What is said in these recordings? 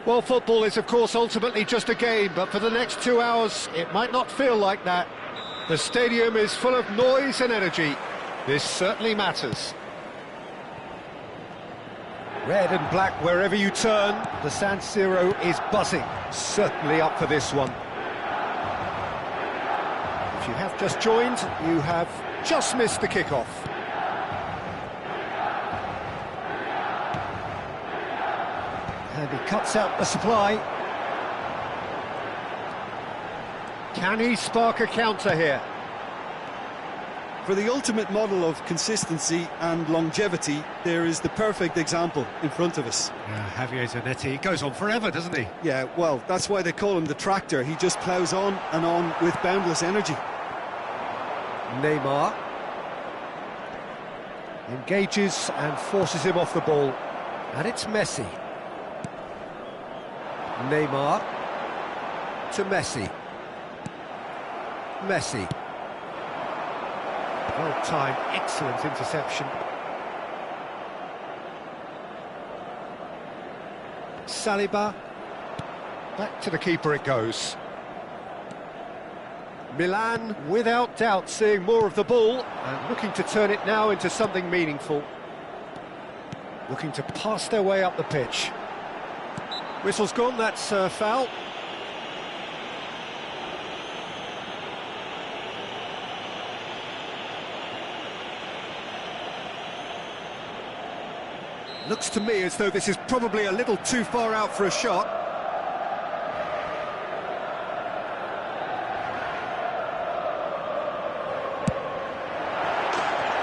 Well, football is, of course, ultimately just a game, but for the next 2 hours, it might not feel like that. The stadium is full of noise and energy. This certainly matters. Red and black wherever you turn, the San Siro is buzzing. Certainly up for this one. If you have just joined, you have just missed the kickoff. And he cuts out the supply. Can he spark a counter here? For the ultimate model of consistency and longevity, there is the perfect example in front of us. Yeah, Javier Zanetti goes on forever, doesn't he? Yeah, well, that's why they call him the tractor. He just ploughs on and on with boundless energy. Neymar engages and forces him off the ball. And it's Messi. Neymar to Messi. Messi. Well-timed, excellent interception. Saliba. Back to the keeper it goes. Milan, without doubt, seeing more of the ball and looking to turn it now into something meaningful. Looking to pass their way up the pitch. Whistle's gone, that's a foul. Looks to me as though this is probably a little too far out for a shot.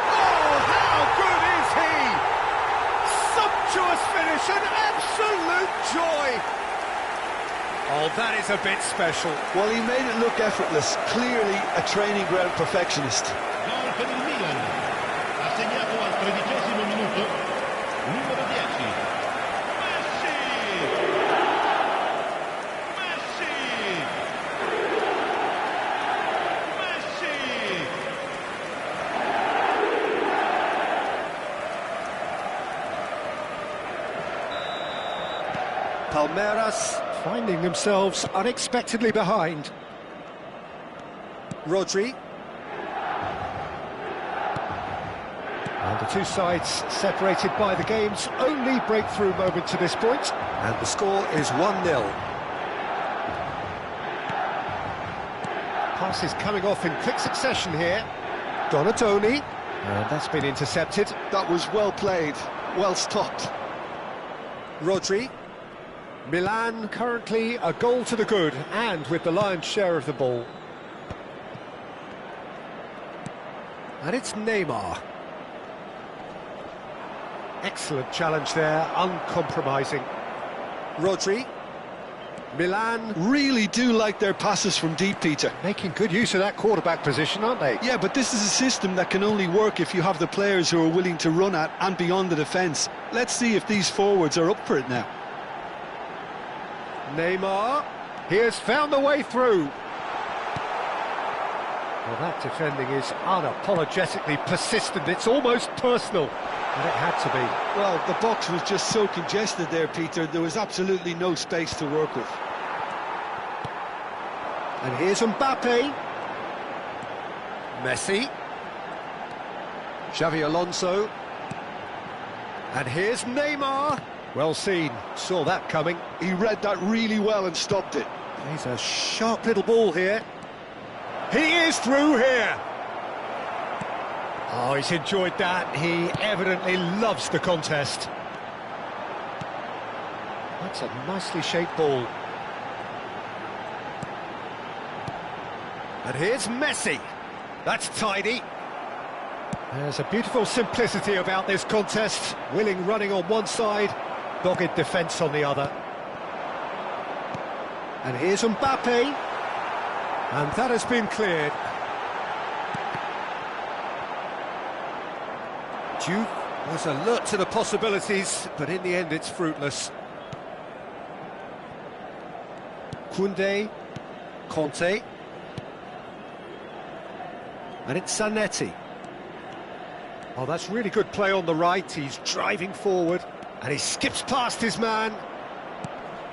Oh, how good is he? Sumptuous finish, an absolute joy. Oh, that is a bit special. Well, he made it look effortless. Clearly a training ground perfectionist. Gol per il Milan. Ha segnato al 13° minuto. Numero 10. Messi! Messi! Messi! Palmeiras finding themselves unexpectedly behind. Rodri. And the two sides separated by the game's only breakthrough moment to this point. And the score is 1-0. Pass is coming off in quick succession here. Donatoni. And that's been intercepted. That was well played, well stopped. Rodri. Milan currently a goal to the good and with the lion's share of the ball. And it's Neymar. Excellent challenge there, uncompromising. Rodri. Milan Really do like their passes from deep, Peter. making good use of that quarterback position, aren't they? Yeah, but this is a system that can only work if you have the players who are willing to run at and beyond the defence. Let's see if these forwards are up for it now. Neymar, he has found the way through. Well, that defending is unapologetically persistent, it's almost personal, and it had to be. Well, the box was just so congested there, Peter, there was absolutely no space to work with. And here's Mbappe. Messi. Xavi Alonso. And here's Neymar. Well seen, saw that coming. He read that really well and stopped it. He's a sharp little ball here. He is through here. Oh, he's enjoyed that. He evidently loves the contest. That's a nicely shaped ball. And here's Messi. That's tidy. There's a beautiful simplicity about this contest. Willing running on one side, dogged defence on the other. And here's Mbappe. And that has been cleared. Juve was alert to the possibilities, but in the end it's fruitless. Koundé, Conte. And it's Zanetti. Oh, that's really good play on the right. He's driving forward, and he skips past his man.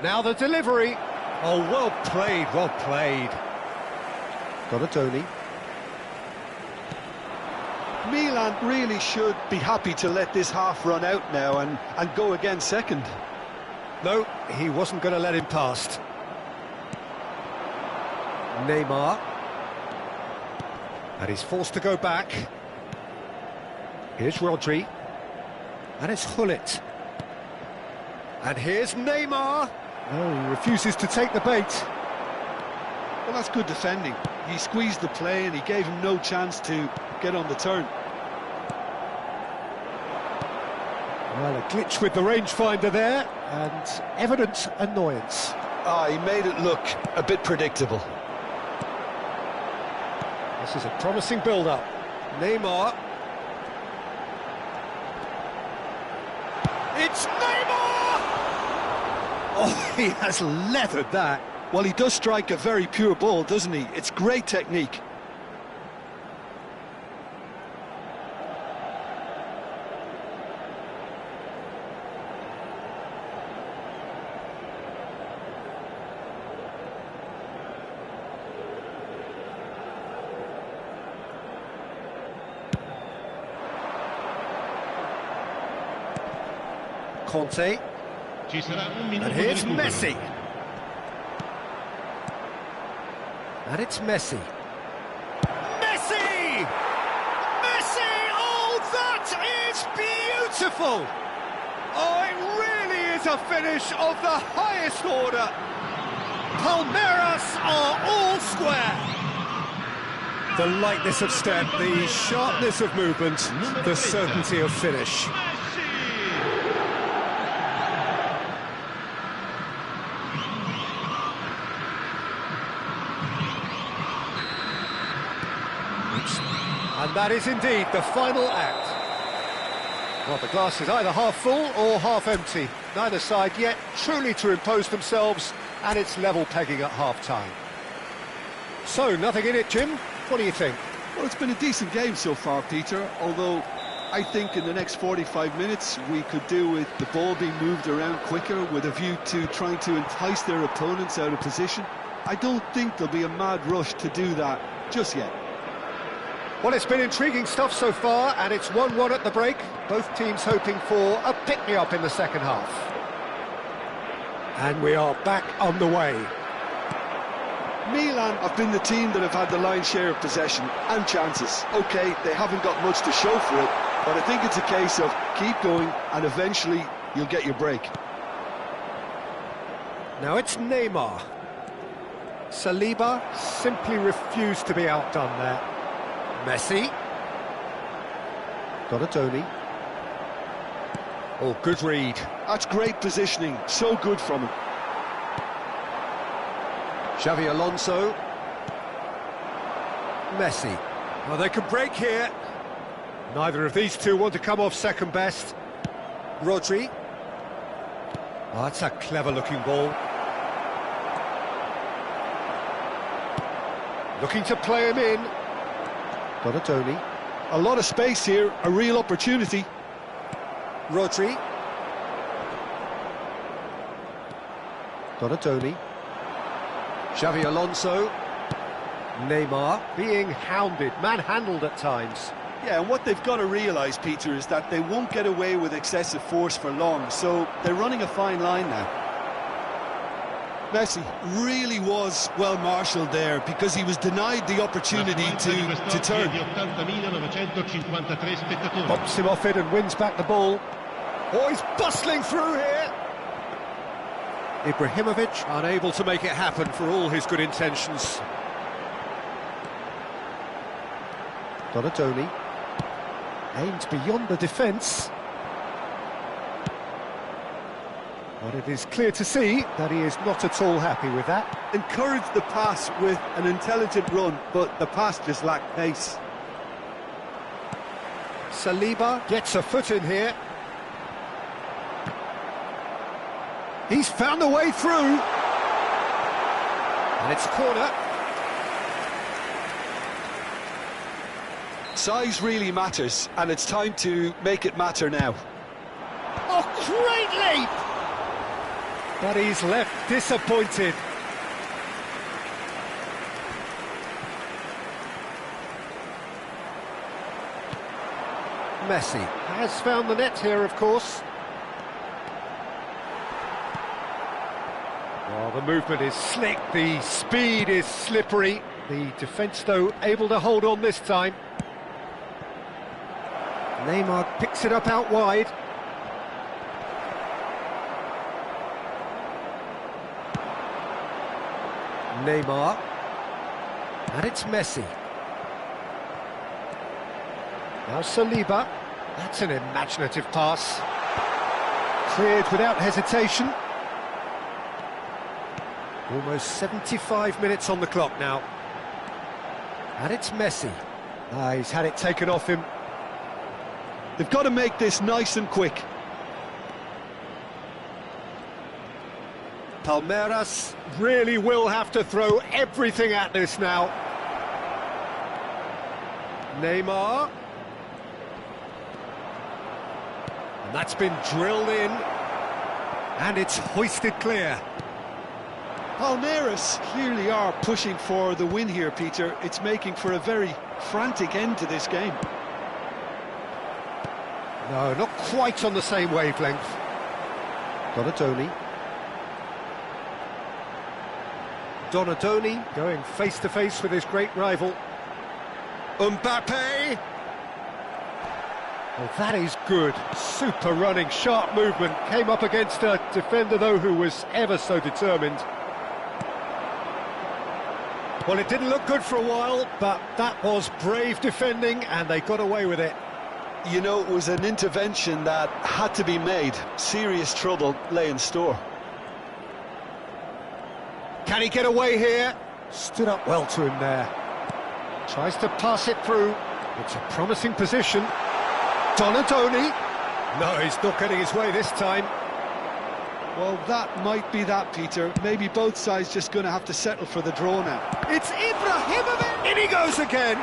Now the delivery. Oh, well played, well played. Donadoni. Milan really should be happy to let this half run out now and go again second. No, he wasn't going to let him past. Neymar. And he's forced to go back. Here's Rodri. And it's Hullet. And here's Neymar. No, he refuses to take the bait. Well, that's good defending. He squeezed the play and he gave him no chance to get on the turn. Well, a glitch with the rangefinder there, and evident annoyance. He made it look a bit predictable. This is a promising build-up. Neymar. It's Neymar! Oh, he has leathered that. Well, he does strike a very pure ball, doesn't he? It's great technique. Conte. Ci sarà un minuto And di here's recupero. Messi. And it's Messi. Messi! Messi! Oh, that is beautiful! Oh, it really is a finish of the highest order. Palmeiras are all square. The lightness of step, the sharpness of movement, the certainty of finish. And that is indeed the final act. Well, the glass is either half full or half empty. Neither side yet truly to impose themselves, and it's level pegging at half-time. So, nothing in it, Jim. What do you think? Well, it's been a decent game so far, Peter, although I think in the next 45 minutes we could do with the ball being moved around quicker with a view to trying to entice their opponents out of position. I don't think there'll be a mad rush to do that just yet. Well, it's been intriguing stuff so far, and it's 1-1 at the break. Both teams hoping for a pick-me-up in the second half. And we are back on the way. Milan have been the team that have had the lion's share of possession and chances. OK, they haven't got much to show for it, but I think it's a case of keep going and eventually you'll get your break. Now it's Neymar. Saliba simply refused to be outdone there. Messi. Donadoni. Oh, good read. That's great positioning, so good from him. Xavi Alonso. Messi. Well, they could break here. Neither of these two want to come off second best. Rodri. Oh, that's a clever-looking ball. Looking to play him in. Donadoni. A lot of space here, a real opportunity. Rodri. Donadoni. Xavi Alonso. Neymar being hounded, manhandled at times. Yeah, and what they've got to realise, Peter, is that they won't get away with excessive force for long, so they're running a fine line now. Messi really was well marshalled there because he was denied the opportunity to turn. Bumps him off it and wins back the ball. Oh, he's bustling through here. Ibrahimovic unable to make it happen for all his good intentions. Donadoni aims beyond the defence. But it is clear to see that he is not at all happy with that. Encouraged the pass with an intelligent run, but the pass just lacked pace. Saliba gets a foot in here. He's found a way through. And it's a corner. Size really matters, and it's time to make it matter now. Oh, great leap! But he's left disappointed. Messi has found the net here, of course. Well, the movement is slick, the speed is slippery. The defence, though, able to hold on this time. Neymar picks it up out wide. Neymar. And it's Messi. Now Saliba. That's an imaginative pass. Cleared without hesitation. Almost 75 minutes on the clock now. And it's Messi. He's had it taken off him. They've got to make this nice and quick. Palmeiras really will have to throw everything at this now. Neymar. And that's been drilled in. And it's hoisted clear. Palmeiras clearly are pushing for the win here, Peter. It's making for a very frantic end to this game. No, not quite on the same wavelength. Donadoni. Donadoni going face-to-face with his great rival. Mbappe! Well, that is good. Super running, sharp movement. Came up against a defender, though, who was ever so determined. Well, it didn't look good for a while, but that was brave defending, and they got away with it. You know, it was an intervention that had to be made. Serious trouble lay in store. Can he get away here? Stood up well to him there. Tries to pass it through. It's a promising position. Donadoni. No, he's not getting his way this time. Well, that might be that, Peter. Maybe both sides just going to have to settle for the draw now. It's Ibrahimovic! In he goes again!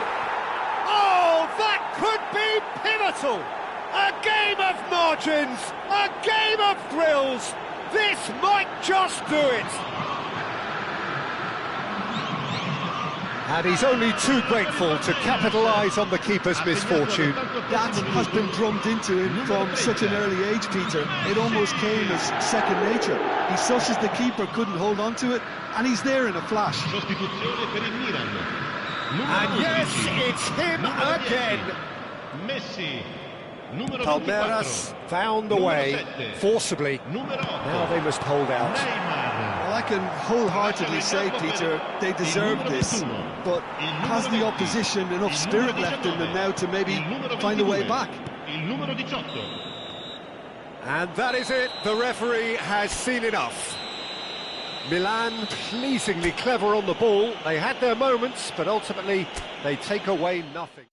Oh, that could be pivotal! A game of margins! A game of thrills! This might just do it! And he's only too grateful to capitalise on the keeper's misfortune. That has been drummed into him from such an early age, Peter. It almost came as second nature. He susses the keeper couldn't hold on to it, and he's there in a flash. And yes, it's him again. Messi. Palmeiras found a way, forcibly. Now they must hold out. Well, I can wholeheartedly say, Peter, they deserve this, but has the opposition enough spirit left in them now to maybe find a way back? And that is it, the referee has seen enough. Milan pleasingly clever on the ball, they had their moments, but ultimately they take away nothing.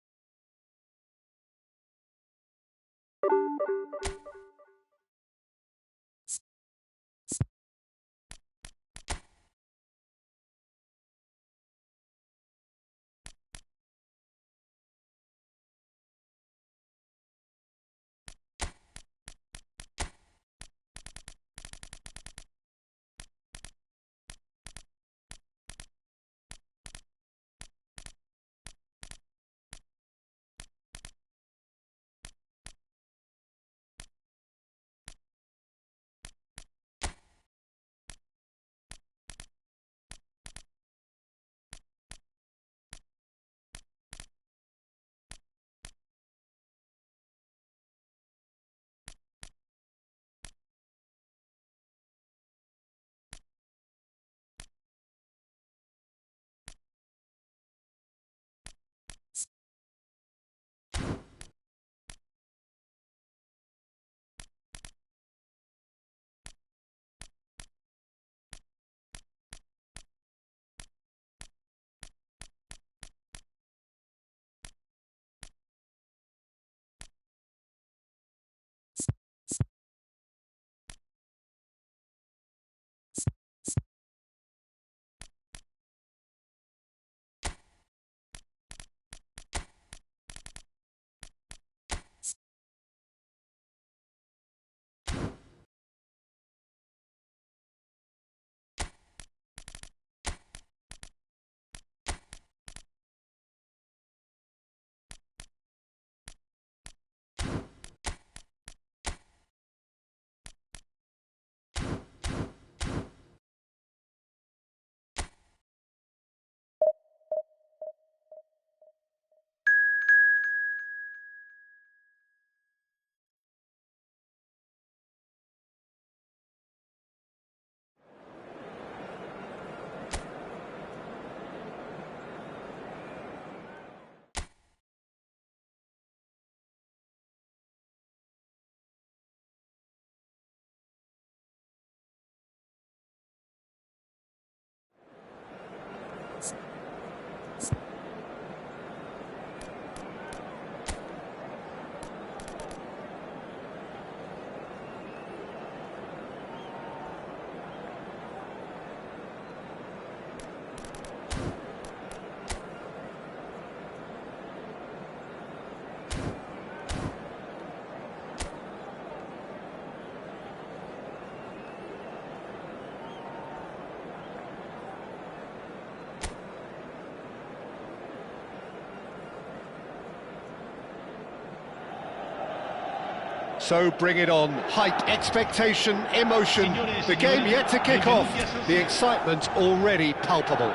So bring it on. Hype, expectation, emotion. The game yet to kick off. The excitement already palpable.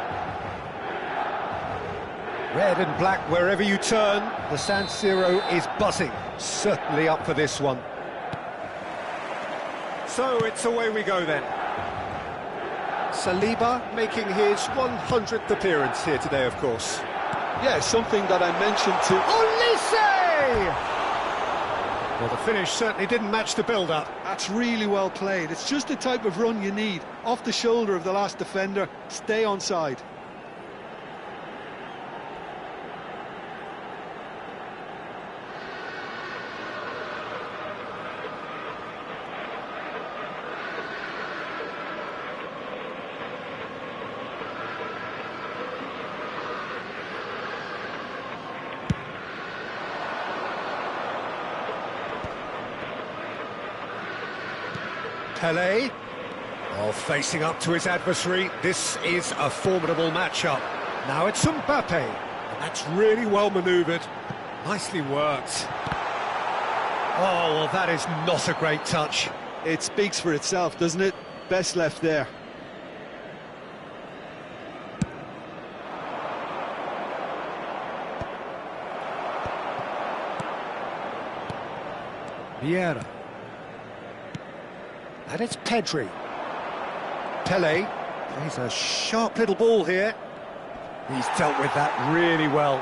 Red and black wherever you turn. The San Siro is buzzing. Certainly up for this one. So it's away we go then. Saliba making his 100th appearance here today, of course. Yeah, something that I mentioned to... Olise! Well, the finish certainly didn't match the build-up. That's really well played. It's just the type of run you need. Off the shoulder of the last defender, stay onside. Pele, facing up to his adversary. This is a formidable matchup. Now it's Mbappe, and that's really well manoeuvred. Nicely worked. Oh, well, that is not a great touch. It speaks for itself, doesn't it? Best left there. Vieira. And it's Pedri. Pele plays a sharp little ball here. He's dealt with that really well.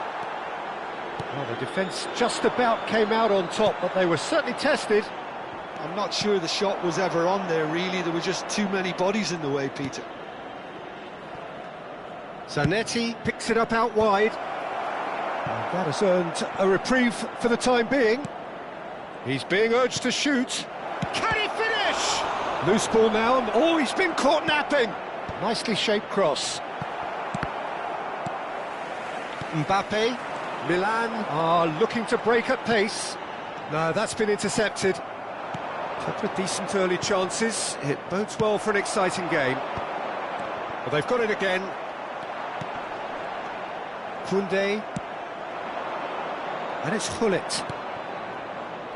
Well, the defence just about came out on top, but they were certainly tested. I'm not sure the shot was ever on there, really. There were just too many bodies in the way, Peter. Zanetti picks it up out wide. And that has earned a reprieve for the time being. He's being urged to shoot. Can he finish? Loose ball now, and oh, he's been caught napping. Nicely shaped cross. Mbappe, Milan are looking to break at pace. No, that's been intercepted. Couple of decent early chances. It bodes well for an exciting game. Well, they've got it again. Koundé. And it's Hullet.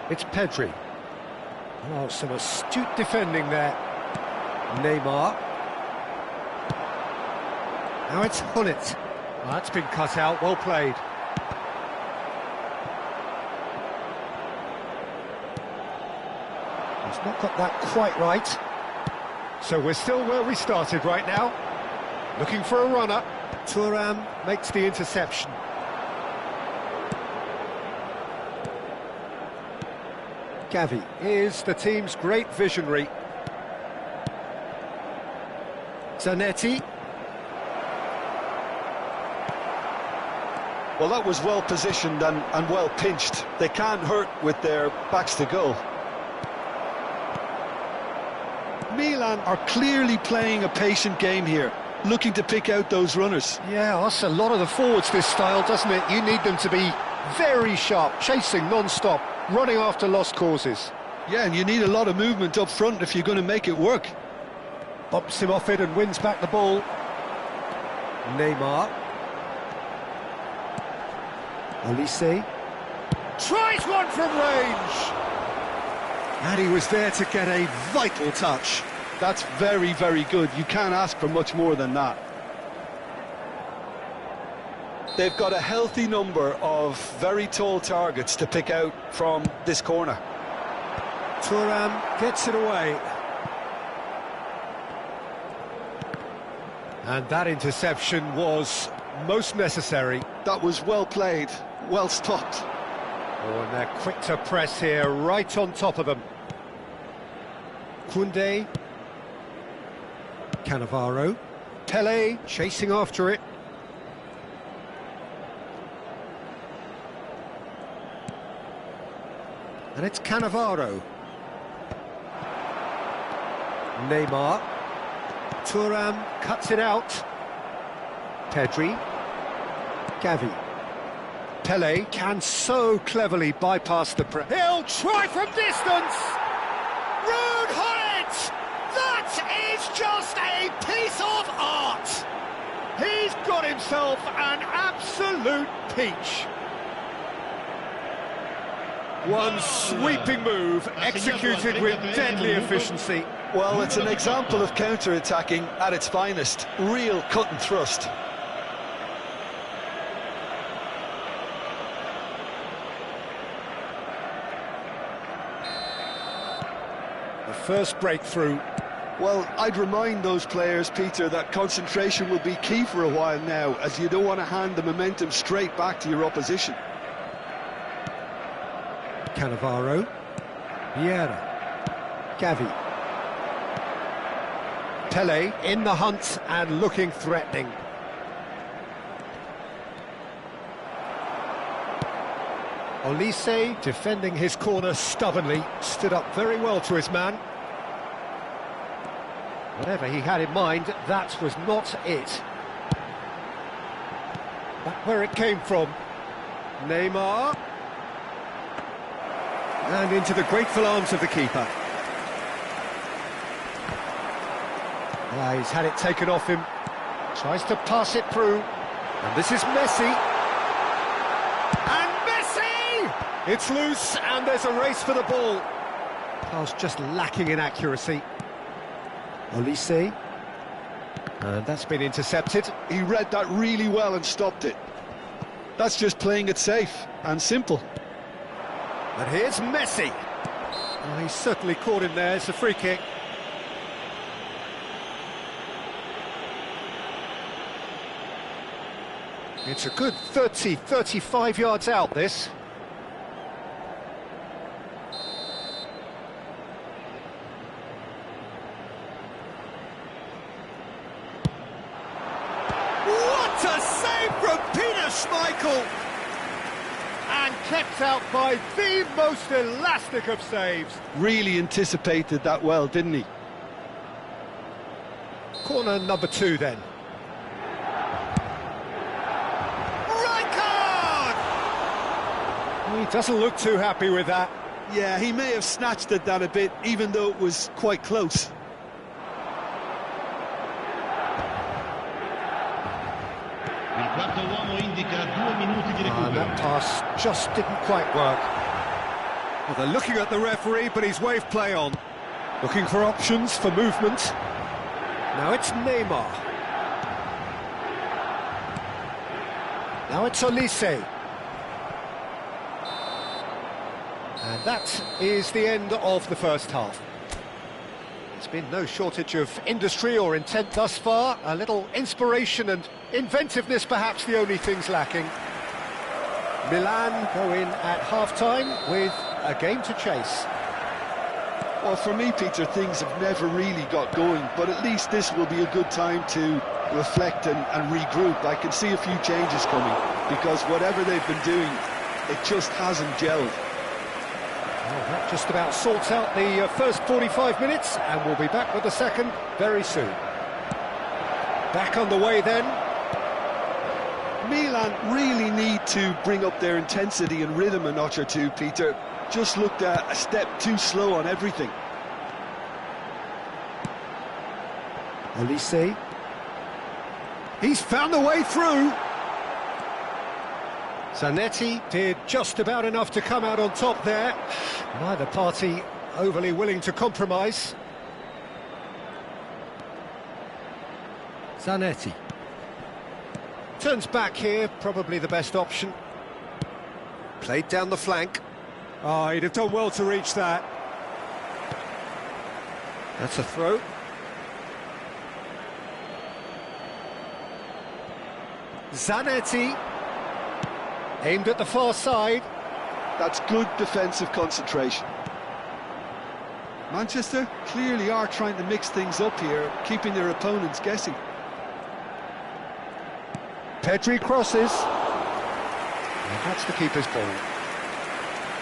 It's Pedri. Oh, some astute defending there. Neymar. Now it's Hullet. Oh, that's been cut out, well played. He's not got that quite right. So we're still where we started right now. Looking for a runner. Thuram makes the interception. Gavi is the team's great visionary. Zanetti. Well, that was well positioned and well pinched. They can't hurt with their backs to goal. Milan are clearly playing a patient game here, looking to pick out those runners. Yeah, that's a lot of the forwards, this style, doesn't it? You need them to be very sharp, chasing non-stop, running after lost causes. Yeah, and you need a lot of movement up front if you're going to make it work. Bumps him off it and wins back the ball. Neymar. Olise. Tries one from range! And he was there to get a vital touch. That's very, very good. You can't ask for much more than that. They've got a healthy number of very tall targets to pick out from this corner. Thuram gets it away. And that interception was most necessary. That was well played, well stopped. Oh, and they're quick to press here, right on top of them. Koundé. Cannavaro. Pele chasing after it. And it's Cannavaro. Neymar. Thuram cuts it out. Pedri. Gavi. Pele can so cleverly bypass the press. He'll try from distance! Rude Hullet! That is just a piece of art! He's got himself an absolute peach. One sweeping move, executed with deadly efficiency. Well, it's an example of counter-attacking at its finest. Real cut and thrust. The first breakthrough. Well, I'd remind those players, Peter, that concentration will be key for a while now, as you don't want to hand the momentum straight back to your opposition. Cannavaro. Vieira. Gavi. Pele in the hunt and looking threatening. Olise defending his corner stubbornly, stood up very well to his man. Whatever he had in mind, that was not it. Back where it came from. Neymar. And into the grateful arms of the keeper. He's had it taken off him. Tries to pass it through. And this is Messi. And Messi! It's loose and there's a race for the ball. Pass just lacking in accuracy. Olise. And that's been intercepted. He read that really well and stopped it. That's just playing it safe and simple. And here's Messi. Well, he's certainly caught him there. It's a free kick. It's a good 30, 35 yards out, this. What a save from Peter Schmeichel! And kept out by the most elastic of saves. Really anticipated that well, didn't he? Corner number 2 then. He doesn't look too happy with that. Yeah, he may have snatched at that a bit, even though it was quite close. Il quarto uomo indica 2 minuti di recupero. That pass just didn't quite work. Well, they're looking at the referee, but he's waved play on. Looking for options for movement. Now it's Neymar. Now it's Olise. And that is the end of the first half. There's been no shortage of industry or intent thus far. A little inspiration and inventiveness, perhaps the only things lacking. Milan go in at half-time with a game to chase. Well, for me, Peter, things have never really got going, but at least this will be a good time to reflect and regroup. I can see a few changes coming, because whatever they've been doing, it just hasn't gelled. Well, that just about sorts out the first 45 minutes, and we'll be back with the second very soon. Back underway then. Milan really need to bring up their intensity and rhythm a notch or two, Peter. Just looked a step too slow on everything. Olise. He's found a way through. Zanetti did just about enough to come out on top there. Neither party overly willing to compromise. Zanetti. Turns back here, probably the best option. Played down the flank. Oh, he'd have done well to reach that. That's a throw. Zanetti. Aimed at the far side. That's good defensive concentration. Manchester clearly are trying to mix things up here, keeping their opponents guessing. Pedri crosses. And that's the keeper's ball.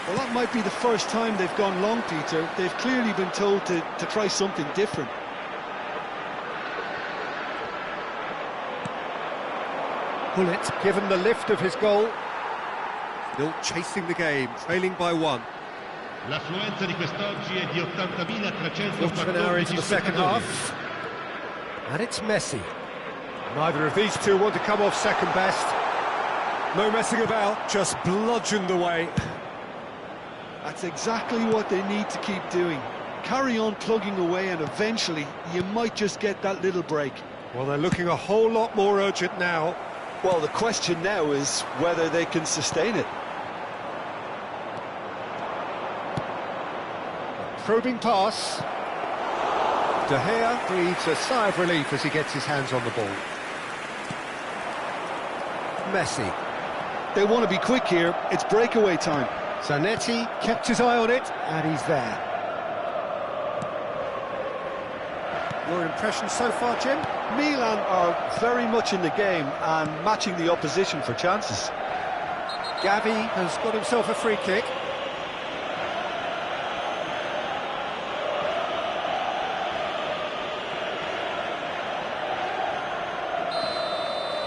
Well, that might be the first time they've gone long, Peter. They've clearly been told to try something different. Bullet given the lift of his goal. Still chasing the game, trailing by 1. L'affluenza di quest'oggi è di 80.314 Quarter of an hour into the second half. And it's Messi. Neither of these two want to come off second best. No messing about, just bludgeoned away. That's exactly what they need to keep doing. Carry on plugging away and eventually you might just get that little break. Well, they're looking a whole lot more urgent now. Well, the question now is whether they can sustain it. Probing pass. De Gea breathes a sigh of relief as he gets his hands on the ball. Messi. They want to be quick here. It's breakaway time. Zanetti kept his eye on it, and he's there. Your impression so far, Jim? Milan are very much in the game and matching the opposition for chances. Gavi has got himself a free kick.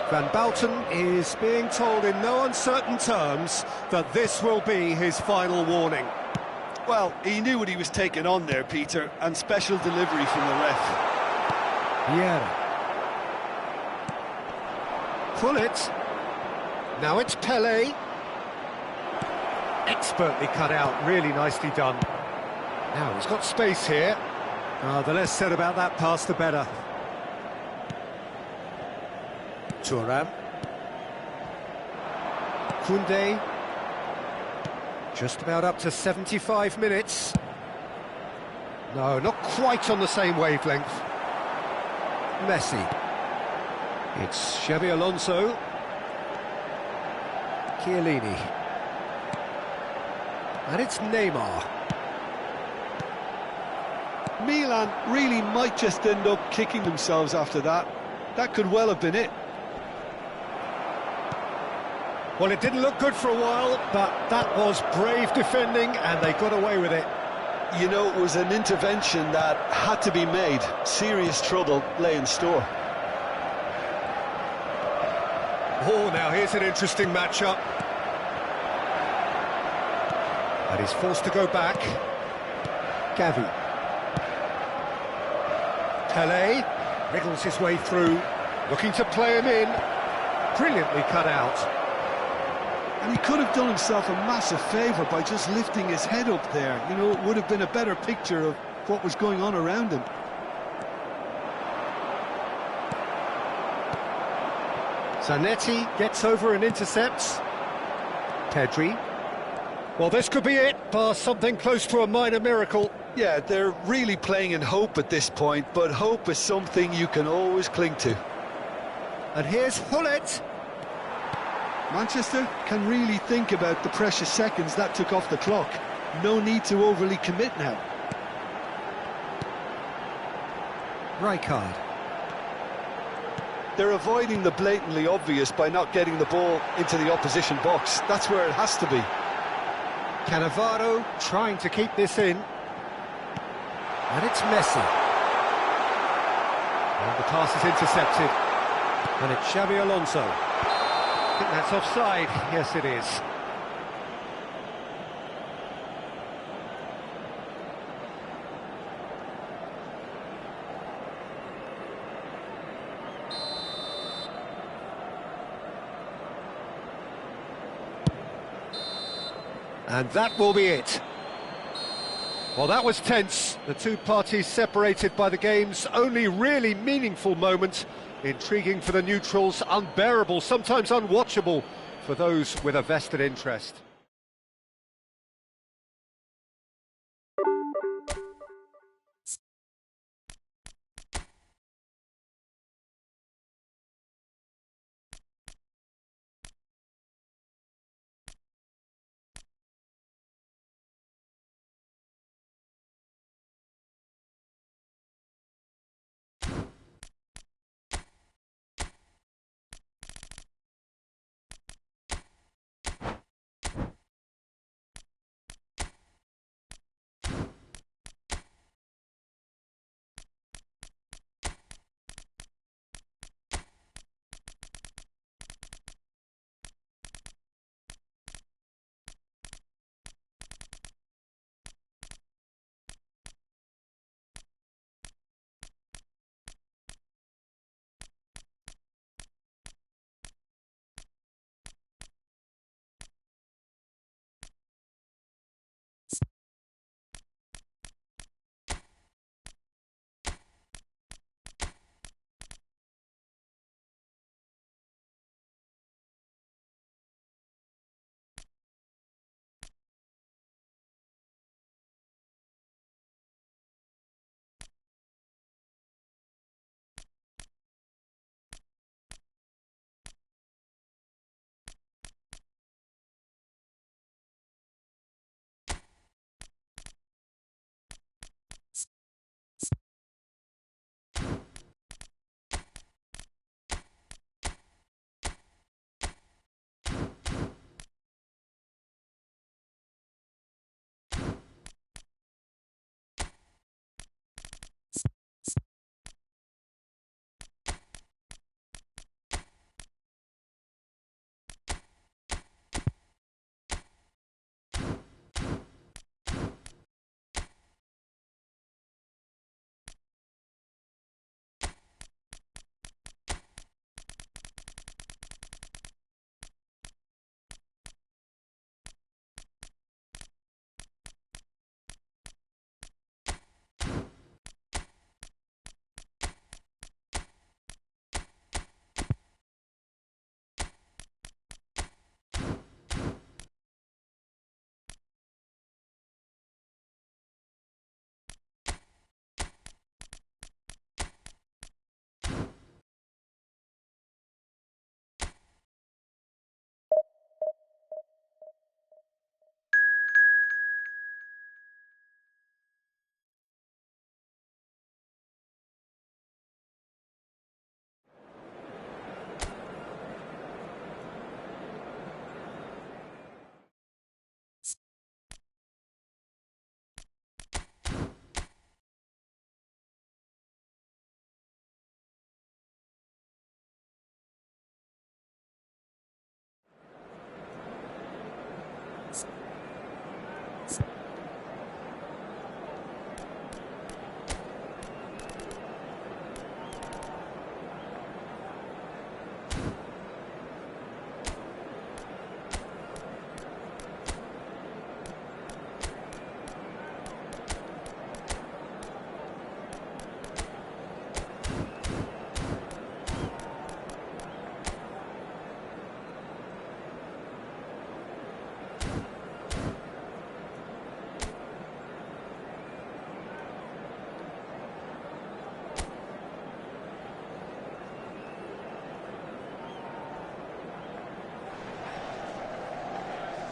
Van Bouten is being told in no uncertain terms that this will be his final warning. Well, he knew what he was taking on there, Peter, and special delivery from the ref. Yeah. Pull it. Now it's Pele. Expertly cut out, really nicely done. Now he's got space here. The less said about that pass, the better. Thuram. Koundé. Just about up to 75 minutes. No, not quite on the same wavelength. Messi. It's Xabi Alonso. Chiellini. And it's Neymar. Milan really might just end up kicking themselves after that. That could well have been it. Well, it didn't look good for a while, but that was brave defending, and they got away with it. You know, it was an intervention that had to be made. Serious trouble lay in store. Oh, now here's an interesting matchup. And he's forced to go back. Gavi. Pele wriggles his way through, looking to play him in. Brilliantly cut out. And he could have done himself a massive favour by just lifting his head up there. You know, it would have been a better picture of what was going on around him. Zanetti gets over and intercepts. Pedri. Well, this could be it, bar something close to a minor miracle. Yeah, they're really playing in hope at this point, but hope is something you can always cling to. And here's Hullet. Manchester can really think about the precious seconds that took off the clock. No need to overly commit now. Rijkaard. They're avoiding the blatantly obvious by not getting the ball into the opposition box. That's where it has to be. Cannavaro trying to keep this in. And it's Messi. And the pass is intercepted. And it's Xabi Alonso. I think that's offside. Yes, it is. And that will be it. Well, that was tense. The two parties separated by the game's only really meaningful moment. Intriguing for the neutrals, unbearable, sometimes unwatchable for those with a vested interest.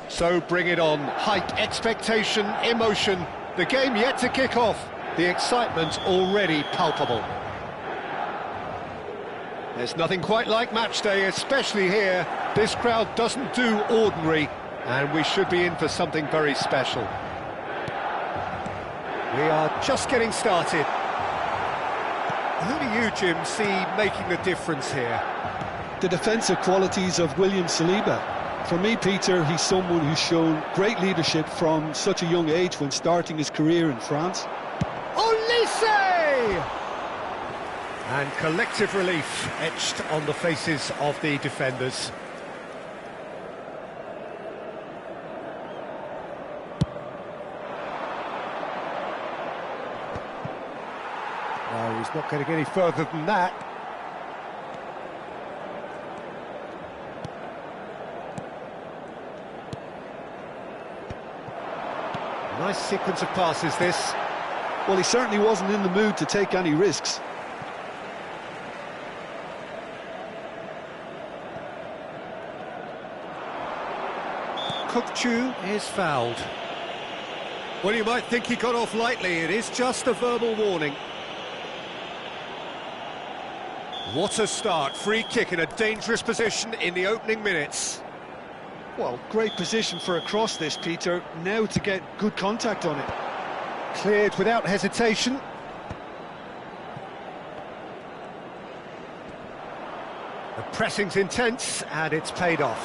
So bring it on. Hype, expectation, emotion. The game yet to kick off. The excitement already palpable. There's nothing quite like match day, especially here. This crowd doesn't do ordinary, and we should be in for something very special. We are just getting started. Who do you, Jim, see making the difference here? The defensive qualities of William Saliba. For me, Peter, he's someone who's shown great leadership from such a young age when starting his career in France. Olise! And collective relief etched on the faces of the defenders. No, he's not getting any further than that. Nice sequence of passes, this. Well, he certainly wasn't in the mood to take any risks. Kukçu is fouled. Well, you might think he got off lightly. It is just a verbal warning. What a start. Free kick in a dangerous position in the opening minutes. Well, great position for a cross this, Peter. Now to get good contact on it. Cleared without hesitation. The pressing's intense, and it's paid off.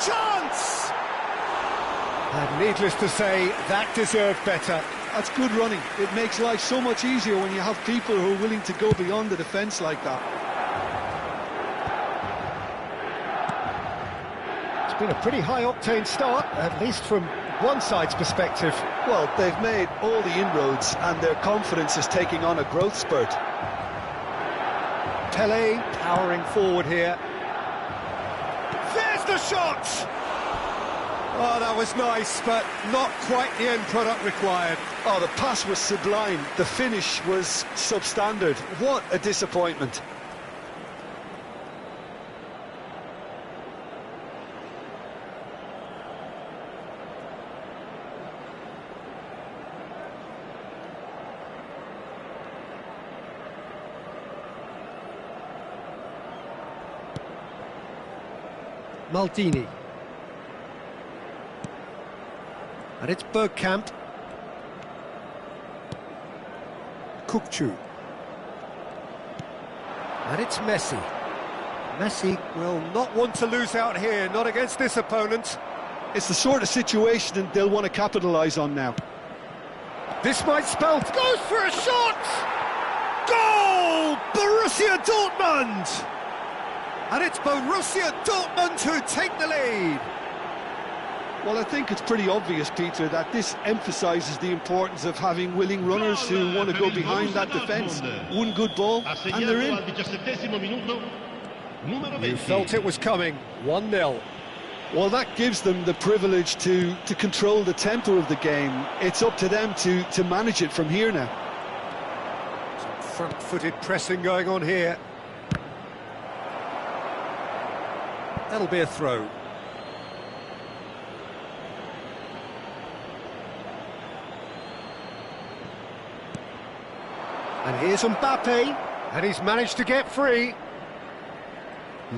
Chance! And needless to say, that deserved better. That's good running. It makes life so much easier when you have people who are willing to go beyond the defence like that. It's been a pretty high-octane start, at least from one side's perspective. Well, they've made all the inroads and their confidence is taking on a growth spurt. Pele powering forward here. There's the shot! Oh, that was nice, but not quite the end product required. Oh, the pass was sublime. The finish was substandard. What a disappointment. Maldini. And it's Bergkamp. Kukçu. And it's Messi. Messi will not want to lose out here, not against this opponent. It's the sort of situation that they'll want to capitalise on now. This might spell... Goes for a shot! Goal! Borussia Dortmund! And it's Borussia Dortmund who take the lead. Well, I think it's pretty obvious, Peter, that this emphasises the importance of having willing runners who want to go behind that defence. One good ball, and they're in. You felt it was coming. 1-0. Well, that gives them the privilege to control the tempo of the game. It's up to them to manage it from here now. Some front-footed pressing going on here. That'll be a throw. And here's Mbappe, and he's managed to get free.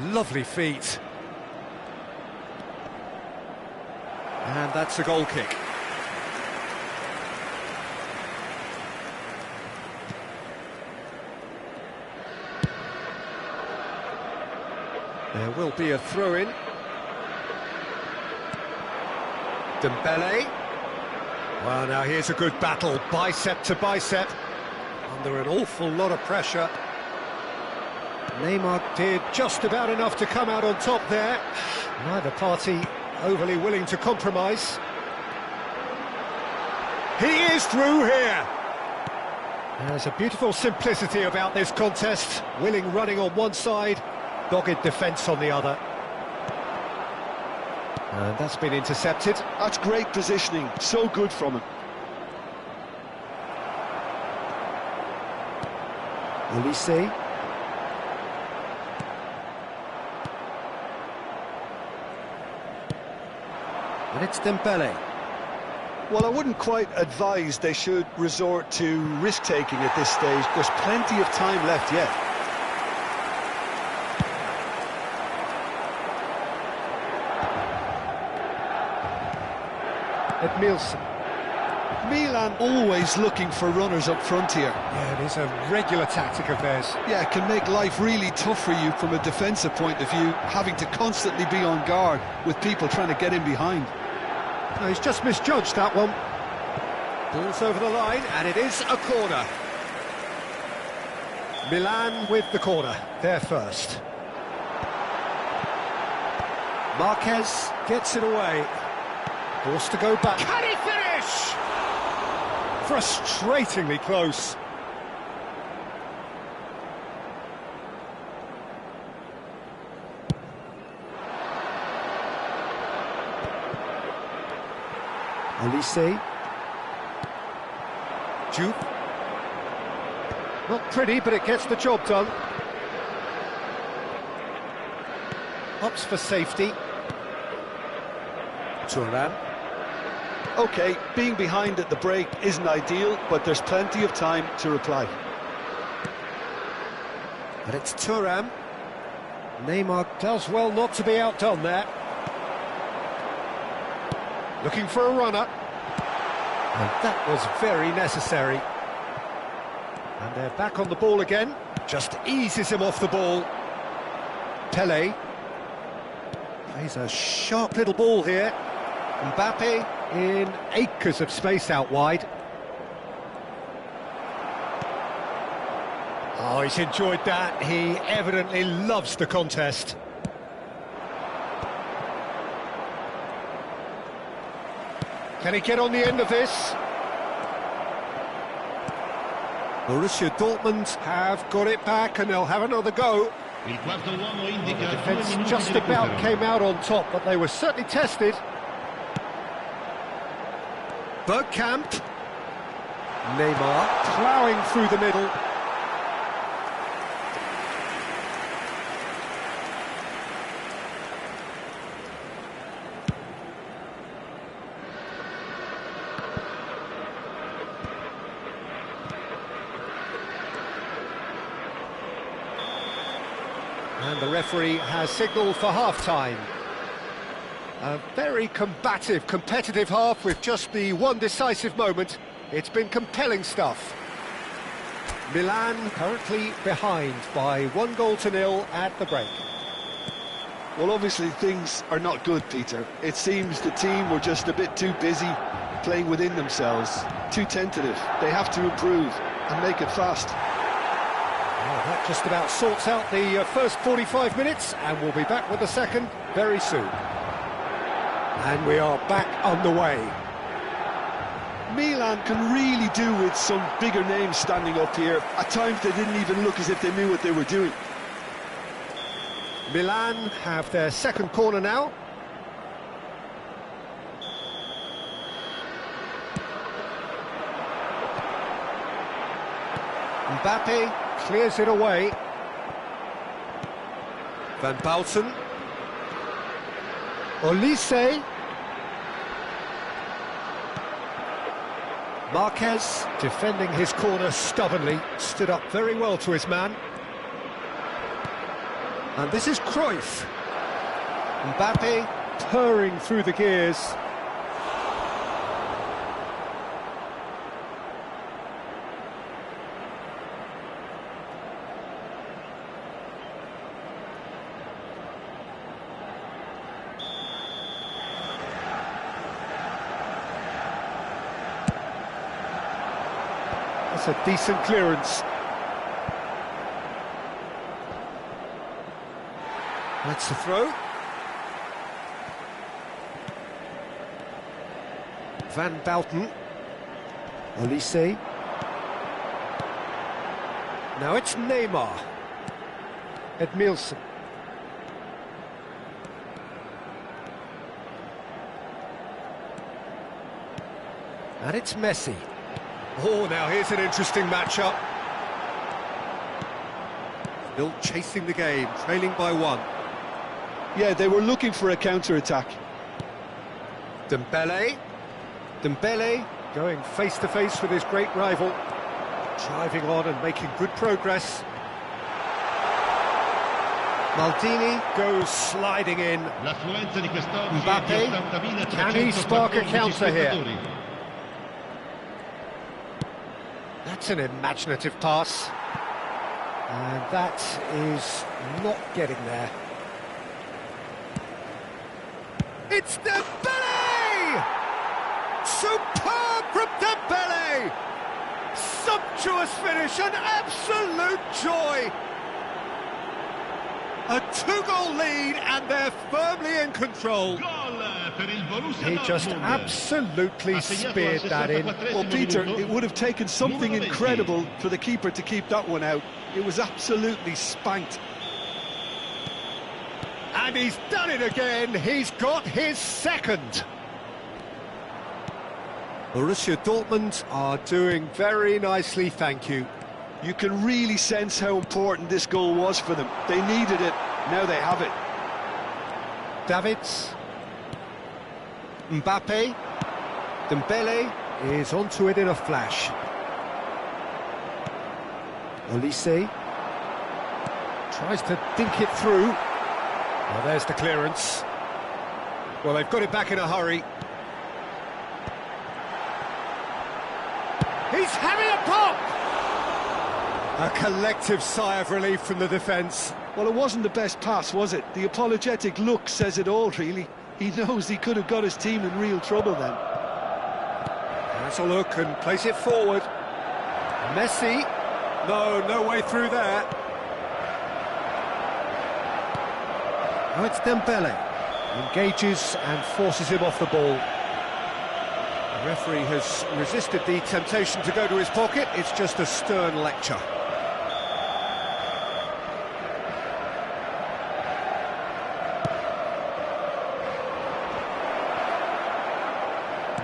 Lovely feet. And that's a goal kick. There will be a throw-in. Dembele. Well, now here's a good battle, bicep to bicep, under an awful lot of pressure. Neymar did just about enough to come out on top there. Neither party overly willing to compromise. He is through here. There's a beautiful simplicity about this contest. Willing running on one side, dogged defence on the other. And that's been intercepted. That's great positioning, so good from him. Ulisse. And it's Dembele. Well, I wouldn't quite advise they should resort to risk-taking at this stage. There's plenty of time left yet. Edmilson. Milan always looking for runners up front here. Yeah, it is a regular tactic of theirs. Yeah, it can make life really tough for you from a defensive point of view, having to constantly be on guard with people trying to get in behind. No, he's just misjudged that one. Ball's over the line, and it is a corner. Milan with the corner, there first. Marquez gets it away. Forced to go back. Can he finish? Frustratingly close. Ulisse. Jupe. Not pretty, but it gets the job done. Hops for safety. Thuram. OK, being behind at the break isn't ideal, but there's plenty of time to reply. And it's Thuram. Neymar does well not to be outdone there. Looking for a runner. And that was very necessary. And they're back on the ball again. Just eases him off the ball. Pele. Plays a sharp little ball here. Mbappe in acres of space out wide. Oh, he's enjoyed that. He evidently loves the contest. Can he get on the end of this? Borussia Dortmund have got it back and they'll have another go. Il quarto uomo indica The 2 defence minuti just di about recupero. came out on top, but they were certainly tested. Bergkamp. Neymar ploughing through the middle. And the referee has signalled for half-time. A very combative, competitive half with just the one decisive moment. It's been compelling stuff. Milan currently behind by 1-0 at the break. Well, obviously things are not good, Peter. It seems the team were just a bit too busy playing within themselves, too tentative. They have to improve and make it fast. Well, that just about sorts out the first 45 minutes, and we'll be back with the second very soon. And we are back underway. Milan can really do with some bigger names standing up here. At times they didn't even look as if they knew what they were doing. Milan have their second corner now. Mbappe clears it away. Van Bauten. Ulisse. Marquez defending his corner stubbornly, stood up very well to his man. And this is Cruyff. Mbappe purring through the gears. That's a decent clearance. That's the throw. Van Bouten. Olise. Now it's Neymar. Edmilson. And it's Messi. Oh, now here's an interesting matchup. Still chasing the game, trailing by 1. Yeah, they were looking for a counter-attack. Dembele. Dembele going face-to-face with his great rival. Driving on and making good progress. Maldini goes sliding in. Mbappe, can he spark a counter here? That's an imaginative pass. And that is not getting there. It's Dembele! Superb from Dembele! Sumptuous finish, an absolute joy! A 2-goal lead and they're firmly in control. He just absolutely speared that in. Well, Peter, it would have taken something incredible for the keeper to keep that one out. It was absolutely spanked. And he's done it again. He's got his second. Borussia Dortmund are doing very nicely, thank you. You can really sense how important this goal was for them. They needed it, now they have it. Davids. Mbappe. Dembele is onto it in a flash. Olise tries to dink it through. Well, there's the clearance. Well, they've got it back in a hurry. He's having a pop! A collective sigh of relief from the defence. Well, it wasn't the best pass, was it? The apologetic look says it all, really. He knows he could have got his team in real trouble then. Has a look and plays it forward. Messi. No way through there. Now it's Dembele. Engages and forces him off the ball. The referee has resisted the temptation to go to his pocket. It's just a stern lecture.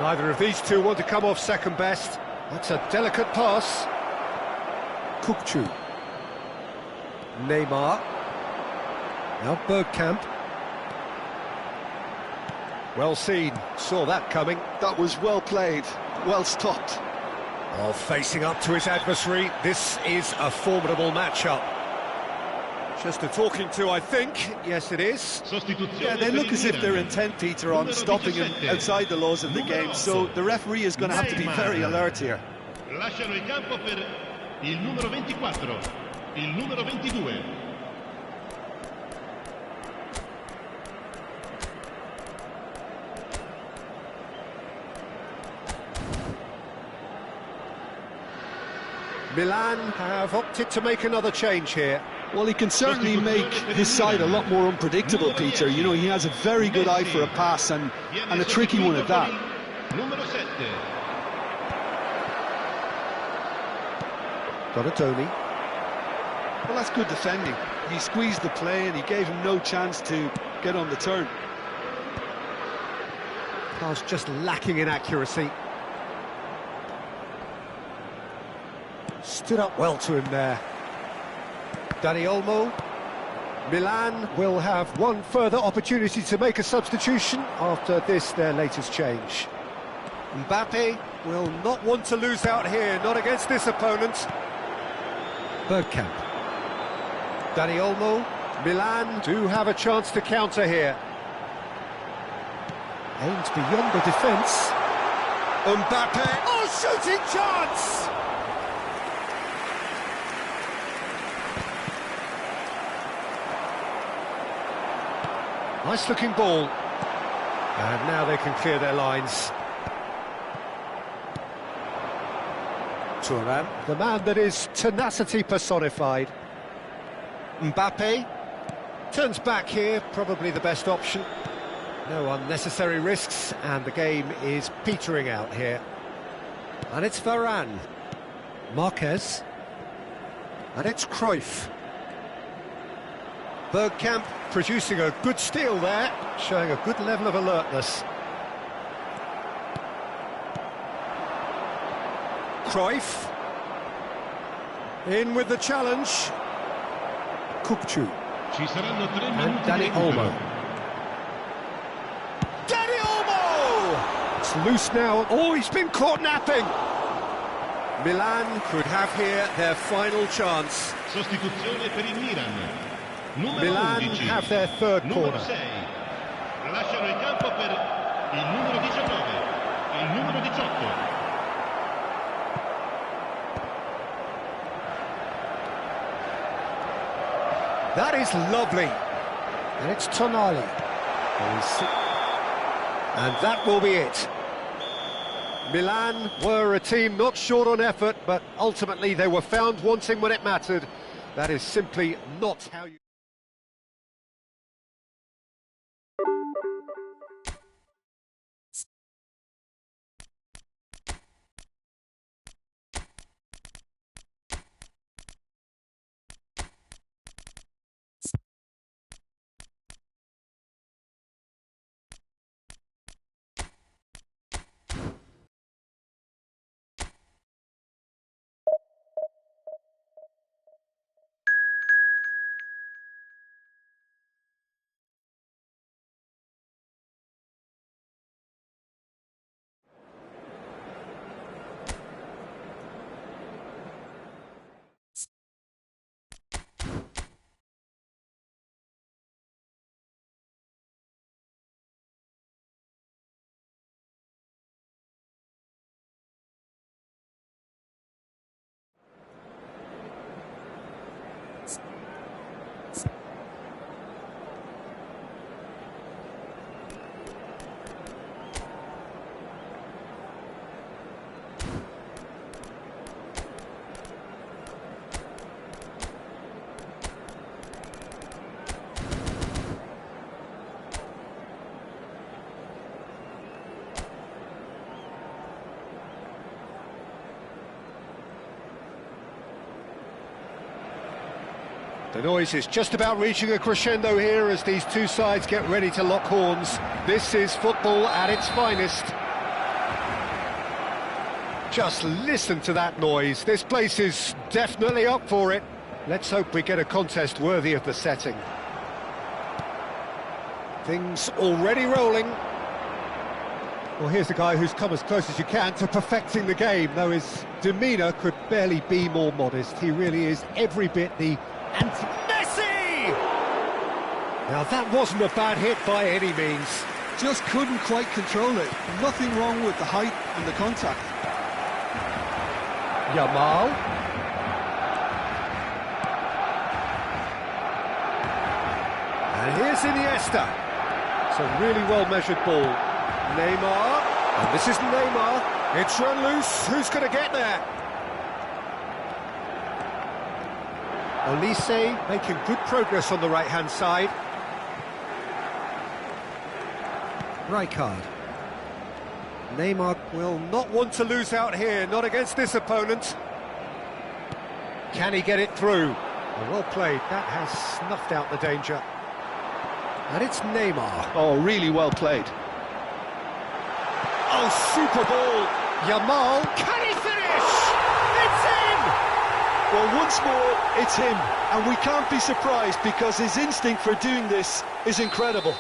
Neither of these two want to come off second best. That's a delicate pass. Kukçu. Neymar. Now Bergkamp. Well seen, saw that coming. That was well played, well stopped. Oh, facing up to his adversary, this is a formidable matchup. Just a talking to, I think. Yes, it is. Yeah, they look as if they're intent, Peter, on stopping him outside the laws of the game, so the referee is going to have to be very alert here. Lasciano il campo per il numero 24, il numero 22. Milan have opted to make another change here. Well, he can certainly make his side a lot more unpredictable, Peter. You know, he has a very good eye for a pass and a tricky one at that. Numero 7. Donatoni. Well, that's good defending. He squeezed the play and he gave him no chance to get on the turn. Pass just lacking in accuracy. Stood up well to him there. Dani Olmo. Milan will have one further opportunity to make a substitution after this, their latest change. Mbappe will not want to lose out here, not against this opponent. Bergkamp. Dani Olmo. Milan do have a chance to counter here. Aims beyond the defence. Mbappe. Oh, shooting chance! Nice looking ball. And now they can clear their lines. Thuram, the man that is tenacity personified. Mbappe turns back here, probably the best option. No unnecessary risks, and the game is petering out here. And it's Varane. Marquez. And it's Cruyff. Bergkamp producing a good steal there, showing a good level of alertness. Cruyff. In with the challenge. Kukcu. Ci saranno 3 And minuti Danny di recupero. Olmo. Danny Olmo! It's loose now. Oh, he's been caught napping. Milan could have here their final chance. Sostituzione per il Milan. Numero Milan 11. have their third Numero corner. 6. Lasciano il campo per il numero 19. Il numero 18. That is lovely. And it's Tonali. And that will be it. Milan were a team not short on effort, but ultimately they were found wanting when it mattered. That is simply not how you... The noise is just about reaching a crescendo here as these two sides get ready to lock horns. This is football at its finest. Just listen to that noise. This place is definitely up for it. Let's hope we get a contest worthy of the setting. Things already rolling. Well, here's the guy who's come as close as you can to perfecting the game, though his demeanour could barely be more modest. He really is every bit the Messi! Now that wasn't a bad hit by any means. Just couldn't quite control it. Nothing wrong with the height and the contact. Yamal. And here's Iniesta. It's a really well-measured ball. Neymar. And this is Neymar. It's run loose. Who's going to get there? Olise making good progress on the right-hand side. Rijkaard. Neymar will not want to lose out here, not against this opponent. Can he get it through? Well played, that has snuffed out the danger. And it's Neymar. Oh, really well played. Oh, super ball! Yamal, can he finish? It's in! Well, once more, it's him. And we can't be surprised because his instinct for doing this is incredible.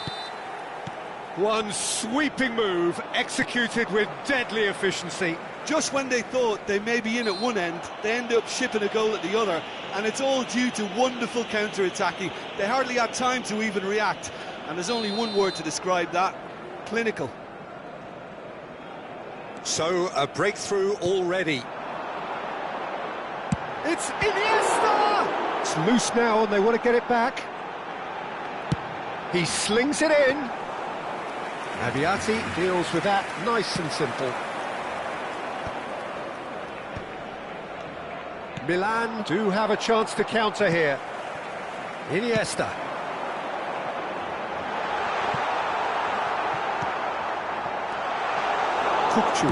One sweeping move, executed with deadly efficiency. Just when they thought they may be in at one end, they end up shipping a goal at the other, and it's all due to wonderful counter-attacking. They hardly had time to even react, and there's only one word to describe that: clinical. So, a breakthrough already. It's Iniesta! It's loose now, and they want to get it back. He slings it in. Abiati deals with that nice and simple. Milan do have a chance to counter here. Iniesta. Kukcu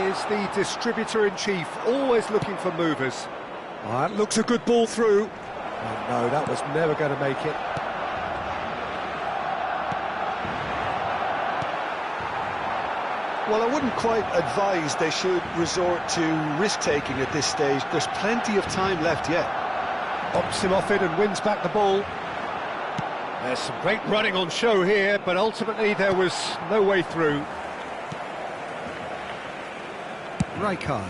is the distributor-in-chief, always looking for movers. That looks a good ball through. Oh, no, that was never going to make it. Well, I wouldn't quite advise they should resort to risk-taking at this stage. There's plenty of time left yet. Bops him off it and wins back the ball. There's some great running on show here, but ultimately there was no way through. Rijkaard.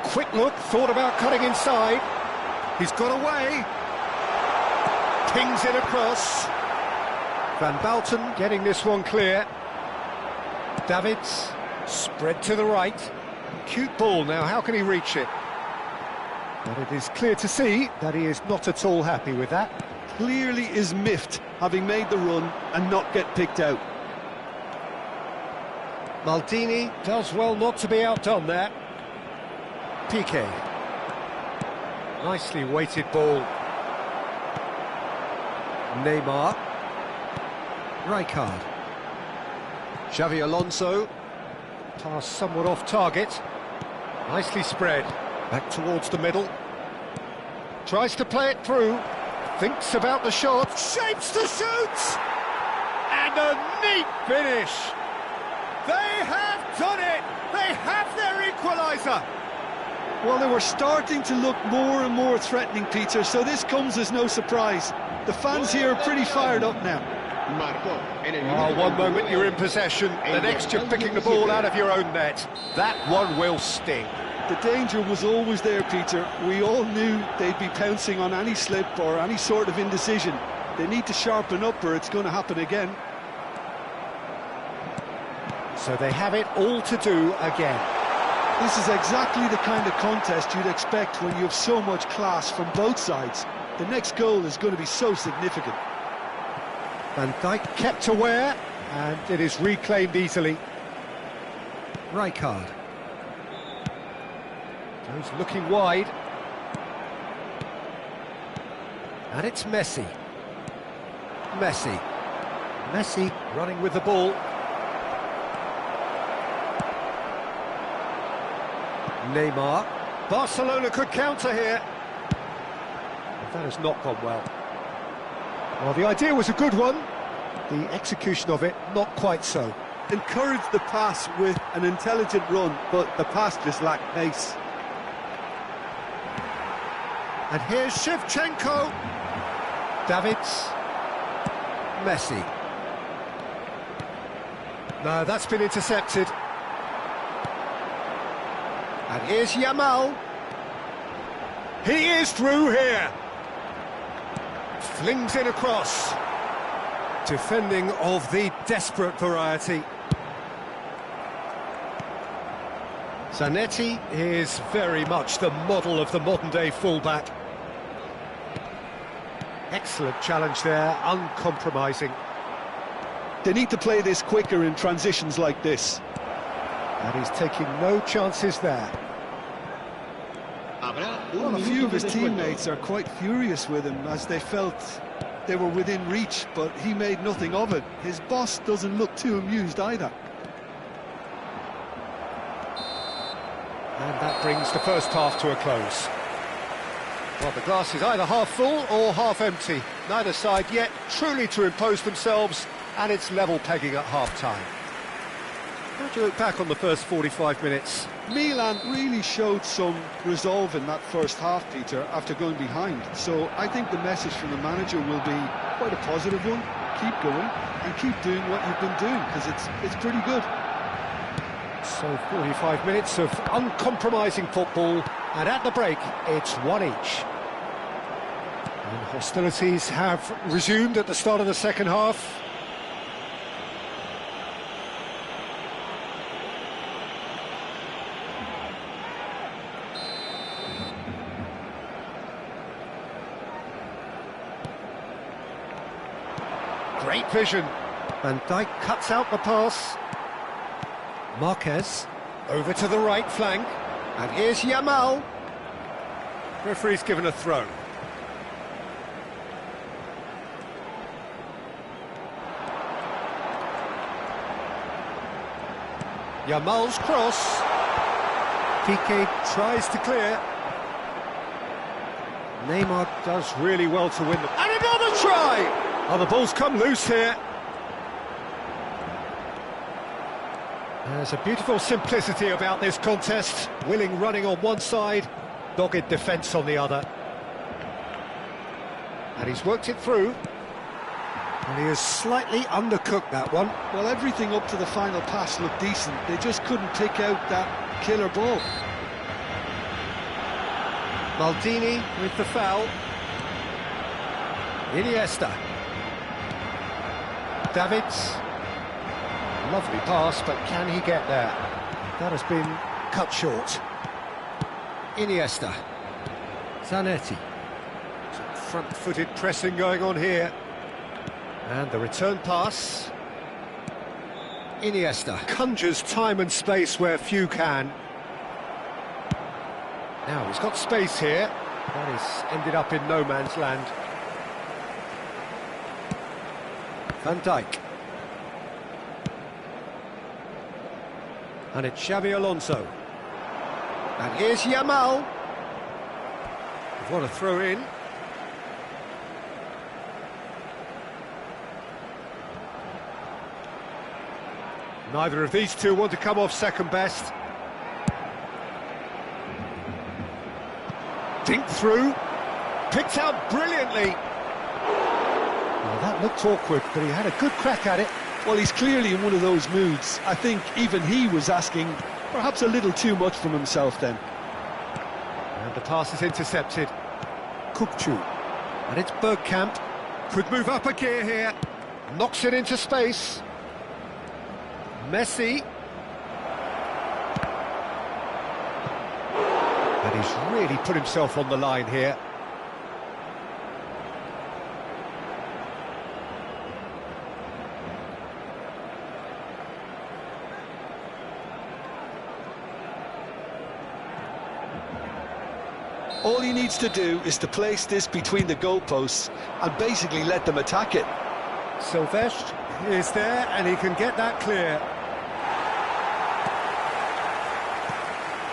A quick look, thought about cutting inside. He's got away. Pings it across. Van Bouten getting this one clear. Davids, spread to the right. Cute ball now, how can he reach it? But it is clear to see that he is not at all happy with that. Clearly is miffed, having made the run and not get picked out. Maldini does well not to be outdone there. Piqué. Nicely weighted ball. Neymar. Rijkaard. Xavi Alonso. Pass somewhat off target. Nicely spread. Back towards the middle. Tries to play it through. Thinks about the shot. Shapes to shoot! And a neat finish! They have done it! They have their equaliser! Well, they were starting to look more and more threatening, Peter, so this comes as no surprise. The fans here are pretty fired up now. One moment you're in possession, the next you're picking the ball out of your own net. That one will sting. The danger was always there, Peter. We all knew they'd be pouncing on any slip or any sort of indecision. They need to sharpen up or it's going to happen again. So they have it all to do again. This is exactly the kind of contest you'd expect when you have so much class from both sides. The next goal is going to be so significant. Van Dijk kept aware, and it is reclaimed easily. Rijkaard. Goes looking wide. And it's Messi. Messi running with the ball. Neymar. Barcelona could counter here. That has not gone well. Well, the idea was a good one. The execution of it, not quite so. Encouraged the pass with an intelligent run, but the pass just lacked pace. And here's Shevchenko. Davids. Messi. No, that's been intercepted. And here's Yamal. He is through here. Flings it across. Defending of the desperate variety. Zanetti is very much the model of the modern-day fullback. Excellent challenge there, uncompromising. They need to play this quicker in transitions like this. And he's taking no chances there. Well, a few of his teammates are quite furious with him as they felt they were within reach, but he made nothing of it. His boss doesn't look too amused either. And that brings the first half to a close. Well, the glass is either half full or half empty. Neither side yet truly to impose themselves, and it's level pegging at half-time. How do you look back on the first 45 minutes? Milan really showed some resolve in that first half, Peter, after going behind. So I think the message from the manager will be quite a positive one. Keep going and keep doing what you've been doing, because it's pretty good. So 45 minutes of uncompromising football, and at the break, it's one each. And hostilities have resumed at the start of the second half. Great vision. Van Dijk cuts out the pass. Marquez over to the right flank. And here's Yamal. Referee's given a throw. Yamal's cross. Piqué tries to clear. Neymar does really well to win them. And another try! Oh, the ball's come loose here. There's a beautiful simplicity about this contest. Willing running on one side, dogged defence on the other. And he's worked it through. And he has slightly undercooked that one. Well, everything up to the final pass looked decent. They just couldn't pick out that killer ball. Maldini with the foul. Iniesta. Davids. Lovely pass, but can he get there? That has been cut short. Iniesta. Zanetti. Some front-footed pressing going on here. And the return pass. Iniesta conjures time and space where few can. Now he's got space here. That has ended up in no man's land. Van Dijk. And it's Xabi Alonso. And here's Yamal. What a throw in. Neither of these two want to come off second best. Dinked through. Picked out brilliantly. Well, that looked awkward, but he had a good crack at it. Well, he's clearly in one of those moods. I think even he was asking perhaps a little too much from himself then. And the pass is intercepted. Kukçu. And it's Bergkamp. Could move up a gear here. Knocks it into space. Messi. And he's really put himself on the line here. All he needs to do is to place this between the goalposts and basically let them attack it. Silvestre is there and he can get that clear.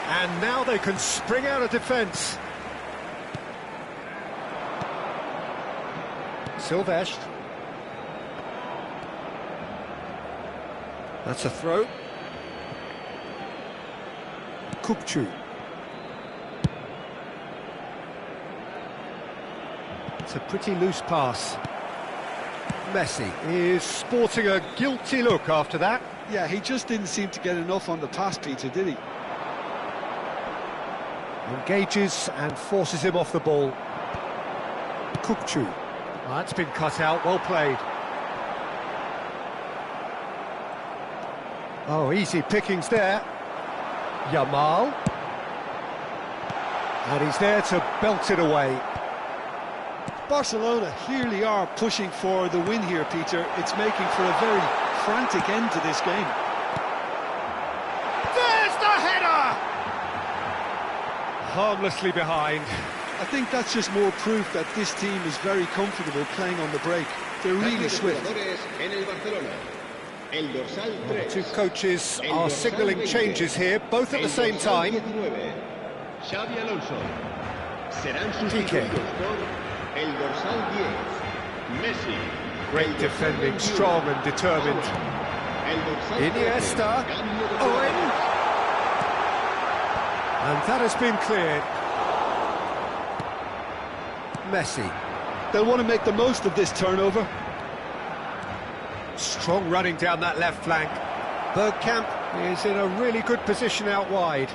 And now they can spring out of defence. Silvestre. That's a throw. Kukçu. It's a pretty loose pass. Messi is sporting a guilty look after that. Yeah, he just didn't seem to get enough on the pass, Peter, did he? Engages and forces him off the ball. Kukçu. Oh, that's been cut out, well played. Oh, easy pickings there. Yamal. And he's there to belt it away. Barcelona clearly are pushing for the win here, Peter. It's making for a very frantic end to this game. There's the header! Harmlessly behind. I think that's just more proof that this team is very comfortable playing on the break. They're really swift. The two coaches are signalling changes here, both at the same time. Xabi Alonso. Serán Piqué. El dorsal 10, Messi. Great defending, strong and determined. Iniesta. Owen. And that has been cleared. Messi. They'll want to make the most of this turnover. Strong running down that left flank. Bergkamp is in a really good position out wide.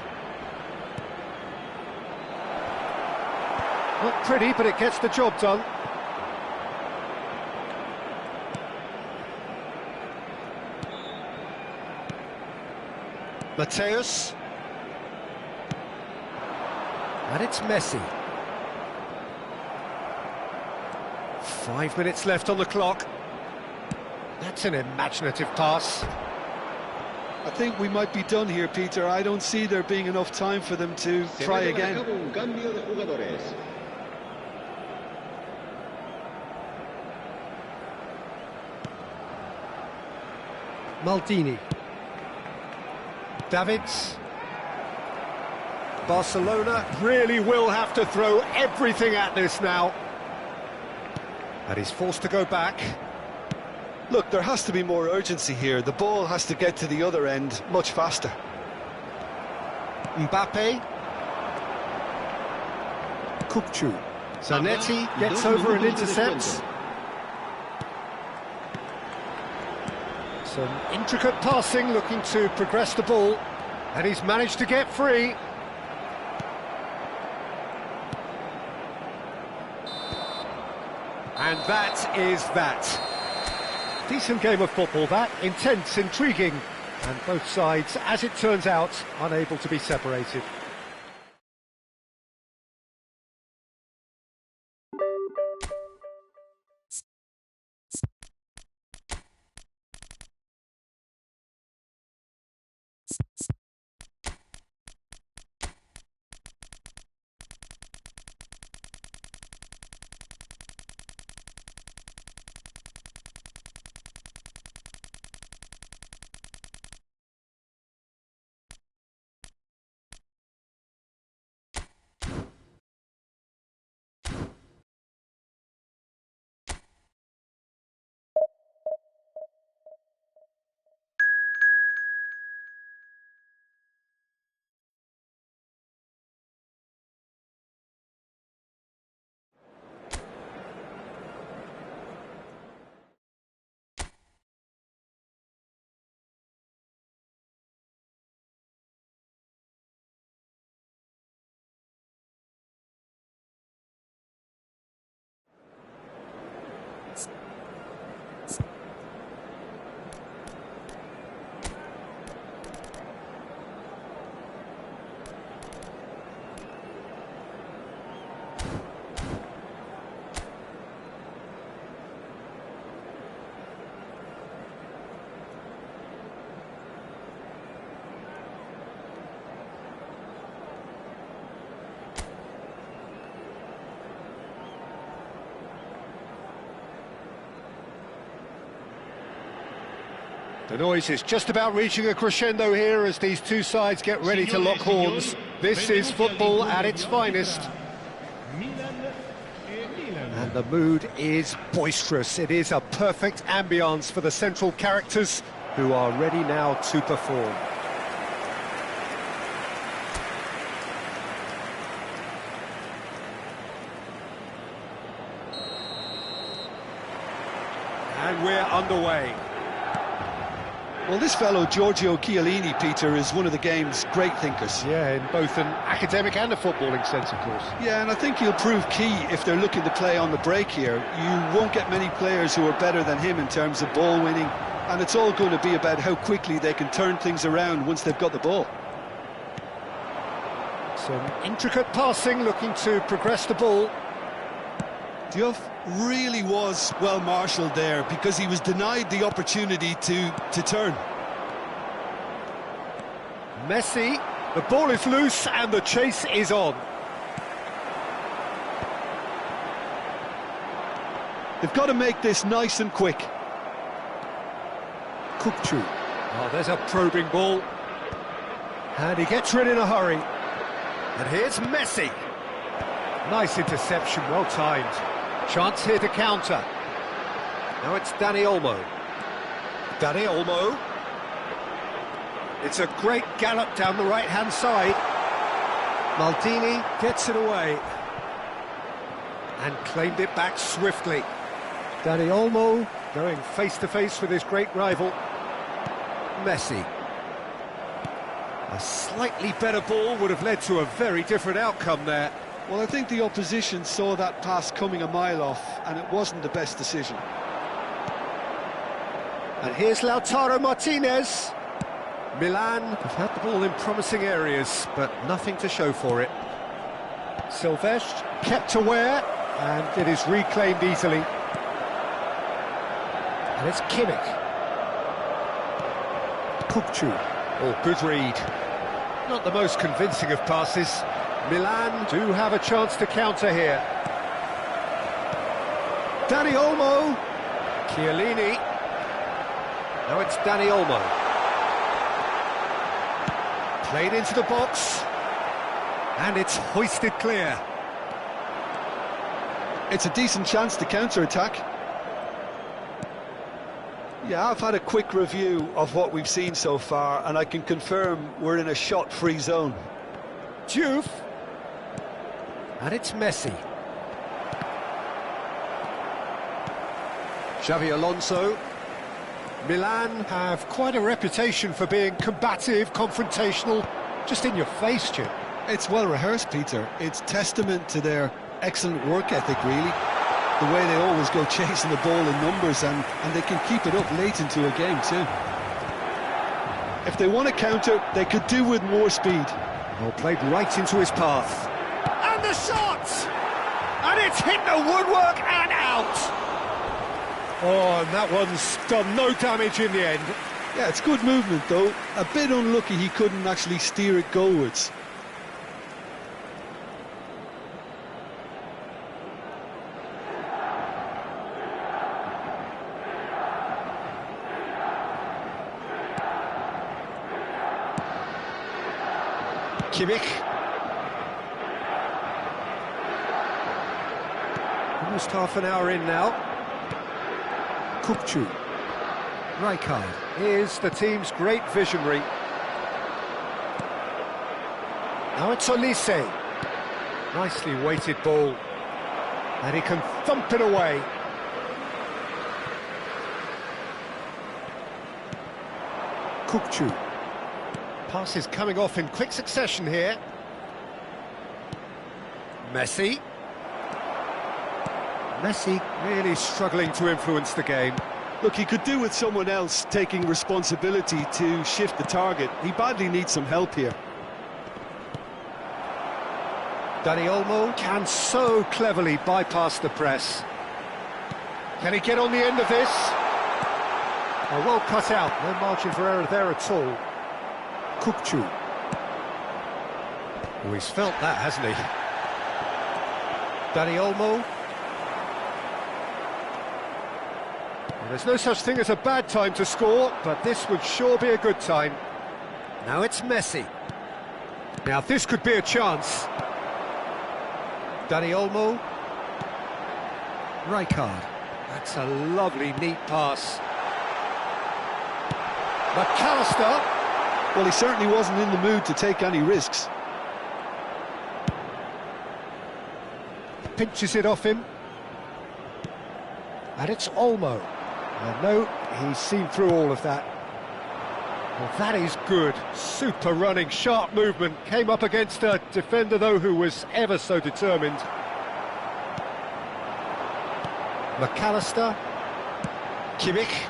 Not pretty, but it gets the job done. Mateus. And it's Messi. 5 minutes left on the clock. That's an imaginative pass. I think we might be done here, Peter. I don't see there being enough time for them to try again. Maldini. Davids. Barcelona really will have to throw everything at this now. And he's forced to go back. Look, there has to be more urgency here. The ball has to get to the other end much faster. Mbappe. Kupchu. Zanetti gets over and intercepts. Some intricate passing, looking to progress the ball. And he's managed to get free. And that is that. Decent game of football, that. Intense, intriguing. And both sides, as it turns out, unable to be separated. The noise is just about reaching a crescendo here as these two sides get ready to lock horns. This is football at its finest. And the mood is boisterous. It is a perfect ambience for the central characters who are ready now to perform. And we're underway. Well, this fellow, Giorgio Chiellini, Peter, is one of the game's great thinkers. Yeah, in both an academic and a footballing sense, of course. Yeah, and I think he'll prove key if they're looking to play on the break here. You won't get many players who are better than him in terms of ball winning, and it's all going to be about how quickly they can turn things around once they've got the ball. Some intricate passing, looking to progress the ball. Diouf really was well marshalled there because he was denied the opportunity to turn. Messi, the ball is loose and the chase is on. They've got to make this nice and quick. Kupchu. Oh, there's a probing ball. And he gets rid in a hurry. And here's Messi. Nice interception, well timed. Chance here to counter. Now it's Dani Olmo. Dani Olmo. It's a great gallop down the right-hand side. Maldini gets it away. And claimed it back swiftly. Dani Olmo going face-to-face with his great rival. Messi. A slightly better ball would have led to a very different outcome there. Well, I think the opposition saw that pass coming a mile off, and it wasn't the best decision. And here's Lautaro Martinez. Milan have had the ball in promising areas, but nothing to show for it. Silvestre kept aware, and it is reclaimed easily. And it's Kimmich. Kupchu. Oh, good read. Not the most convincing of passes. Milan do have a chance to counter here. Dani Olmo. Chiellini. Now it's Dani Olmo. Played into the box. And it's hoisted clear. It's a decent chance to counter-attack. Yeah, I've had a quick review of what we've seen so far, and I can confirm we're in a shot-free zone. Juve. And it's Messi. Xavi Alonso. Milan have quite a reputation for being combative, confrontational, just in your face, Jim. It's well rehearsed, Peter. It's testament to their excellent work ethic, really. The way they always go chasing the ball in numbers, and they can keep it up late into a game too. If they want to counter, they could do with more speed. Well, played right into his path. And the shot! And it's hit the woodwork and out! Oh, and that one's done no damage in the end. Yeah, it's good movement though. A bit unlucky he couldn't actually steer it goalwards. Kimmich. Almost half an hour in now. Kupchu. Rijkaard is the team's great visionary. Now it's Olise. Nicely weighted ball. And he can thump it away. Kupchu. Passes coming off in quick succession here. Messi. Messi really struggling to influence the game. Look, he could do with someone else taking responsibility to shift the target. He badly needs some help here. Dani Olmo can so cleverly bypass the press. Can he get on the end of this? Oh, well cut out, no margin for error there at all. Kupchu. Oh, he's felt that, hasn't he? Dani Olmo. Well, there's no such thing as a bad time to score, but this would sure be a good time. Now it's Messi. Now this could be a chance. Dani Olmo. Rijkaard. That's a lovely, neat pass. McAllister. Well, he certainly wasn't in the mood to take any risks. Pinches it off him. And it's Olmo. No, he's seen through all of that. Well, that is good. Super running, sharp movement. Came up against a defender, though, who was ever so determined. McAllister. Kimmich.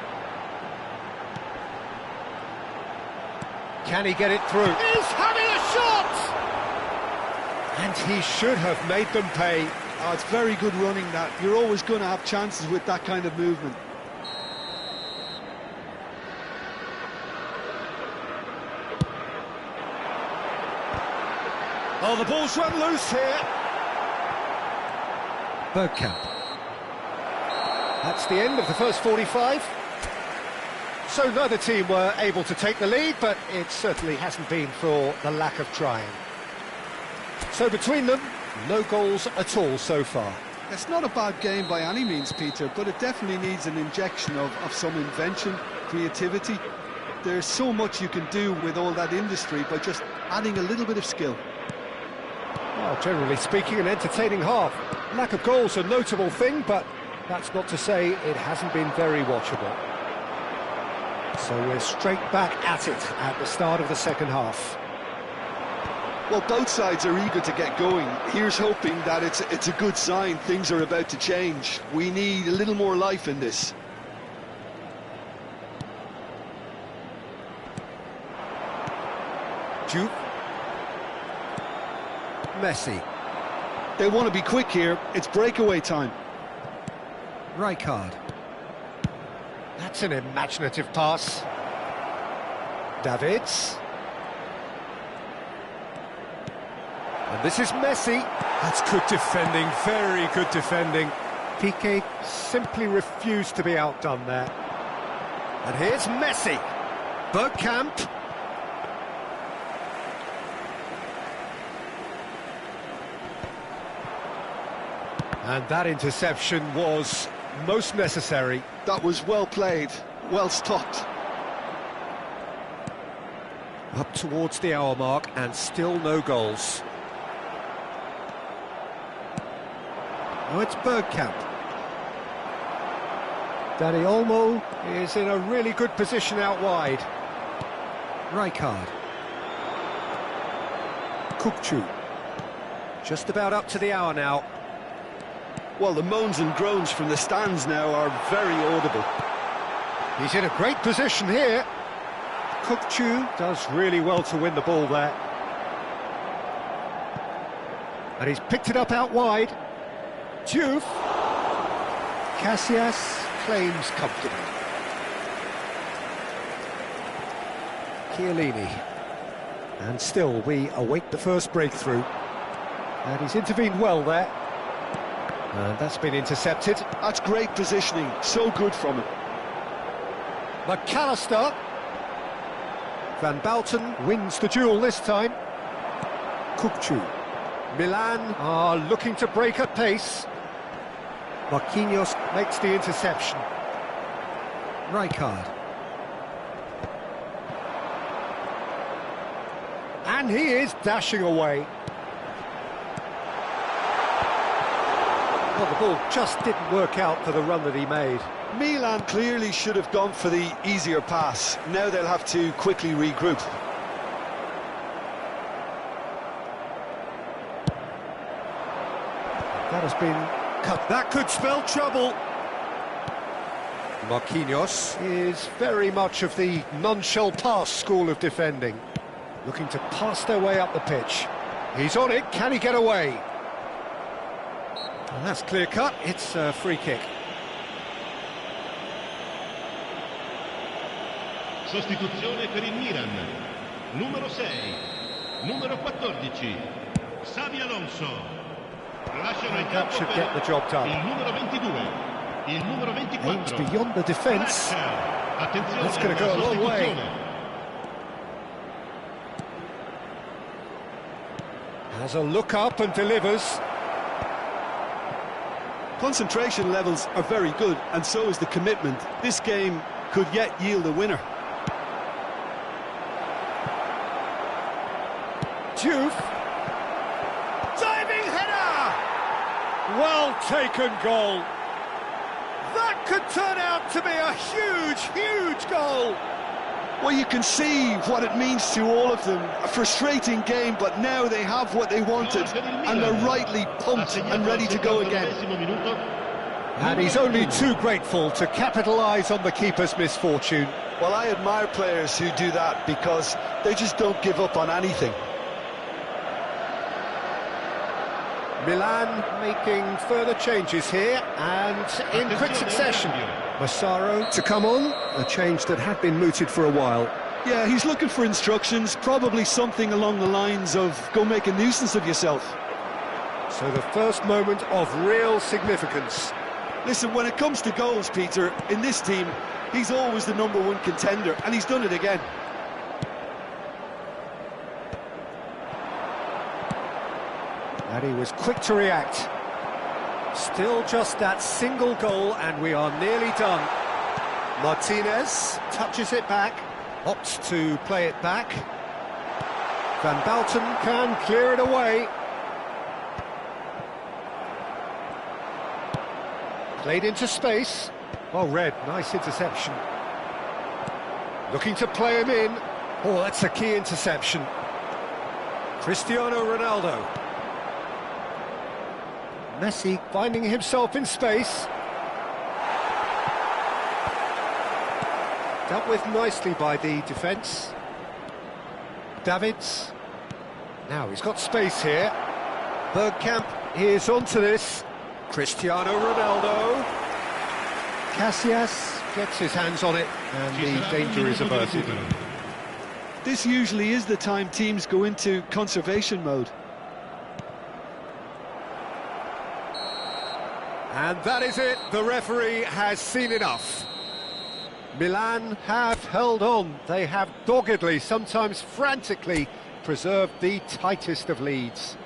Can he get it through? He's having a shot! And he should have made them pay. Oh, it's very good running, that. You're always going to have chances with that kind of movement. Oh, the ball's run loose here. Bergkamp. That's the end of the first 45. So neither team were able to take the lead, but it certainly hasn't been for the lack of trying. So between them, no goals at all so far. It's not a bad game by any means, Peter, but it definitely needs an injection of some invention, creativity. There's so much you can do with all that industry by just adding a little bit of skill. Well, generally speaking, an entertaining half. Lack of goals a notable thing, but that's not to say it hasn't been very watchable. So we're straight back at it at the start of the second half. Well, both sides are eager to get going. Here's hoping that it's a good sign. Things are about to change. We need a little more life in this. Juve. Messi. They want to be quick here. It's breakaway time. Rijkaard. That's an imaginative pass. Davids. And this is Messi. That's good defending, very good defending. Piqué simply refused to be outdone there. And here's Messi. Bergkamp. And that interception was most necessary. That was well played, well stopped. Up towards the hour mark and still no goals. Now it's Bergkamp. Dani Olmo is in a really good position out wide. Rijkaard. Kukçu. Just about up to the hour now. Well, the moans and groans from the stands now are very audible. He's in a great position here. Kukçu does really well to win the ball there. And he's picked it up out wide. Diouf. Casillas claims comfortably. Chiellini. And still we await the first breakthrough. And he's intervened well there. And that's been intercepted. That's great positioning, so good from him. McAllister. Van Bouten wins the duel this time. Kukçu. Milan are looking to break at pace. Marquinhos makes the interception. Rijkaard. And he is dashing away. Well, the ball just didn't work out for the run that he made. Milan clearly should have gone for the easier pass. Now they'll have to quickly regroup. That has been cut. That could spell trouble. Marquinhos is very much of the none-shall pass school of defending. Looking to pass their way up the pitch. He's on it. Can he get away? Well, that's clear-cut. It's a free kick. Sostituzione per il Milan. Numero 6, numero 14, Xabi Alonso. Lasciano il That campo should get the job done. il numero 22, il numero 24. Aims beyond the defence. Attenzione, That's going to go a long way. Has a look up and delivers. Concentration levels are very good, and so is the commitment. This game could yet yield a winner. Diouf. Diving header! Well taken goal. That could turn out to be a huge, huge goal. Well, you can see what it means to all of them. A frustrating game, but now they have what they wanted, and they're rightly pumped and ready to go again. And he's only too grateful to capitalise on the keeper's misfortune. Well, I admire players who do that because they just don't give up on anything. Milan making further changes here, and in quick succession. Massaro to come on, a change that had been mooted for a while. Yeah, he's looking for instructions, probably something along the lines of, go make a nuisance of yourself. So the first moment of real significance. Listen, when it comes to goals, Peter, in this team, he's always the #1 contender, and he's done it again. And he was quick to react. Still just that single goal, and we are nearly done. Martinez touches it back, opts to play it back. Van Bouten can clear it away. Played into space. Well read, nice interception. Looking to play him in. Oh, that's a key interception. Cristiano Ronaldo. Messi finding himself in space. Dealt with nicely by the defence. Davids. Now he's got space here. Bergkamp is onto this. Cristiano Ronaldo. Casillas gets his hands on it, and the danger is averted. This usually is the time teams go into conservation mode. And that is it, the referee has seen enough. Milan have held on, they have doggedly, sometimes frantically, preserved the tightest of leads.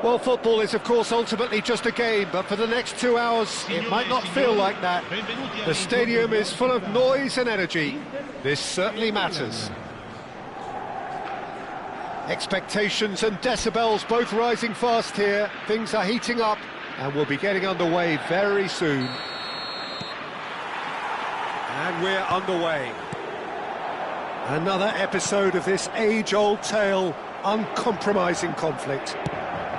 Well, football is, of course, ultimately just a game, but for the next 2 hours, it might not feel like that. The stadium is full of noise and energy. This certainly matters. Expectations and decibels both rising fast here. Things are heating up, and we'll be getting underway very soon. And we're underway. Another episode of this age-old tale, uncompromising conflict.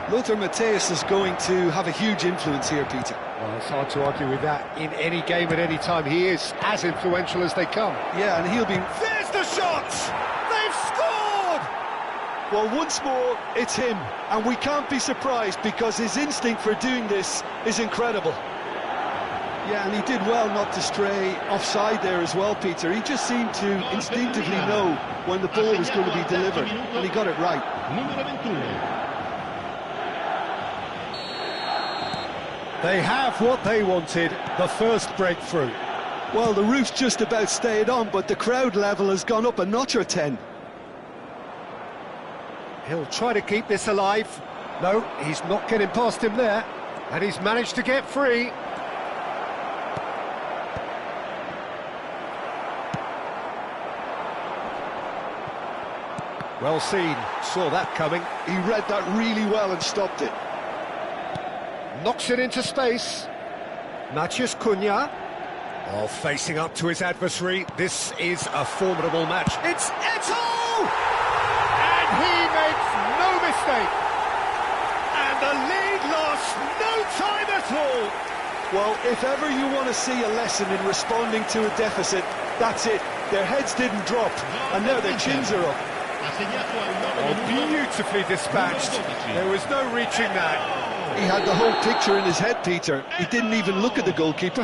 Lothar Matthäus is going to have a huge influence here, Peter. Well, it's hard to argue with that. In any game at any time, he is as influential as they come. Yeah, and he'll be... There's the shot! They've scored! Well, once more, it's him. And we can't be surprised because his instinct for doing this is incredible. Yeah, and he did well not to stray offside there as well, Peter. He just seemed to instinctively know when the ball was going to be delivered, and he got it right. They have what they wanted, the first breakthrough. Well, the roof's just about stayed on, but the crowd level has gone up a notch or 10. He'll try to keep this alive. No, he's not getting past him there. And he's managed to get free. Well seen, saw that coming. He read that really well and stopped it. Knocks it into space. Matheus Cunha. Oh, facing up to his adversary. This is a formidable match. It's Eto'o! And he makes no mistake. And the lead lost no time at all. Well, if ever you want to see a lesson in responding to a deficit, that's it. Their heads didn't drop, and now their chins are up. Oh, beautifully dispatched. There was no reaching that. He had the whole picture in his head, Peter. He didn't even look at the goalkeeper.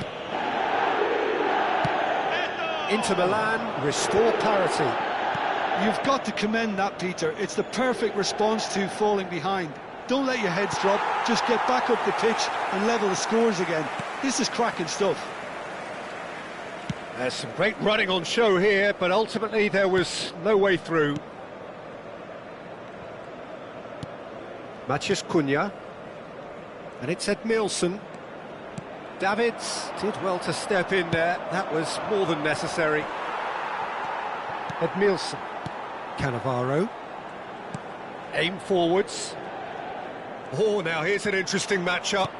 Inter Milan restore parity. You've got to commend that, Peter. It's the perfect response to falling behind. Don't let your heads drop. Just get back up the pitch and level the scores again. This is cracking stuff. There's some great running on show here, but ultimately there was no way through. Matheus Cunha. And it's Edmilson. Davids did well to step in there. That was more than necessary. Edmilson. Cannavaro. Aim forwards. Oh, now here's an interesting matchup.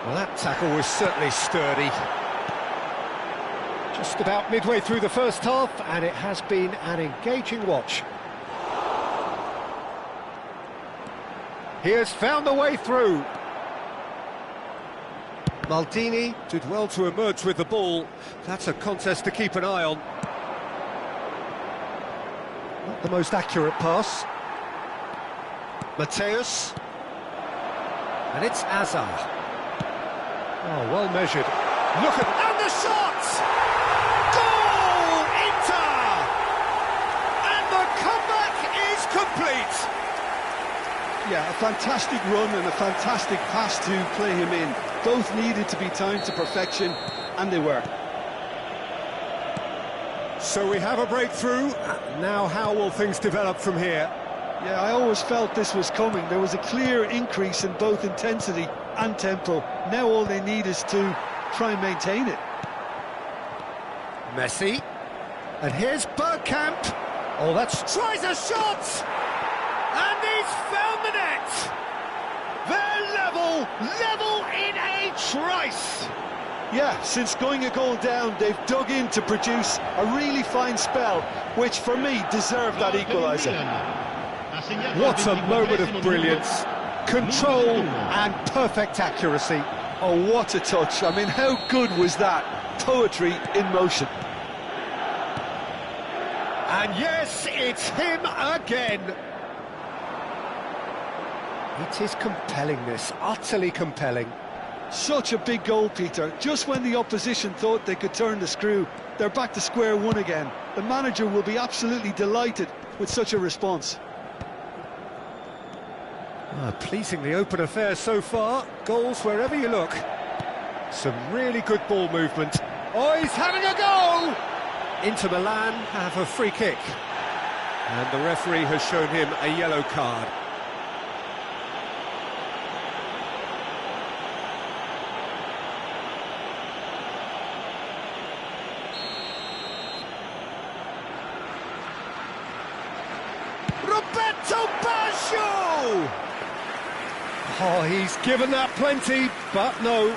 Well, that tackle was certainly sturdy. Just about midway through the first half, and it has been an engaging watch. He has found the way through. Maldini did well to emerge with the ball. That's a contest to keep an eye on. Not the most accurate pass. Matthäus. And it's Azar. Oh, well measured. Look at... And the shot! fantastic run and a fantastic pass to play him in. Both needed to be timed to perfection, and they were. So we have a breakthrough. Now how will things develop from here? Yeah, I always felt this was coming. There was a clear increase in both intensity and tempo. Now all they need is to try and maintain it. Messi. And here's Bergkamp. Oh, tries a shot! And he's found the net! They're level in a trice! Yeah, since going a goal down, they've dug in to produce a really fine spell, which for me deserved that equaliser. What a moment of brilliance, control and perfect accuracy. Oh, what a touch. I mean, how good was that? Poetry in motion. And yes, it's him again. It is compelling, this, utterly compelling. Such a big goal, Peter. Just when the opposition thought they could turn the screw, they're back to square one again. The manager will be absolutely delighted with such a response. Pleasingly open affair so far. Goals wherever you look. Some really good ball movement. Oh, he's having a go! Inter Milan have a free kick. And the referee has shown him a yellow card. Roberto Baggio! Oh, he's given that plenty, but no.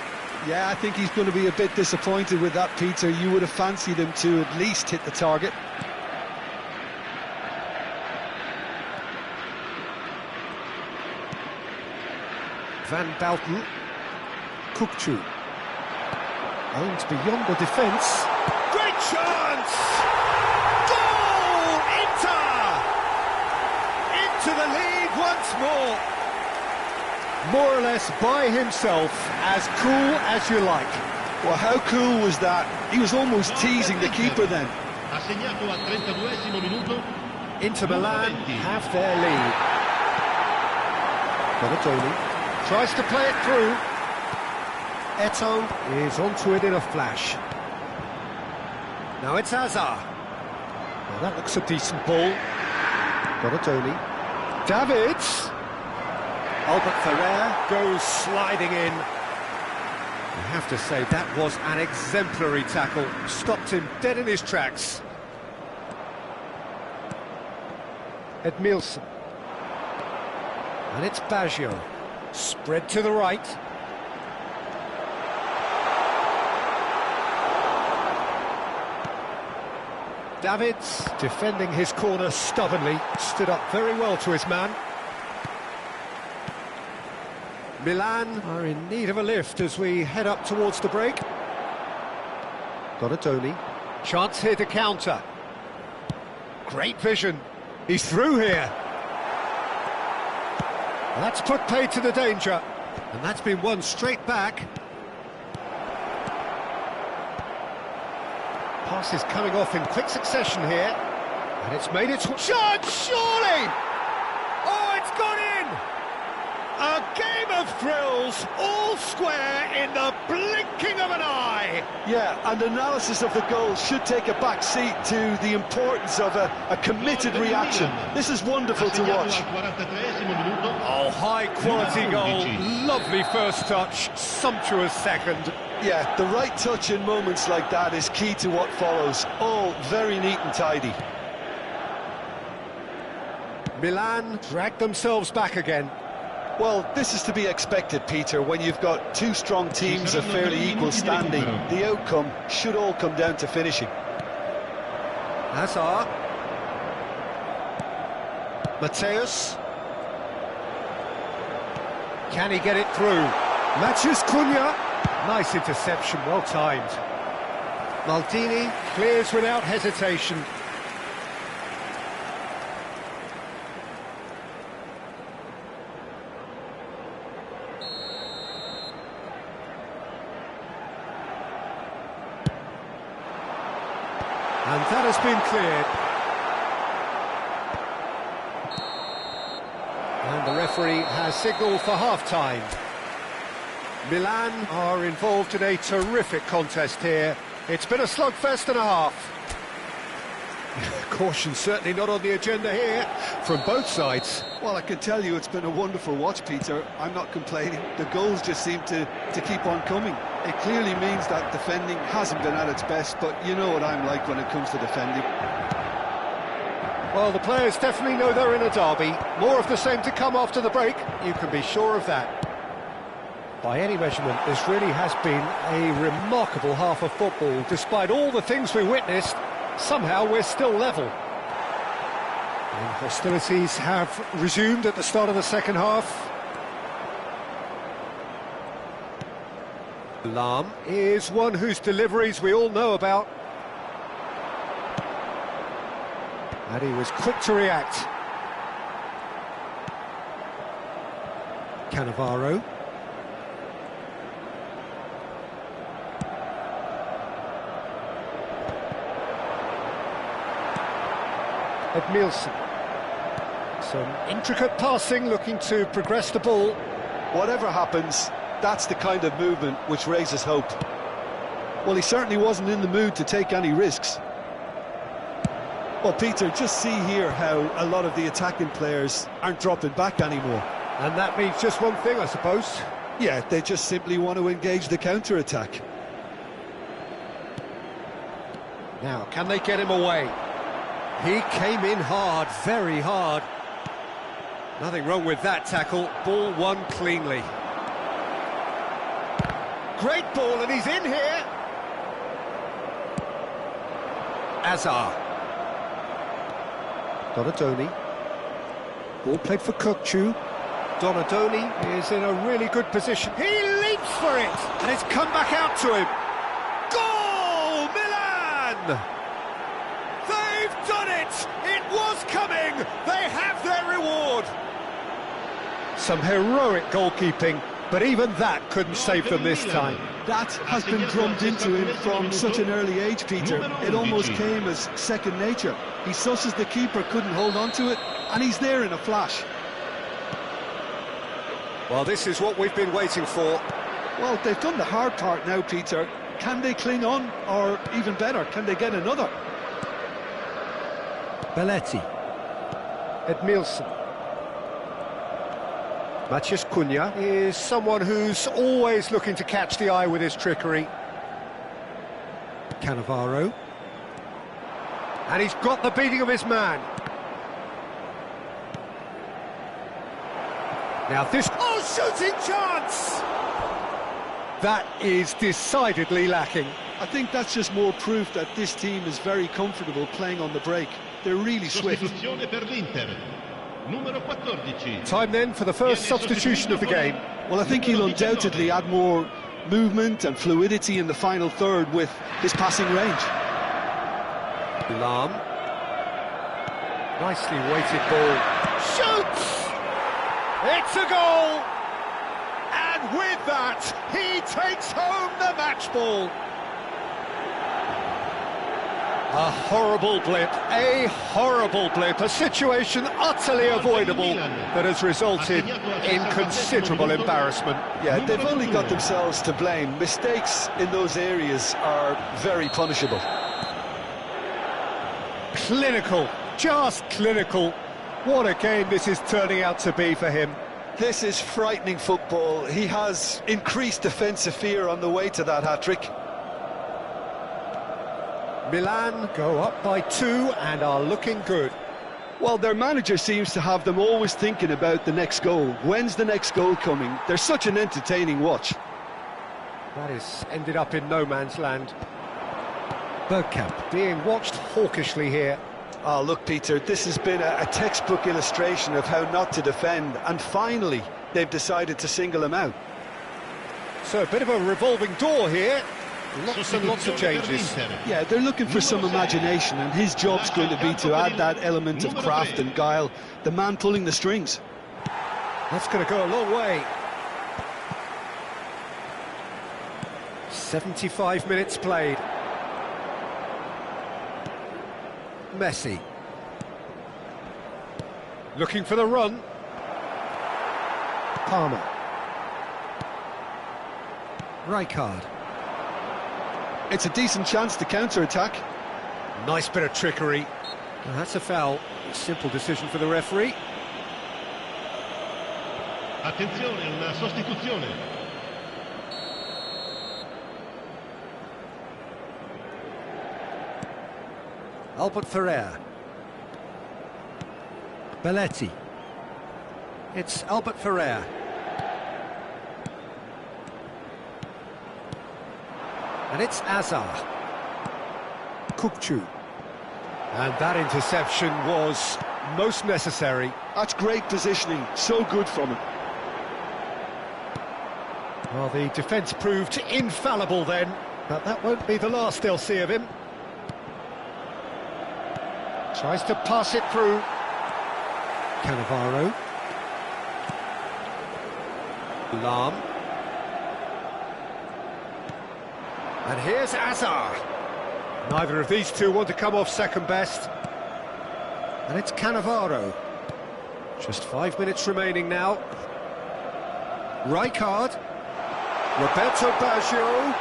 Yeah, I think he's going to be a bit disappointed with that, Peter. You would have fancied him to at least hit the target. Van Bouten. Kukcu. Owned beyond the defence. Great chance! Goal! Inter! Into the lead once more. More or less by himself, as cool as you like. Well, how cool was that? He was almost teasing the keeper then. Inter Milan have their lead. Donatoni tries to play it through. Eto'o is onto it in a flash. Now it's Hazard. Well, that looks a decent ball. Donatoni. Davids. Albert Ferrer goes sliding in. I have to say, that was an exemplary tackle. Stopped him dead in his tracks. Edmilson. And it's Baggio. Spread to the right. Davids, defending his corner stubbornly, stood up very well to his man. Milan are in need of a lift as we head up towards the break. Donatoni. Chance here to counter. Great vision. He's through here. That's put paid to the danger. And that's been won straight back. Pass is coming off in quick succession here. And it's made its shot, surely! Oh, it's gone in! A game of thrills, all square in the blinking of an eye. Yeah, and analysis of the goal should take a back seat to the importance of a committed reaction. This is wonderful to watch. Oh, high-quality goal, lovely first touch, sumptuous second. Yeah, the right touch in moments like that is key to what follows. All very neat and tidy. Milan dragged themselves back again. Well, this is to be expected, Peter, when you've got two strong teams of fairly equal standing. The outcome should all come down to finishing. Hazard. Mateus. Can he get it through? Matheus Cunha. Nice interception, well timed. Maldini clears without hesitation. And that has been cleared. And the referee has signalled for half-time. Milan are involved in a terrific contest here. It's been a slugfest and a half. Caution certainly not on the agenda here from both sides. Well, I can tell you it's been a wonderful watch, Peter. I'm not complaining. The goals just seem to keep on coming. It clearly means that defending hasn't been at its best, but you know what I'm like when it comes to defending. Well, the players definitely know they're in a derby. More of the same to come after the break, you can be sure of that. By any measurement, this really has been a remarkable half of football. Despite all the things we witnessed, somehow we're still level. And hostilities have resumed at the start of the second half. Lam is one whose deliveries we all know about. And he was quick to react. Cannavaro. Edmilson. Some intricate passing, looking to progress the ball. Whatever happens, that's the kind of movement which raises hope. Well, he certainly wasn't in the mood to take any risks. Well, Peter, just see here how a lot of the attacking players aren't dropping back anymore. And that means just one thing, I suppose. Yeah, they just simply want to engage the counter-attack. Now, can they get him away? He came in hard, very hard. Nothing wrong with that tackle. Ball won cleanly. Great ball, and he's in here. Azar. Donadoni. Ball played for Kokchu. Donadoni is in a really good position. He leaps for it, and it's come back out to him. Goal, Milan! They've done it! It was coming! They have their reward! Some heroic goalkeeping, but even that couldn't save them this time. That has been drummed into him from such an early age, Peter. It almost came as second nature. He susses the keeper, couldn't hold on to it, and he's there in a flash. Well, this is what we've been waiting for. Well, they've done the hard part now, Peter. Can they cling on, or even better, can they get another? Belletti. Edmilson. Matheus Cunha is someone who's always looking to catch the eye with his trickery. Cannavaro. And he's got the beating of his man. Now this... Oh, shooting chance! That is decidedly lacking. I think that's just more proof that this team is very comfortable playing on the break. They're really swift. Time then for the first substitution of the game. Well, I think he'll undoubtedly add more movement and fluidity in the final third with his passing range. Lam. Nicely weighted ball. Shoots! It's a goal! And with that, he takes home the match ball. A horrible blip, a situation utterly avoidable that has resulted in considerable embarrassment. Yeah, they've only got themselves to blame. Mistakes in those areas are very punishable. Clinical, just clinical. What a game this is turning out to be for him. This is frightening football. He has increased defensive fear on the way to that hat-trick. Milan go up by 2 and are looking good. Well, their manager seems to have them always thinking about the next goal. When's the next goal coming? They're such an entertaining watch. That has ended up in no man's land. Bergkamp being watched hawkishly here. Oh, look, Peter, this has been a textbook illustration of how not to defend, and finally they've decided to single him out. So a bit of a revolving door here. Lots and lots of changes. Yeah, they're looking for some imagination, and his job's going to be to add that element of craft and guile, the man pulling the strings. That's going to go a long way. 75 minutes played. Messi. Looking for the run. Palmer. Rijkaard. It's a decent chance to counter-attack. Nice bit of trickery. Well, that's a foul. Simple decision for the referee. Attenzione, una sostituzione. Albert Ferrer. Belletti. It's Albert Ferrer. And it's Azar. Kukçu. And that interception was most necessary. That's great positioning, so good from him. Well, the defence proved infallible then, but that won't be the last they'll see of him. Tries to pass it through. Cannavaro. Lahm. And here's Azar. Neither of these two want to come off second best. And it's Cannavaro. Just 5 minutes remaining now. Rijkaard. Roberto Baggio.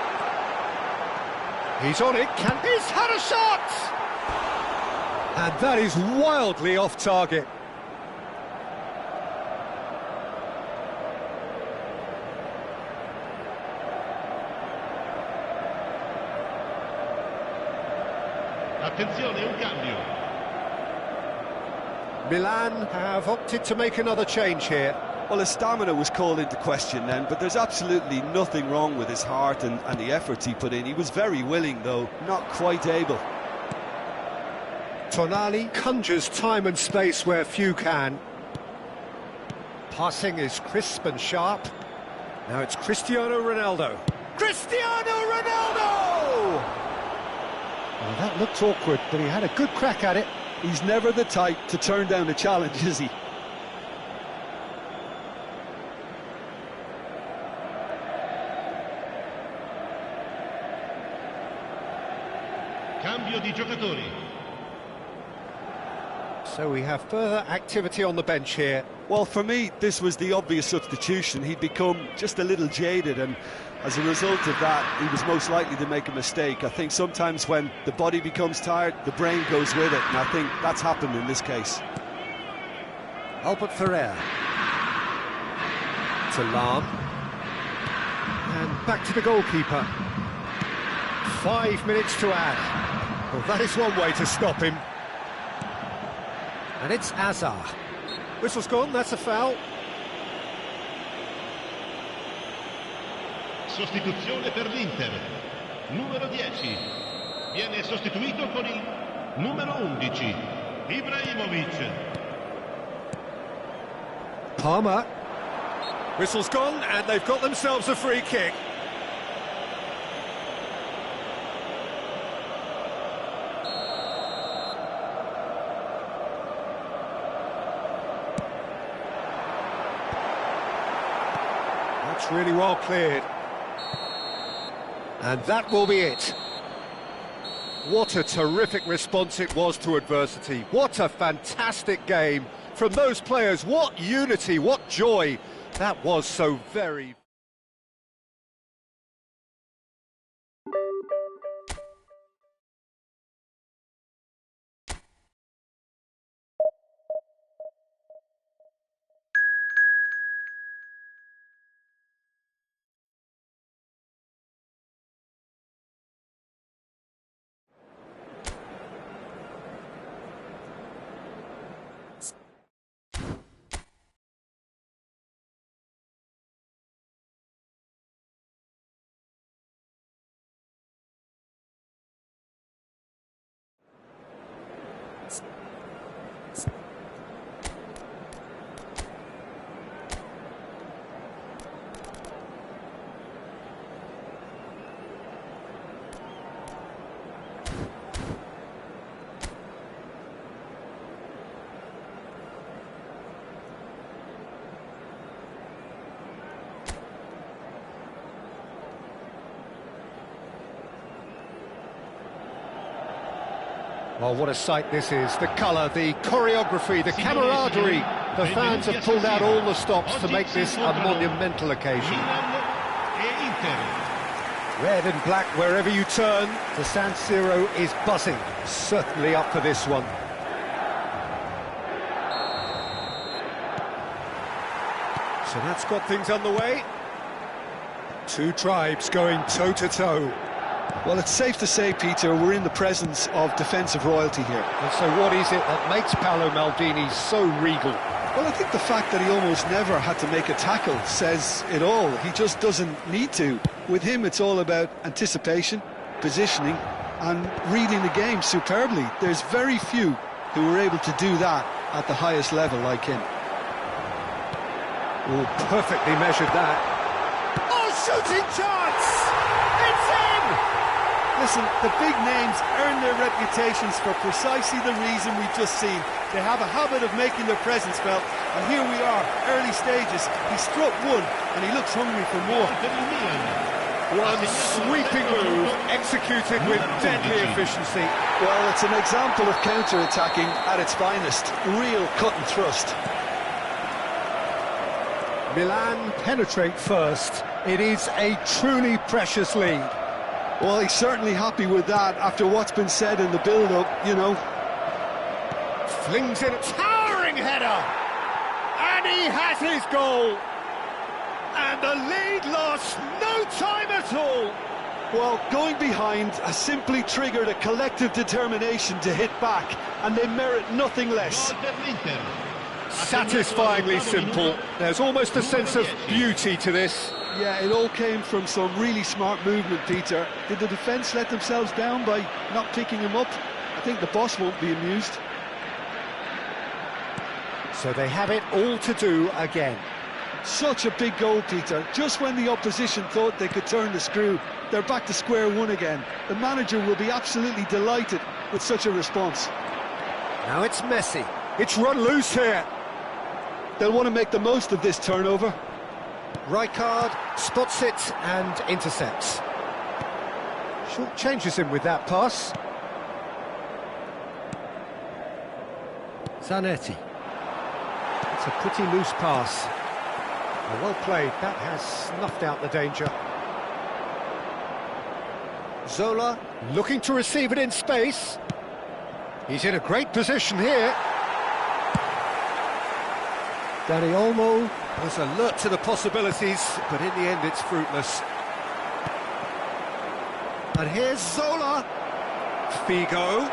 He's on it. He's had a shot! And that is wildly off target. Attenzione, un cambio. Milan have opted to make another change here. Well, his stamina was called into question then, but there's absolutely nothing wrong with his heart and the efforts he put in. He was very willing, though, not quite able. Tonali conjures time and space where few can. Passing is crisp and sharp. Now it's Cristiano Ronaldo. Cristiano Ronaldo! Well, that looked awkward, but he had a good crack at it. He's never the type to turn down a challenge, is he? Cambio di giocatori. So we have further activity on the bench here. Well, for me, this was the obvious substitution. He'd become just a little jaded, and as a result of that, he was most likely to make a mistake. I think sometimes when the body becomes tired, the brain goes with it, and I think that's happened in this case. Albert Ferrer. To Lahm. And back to the goalkeeper. 5 minutes to add. Well, that is one way to stop him. And it's Azar. Whistle's gone, that's a foul. Sostituzione per l'Inter. Numero 10. Viene sostituito con il numero 11. Ibrahimovic. Palmer. Whistle's gone, and they've got themselves a free kick. That's really well cleared. And that will be it. What a terrific response it was to adversity. What a fantastic game from those players. What unity, what joy. That was so very... Well, what a sight this is. The colour, the choreography, the camaraderie. The fans have pulled out all the stops to make this a monumental occasion. Red and black wherever you turn, the San Siro is buzzing. Certainly up for this one. So that's got things underway. Two tribes going toe-to-toe. Well, it's safe to say, Peter, we're in the presence of defensive royalty here. And so what is it that makes Paolo Maldini so regal? Well, I think the fact that he almost never had to make a tackle says it all. He just doesn't need to. With him, it's all about anticipation, positioning, and reading the game superbly. There's very few who are able to do that at the highest level like him. Oh, perfectly measured that. Oh, shooting chance! It's in! Listen, the big names earn their reputations for precisely the reason we've just seen. They have a habit of making their presence felt, and here we are, early stages. He struck one, and he looks hungry for more. One sweeping move, executed with deadly efficiency. Well, it's an example of counter-attacking at its finest. Real cut and thrust. Milan penetrate first. It is a truly precious lead. Well, he's certainly happy with that after what's been said in the build-up, you know. Flings in a towering header. And he has his goal. And the lead lost no time at all. Well, going behind has simply triggered a collective determination to hit back, and they merit nothing less. Satisfyingly simple. There's almost a sense of beauty to this. Yeah, it all came from some really smart movement, Peter. Did the defence let themselves down by not picking him up? I think the boss won't be amused. So they have it all to do again. Such a big goal, Peter. Just when the opposition thought they could turn the screw, they're back to square one again. The manager will be absolutely delighted with such a response. Now it's Messi. It's run loose here. They'll want to make the most of this turnover. Rijkaard spots it and intercepts. Short changes him with that pass. Zanetti. It's a pretty loose pass. Well played, that has snuffed out the danger. Zola looking to receive it in space. He's in a great position here. Dani Olmo was alert to the possibilities, but in the end it's fruitless. And here's Zola. Figo.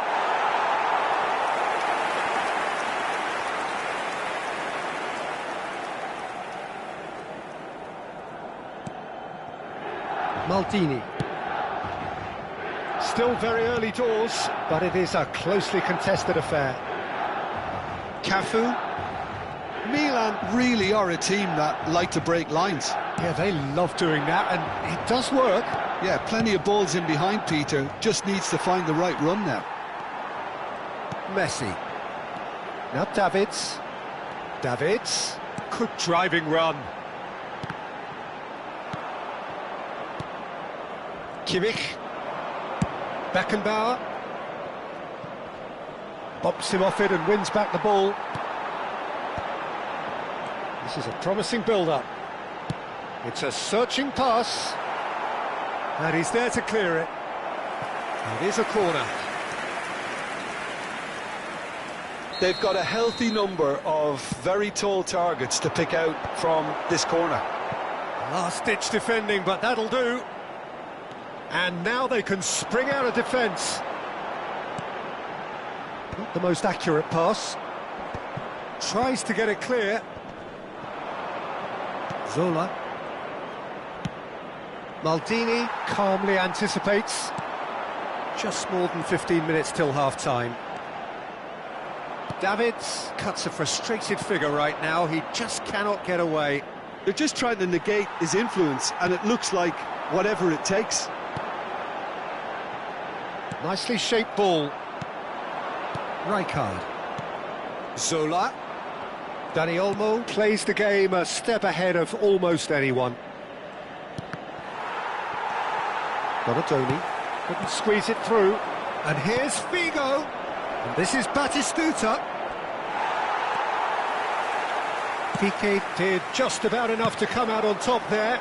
Maldini. Still very early doors, but it is a closely contested affair. Cafu. Milan really are a team that like to break lines. Yeah, they love doing that, and it does work. Yeah, plenty of balls in behind, Peter. Just needs to find the right run now. Messi. Now Davids. Davids. Good driving run. Kimmich. Beckenbauer. Bumps him off it and wins back the ball. This is a promising build-up. It's a searching pass. And he's there to clear it. It is a corner. They've got a healthy number of very tall targets to pick out from this corner. Last-ditch defending, but that'll do. And now they can spring out of defence. Not the most accurate pass. Tries to get it clear. Zola. Maldini calmly anticipates. Just more than 15 minutes till half-time. Davids cuts a frustrated figure right now. He just cannot get away. They're just trying to negate his influence, and it looks like whatever it takes. Nicely shaped ball. Rijkaard. Zola. Dani Olmo plays the game a step ahead of almost anyone. Donatoni couldn't squeeze it through. And here's Figo. And this is Batistuta. Piqué did just about enough to come out on top there.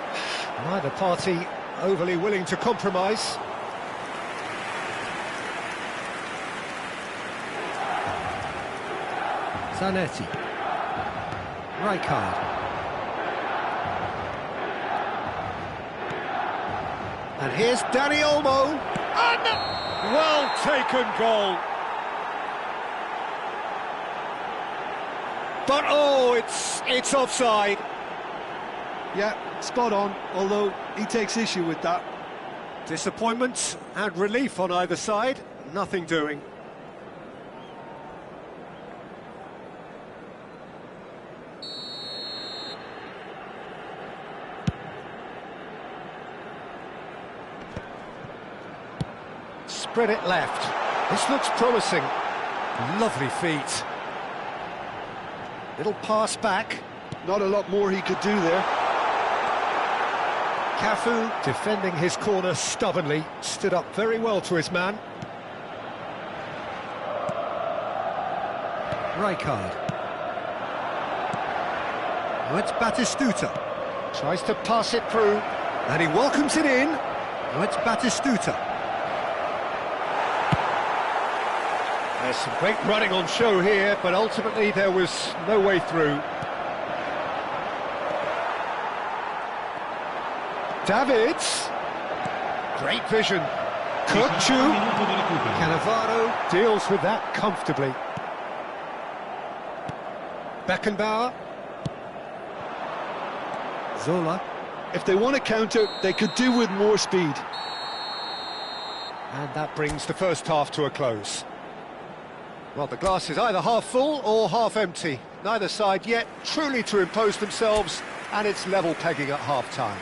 Neither party overly willing to compromise. Zanetti. Rijkaard. And here's Danny Olmo. And well taken goal. But oh, it's offside. Yeah, spot on, although he takes issue with that. Disappointment and relief on either side. Nothing doing. Spread it left. This looks promising. Lovely feet. Little pass back. Not a lot more he could do there. Cafu defending his corner stubbornly. Stood up very well to his man. Rijkaard. Now it's Batistuta. Tries to pass it through. And he welcomes it in. Now it's Batistuta. There's some great running on show here, but ultimately there was no way through. Davids. Great vision. Kurchu. Cannavaro deals with that comfortably. Beckenbauer. Zola. If they want to counter, they could do with more speed. And that brings the first half to a close. Well, the glass is either half full or half empty. Neither side yet truly to impose themselves, and it's level pegging at half-time.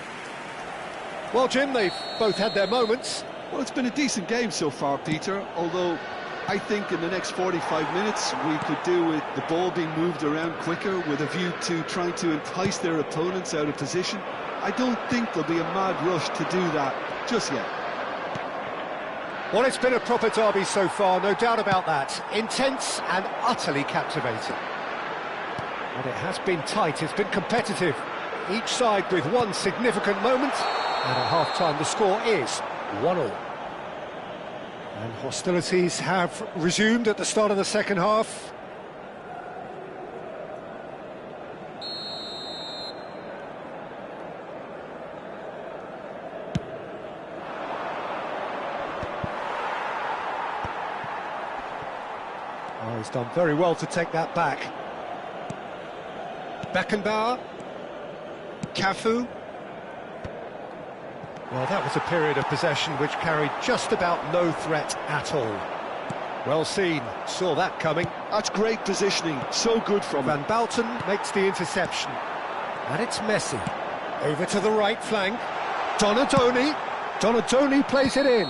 Well, Jim, they've both had their moments. Well, it's been a decent game so far, Peter, although I think in the next 45 minutes we could do with the ball being moved around quicker with a view to trying to entice their opponents out of position. I don't think there'll be a mad rush to do that just yet. Well, it's been a proper derby so far, no doubt about that. Intense and utterly captivating. But it has been tight, it's been competitive. Each side with one significant moment, and at half-time the score is 1-1. And hostilities have resumed at the start of the second half. Oh, he's done very well to take that back. Beckenbauer. Cafu. Well, that was a period of possession which carried just about no threat at all. Well seen, saw that coming. That's great positioning, so good from Van Bouten makes the interception. And it's Messi. Over to the right flank. Donadoni. Donadoni plays it in.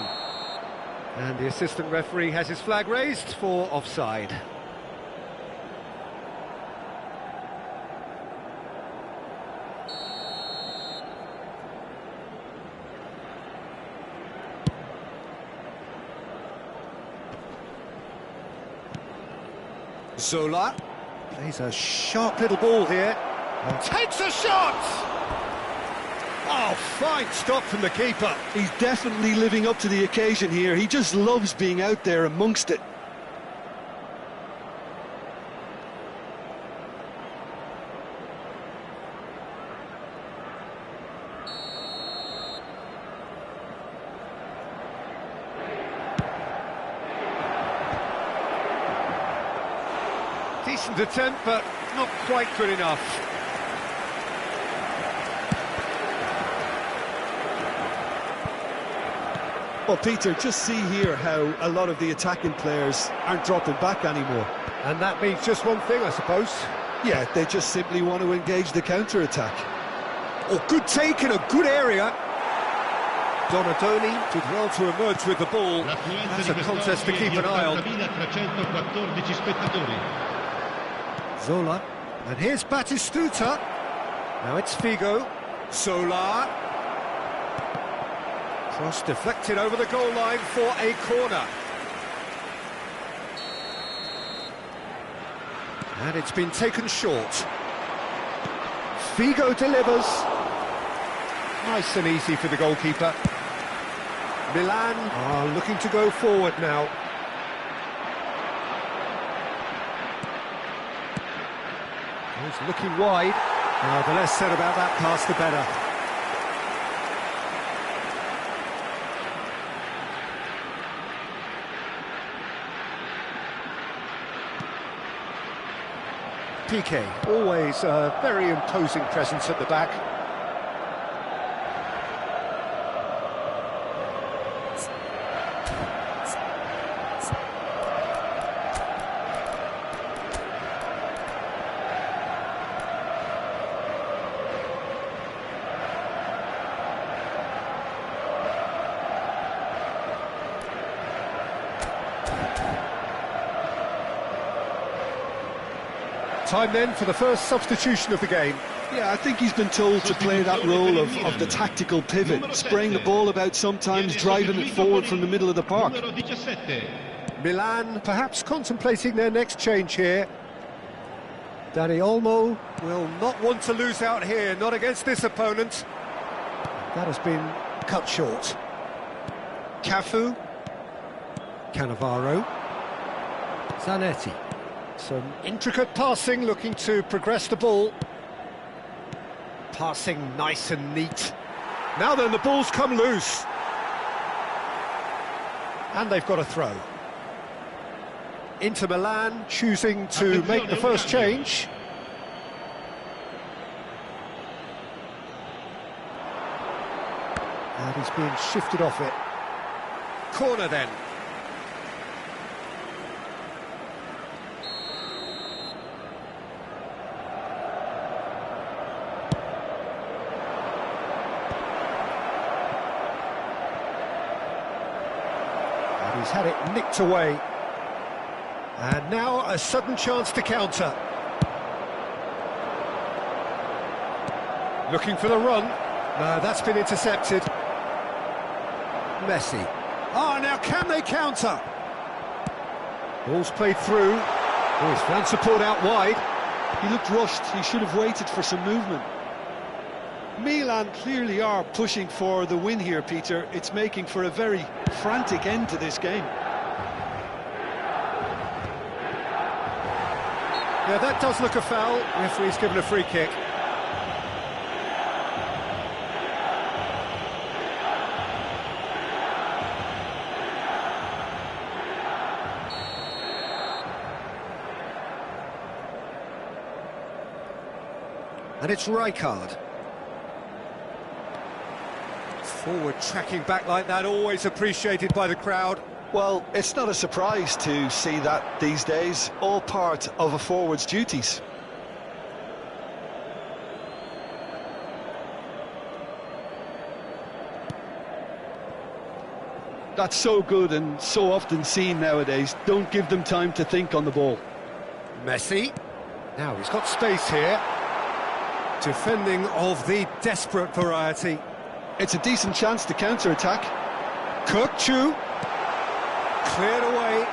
And the assistant referee has his flag raised for offside. Zola plays a sharp little ball here and takes a shot! Oh, fine stop from the keeper. He's definitely living up to the occasion here. He just loves being out there amongst it. Decent attempt, but not quite good enough. Well, Peter, just see here how a lot of the attacking players aren't dropping back anymore. And that means just one thing, I suppose. Yeah, they just simply want to engage the counter-attack. Oh, good take in a good area. Donadoni did well to emerge with the ball. That's a contest to keep an eye on. Zola. And here's Batistuta. Now it's Figo. Zola. Cross deflected over the goal line for a corner. And it's been taken short. Figo delivers. Nice and easy for the goalkeeper. Milan are looking to go forward now. He's looking wide. The less said about that pass, the better. Piqué, always a very imposing presence at the back. Time then for the first substitution of the game. Yeah, I think he's been told to play that role of the tactical pivot, spraying the ball about sometimes, driving it forward from the middle of the park. Milan perhaps contemplating their next change here. Dani Olmo will not want to lose out here, not against this opponent. That has been cut short. Cafu. Cannavaro. Zanetti. Some intricate passing, looking to progress the ball. Passing nice and neat. Now then, the ball's come loose. And they've got a throw. Inter Milan choosing to make the first change. And he's being shifted off it. Corner then. He's had it nicked away. And now a sudden chance to counter. Looking for the run. No, that's been intercepted. Messi. Oh, now can they counter? Ball's played through. Oh, he's found support out wide. He looked rushed. He should have waited for some movement. Milan clearly are pushing for the win here, Peter. It's making for a very frantic end to this game. Yeah, that does look a foul. Referee's given a free kick. And it's Rijkaard. Forward tracking back like that, always appreciated by the crowd. Well, it's not a surprise to see that these days, all part of a forward's duties. That's so good and so often seen nowadays. Don't give them time to think on the ball. Messi. Now he's got space here. Defending of the desperate variety. It's a decent chance to counter-attack. Kukçu. Cleared away.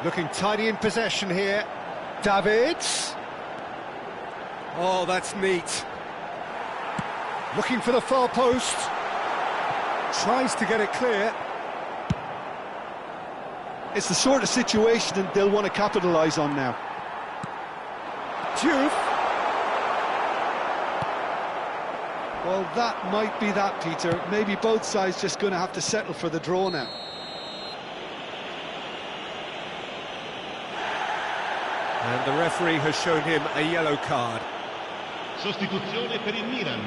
Looking tidy in possession here. Davids. Oh, that's neat. Looking for the far post. Tries to get it clear. It's the sort of situation that they'll want to capitalise on now. Diouf. Well, that might be that, Peter. Maybe both sides just going to have to settle for the draw now. And the referee has shown him a yellow card. Sostituzione per il Milan.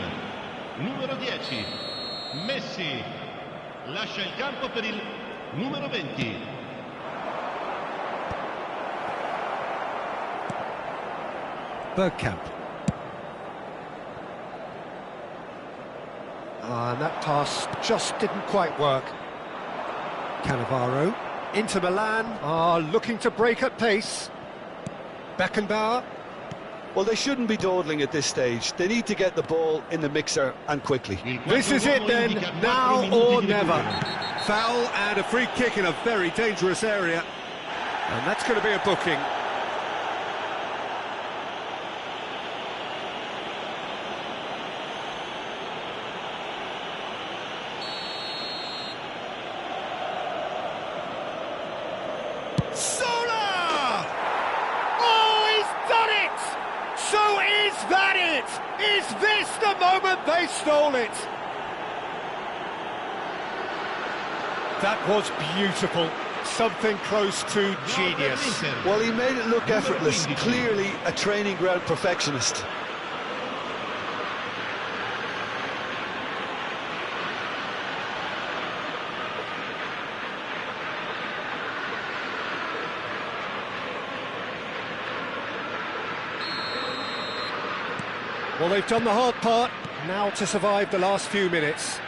Numero 10. Messi. Lascia il campo per il numero 20. Bergkamp. And that pass just didn't quite work. Cannavaro. Inter Milan are looking to break at pace. Beckenbauer. Well, they shouldn't be dawdling at this stage. They need to get the ball in the mixer and quickly. This is it then, now or never. Foul and a free kick in a very dangerous area. And that's going to be a booking. Sola! Oh, he's done it! So is that it? Is this the moment they stole it? That was beautiful. Something close to genius. Well, he made it look effortless. Clearly a training ground perfectionist. Well, they've done the hard part, now to survive the last few minutes.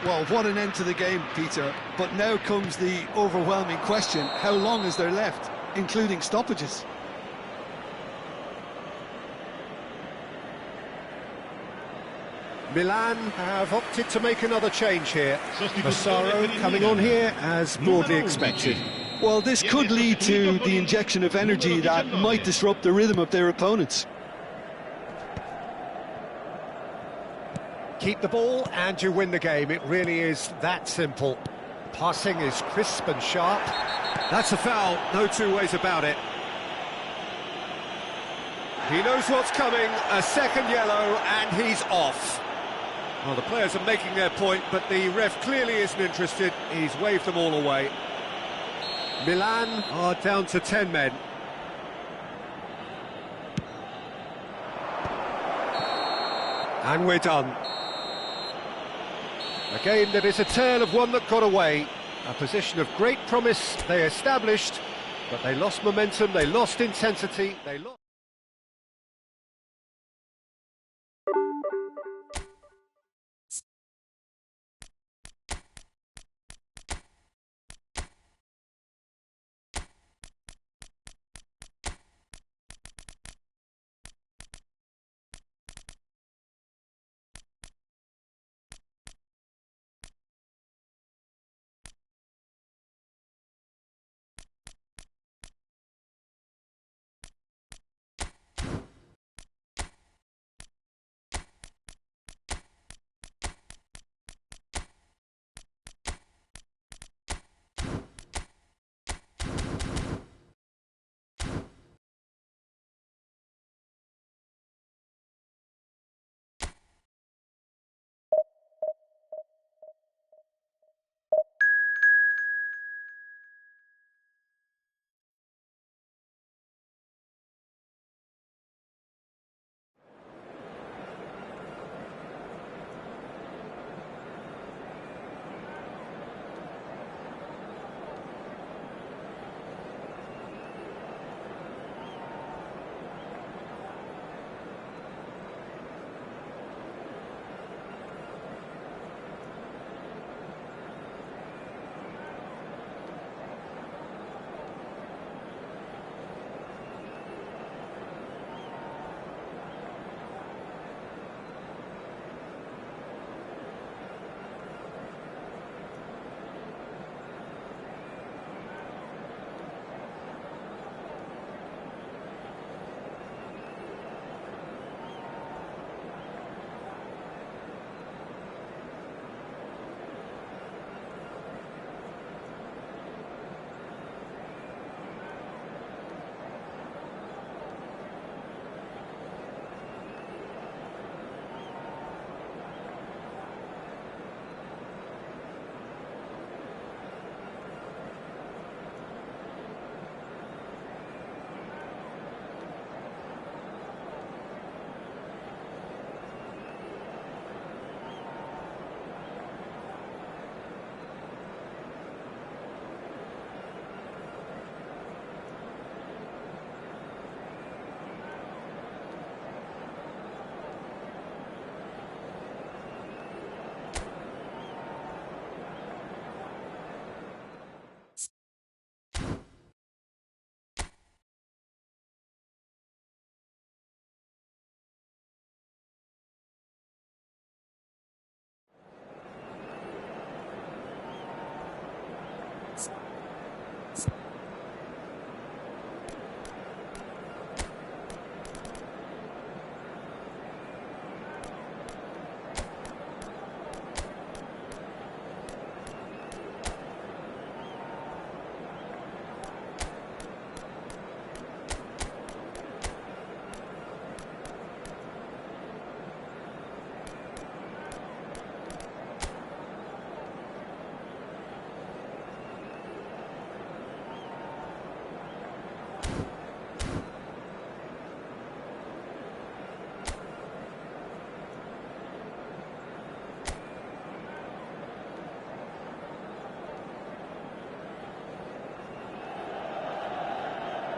Well, what an end to the game, Peter. But now comes the overwhelming question: how long is there left, including stoppages? Milan have opted to make another change here. Massaro coming on here as broadly expected. Well, this could lead to the injection of energy that might disrupt the rhythm of their opponents. Keep the ball and you win the game. It really is that simple. Passing is crisp and sharp. That's a foul, no two ways about it. He knows what's coming, a second yellow, and he's off. Well, the players are making their point, but the ref clearly isn't interested. He's waved them all away. Milan are down to 10 men. And we're done. A game that is a tale of one that got away. A position of great promise they established, but they lost momentum, they lost intensity, they lost...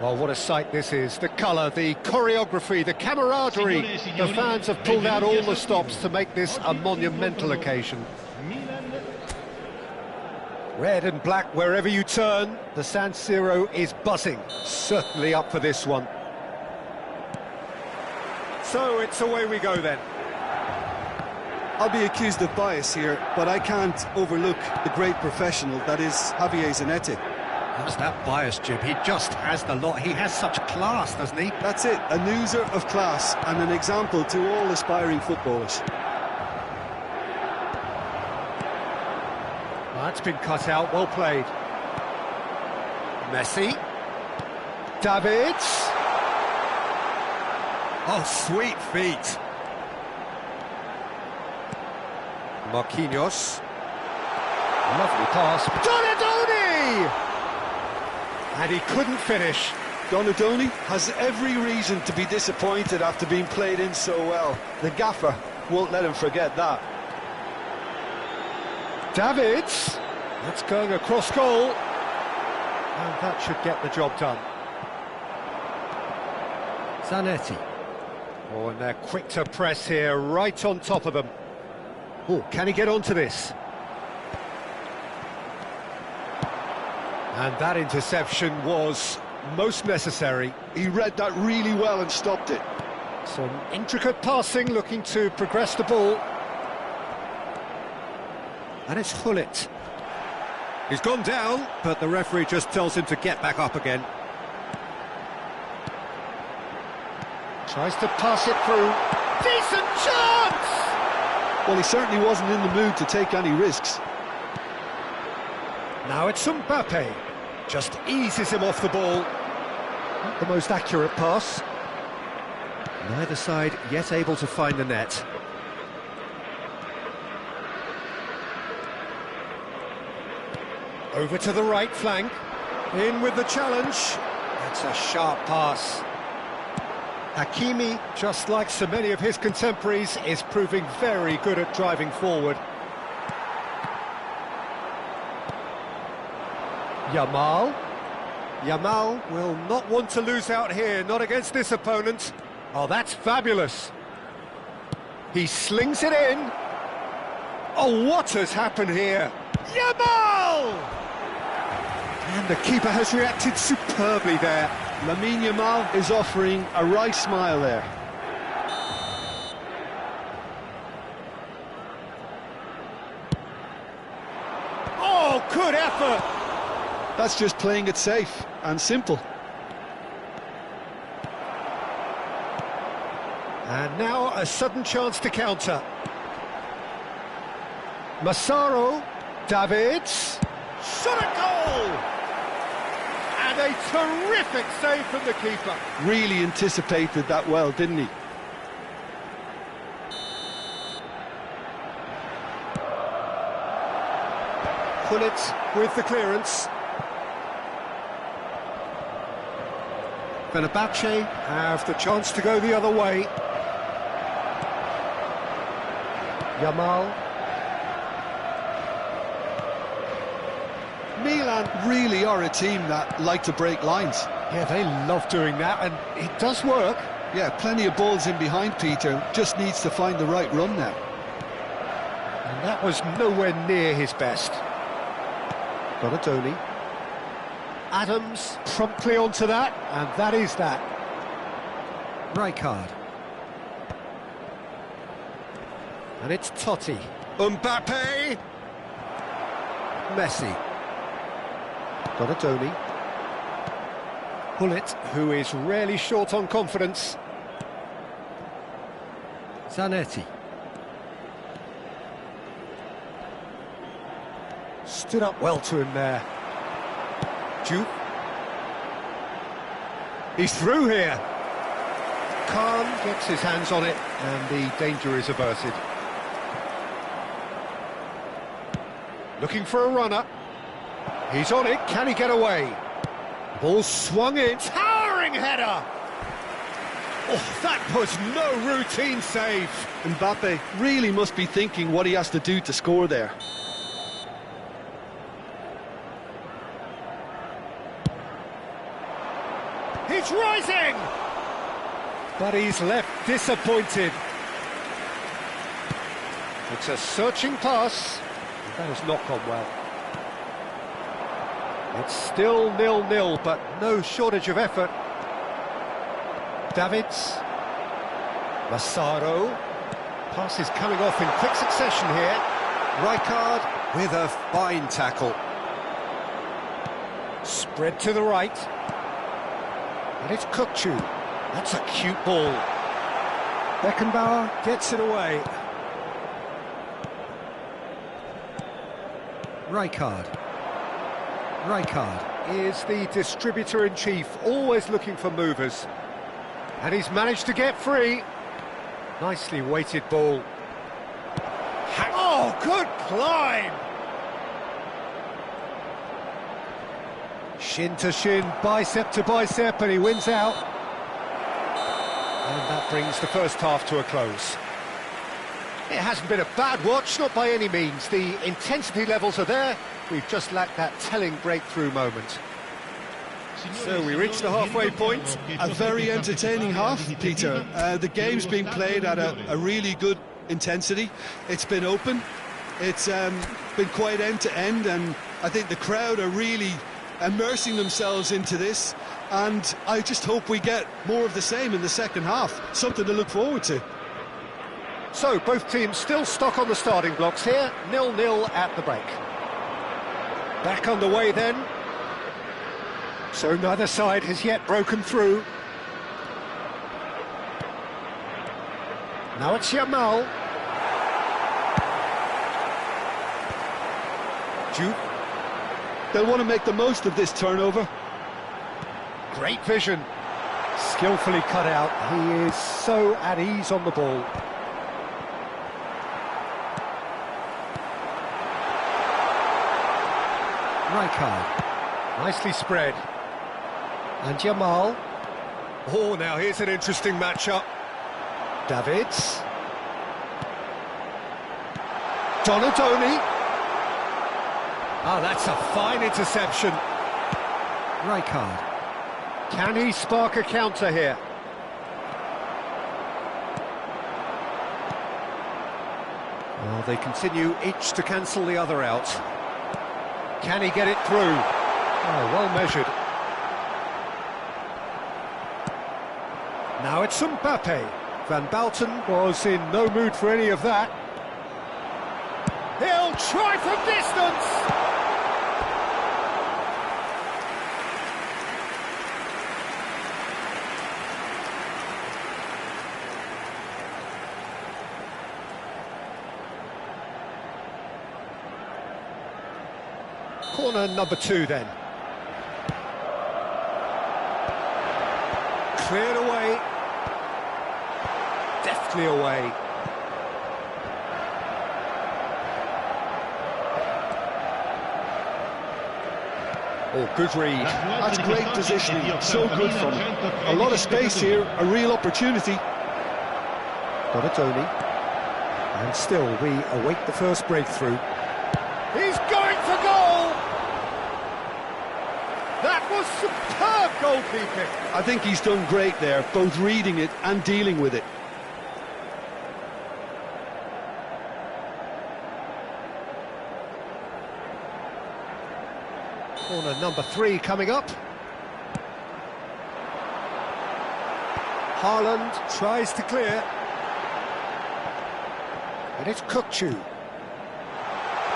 Well, what a sight this is. The colour, the choreography, the camaraderie. The fans have pulled out all the stops to make this a monumental occasion. Red and black wherever you turn. The San Siro is buzzing. Certainly up for this one. So it's away we go then. I'll be accused of bias here, but I can't overlook the great professional that is Javier Zanetti. How's that bias, Jim? He just has the lot. He has such class, doesn't he? That's it, an oozer of class and an example to all aspiring footballers. That's been cut out, well played. Messi. Davids. Oh, sweet feet. Marquinhos. Lovely pass. Donadoni! And he couldn't finish. Donadoni has every reason to be disappointed after being played in so well. The gaffer won't let him forget that. Davids. That's going across goal. And that should get the job done. Zanetti. Oh, and they're quick to press here, right on top of them. Oh, can he get onto this? And that interception was most necessary. He read that really well and stopped it. Some intricate passing, looking to progress the ball. And it's Hullet. He's gone down, but the referee just tells him to get back up again. Tries to pass it through. Decent chance! Well, he certainly wasn't in the mood to take any risks. Now it's Mbappe. Just eases him off the ball. Not the most accurate pass. Neither side yet able to find the net. Over to the right flank. In with the challenge. That's a sharp pass. Hakimi, just like so many of his contemporaries, is proving very good at driving forward. Yamal. Yamal will not want to lose out here, not against this opponent. Oh, that's fabulous. He slings it in. Oh, what has happened here? Yamal! And the keeper has reacted superbly there. Lamine Yamal is offering a wry smile there. Oh, good effort! That's just playing it safe and simple. And now a sudden chance to counter. Massaro, Davids, shot a goal! And a terrific save from the keeper. Really anticipated that well, didn't he? Hullet with the clearance. Fenerbahce have the chance to go the other way. Yamal. Milan really are a team that like to break lines. Yeah, they love doing that, and it does work. Yeah, plenty of balls in behind Peter, just needs to find the right run now. And that was nowhere near his best. Donadoni. Adams promptly onto that, and that is that. Rijkaard. And it's Totti. Mbappe! Messi. Donadoni. Hullet, who is rarely short on confidence. Zanetti. Stood up well to him there. Jupe. He's through here. Khan gets his hands on it, and the danger is averted. Looking for a runner. He's on it, can he get away? Ball swung in, towering header! Oh, that was no routine save. Mbappe really must be thinking what he has to do to score there. He's rising! But he's left disappointed. It's a searching pass. That has not gone well. It's still 0-0, but no shortage of effort. Davids. Massaro. Pass is coming off in quick succession here. Rijkaard with a fine tackle. Spread to the right. And it's Kukçu. That's a cute ball. Beckenbauer gets it away. Rijkaard is the distributor-in-chief, always looking for movers. And he's managed to get free. Nicely weighted ball. Oh, good climb! Shin to shin, bicep to bicep, and he wins out. And that brings the first half to a close. It hasn't been a bad watch, not by any means. The intensity levels are there. We've just lacked that telling breakthrough moment. So we reach the halfway point. A very entertaining half, Peter. The game's been played at a really good intensity. It's been open. It's been quite end-to-end, and I think the crowd are really immersing themselves into this, and I just hope we get more of the same in the second half. Something to look forward to. So both teams still stuck on the starting blocks here, 0-0 at the break. Back underway then. So neither side has yet broken through. Now it's Yamal. Jude. They'll want to make the most of this turnover. Great vision. Skillfully cut out. He is so at ease on the ball. Rijkaard. Nicely spread. And Yamal. Oh, now here's an interesting matchup. Davids. Donadoni. Ah, that's a fine interception. Rijkaard. Can he spark a counter here? Well, they continue each to cancel the other out. Can he get it through? Oh, well measured. Now it's Mbappe. Van Bouten was in no mood for any of that. He'll try from distance! Corner number 2 then. Cleared away. Deftly away. Oh, good read. That's great positioning. So good from him. A lot of space here, a real opportunity. Donadoni. And still, we await the first breakthrough. He's going for goal! That was superb goalkeeping. I think he's done great there, both reading it and dealing with it. Corner number 3 coming up. Haaland tries to clear. And it's Kukçu.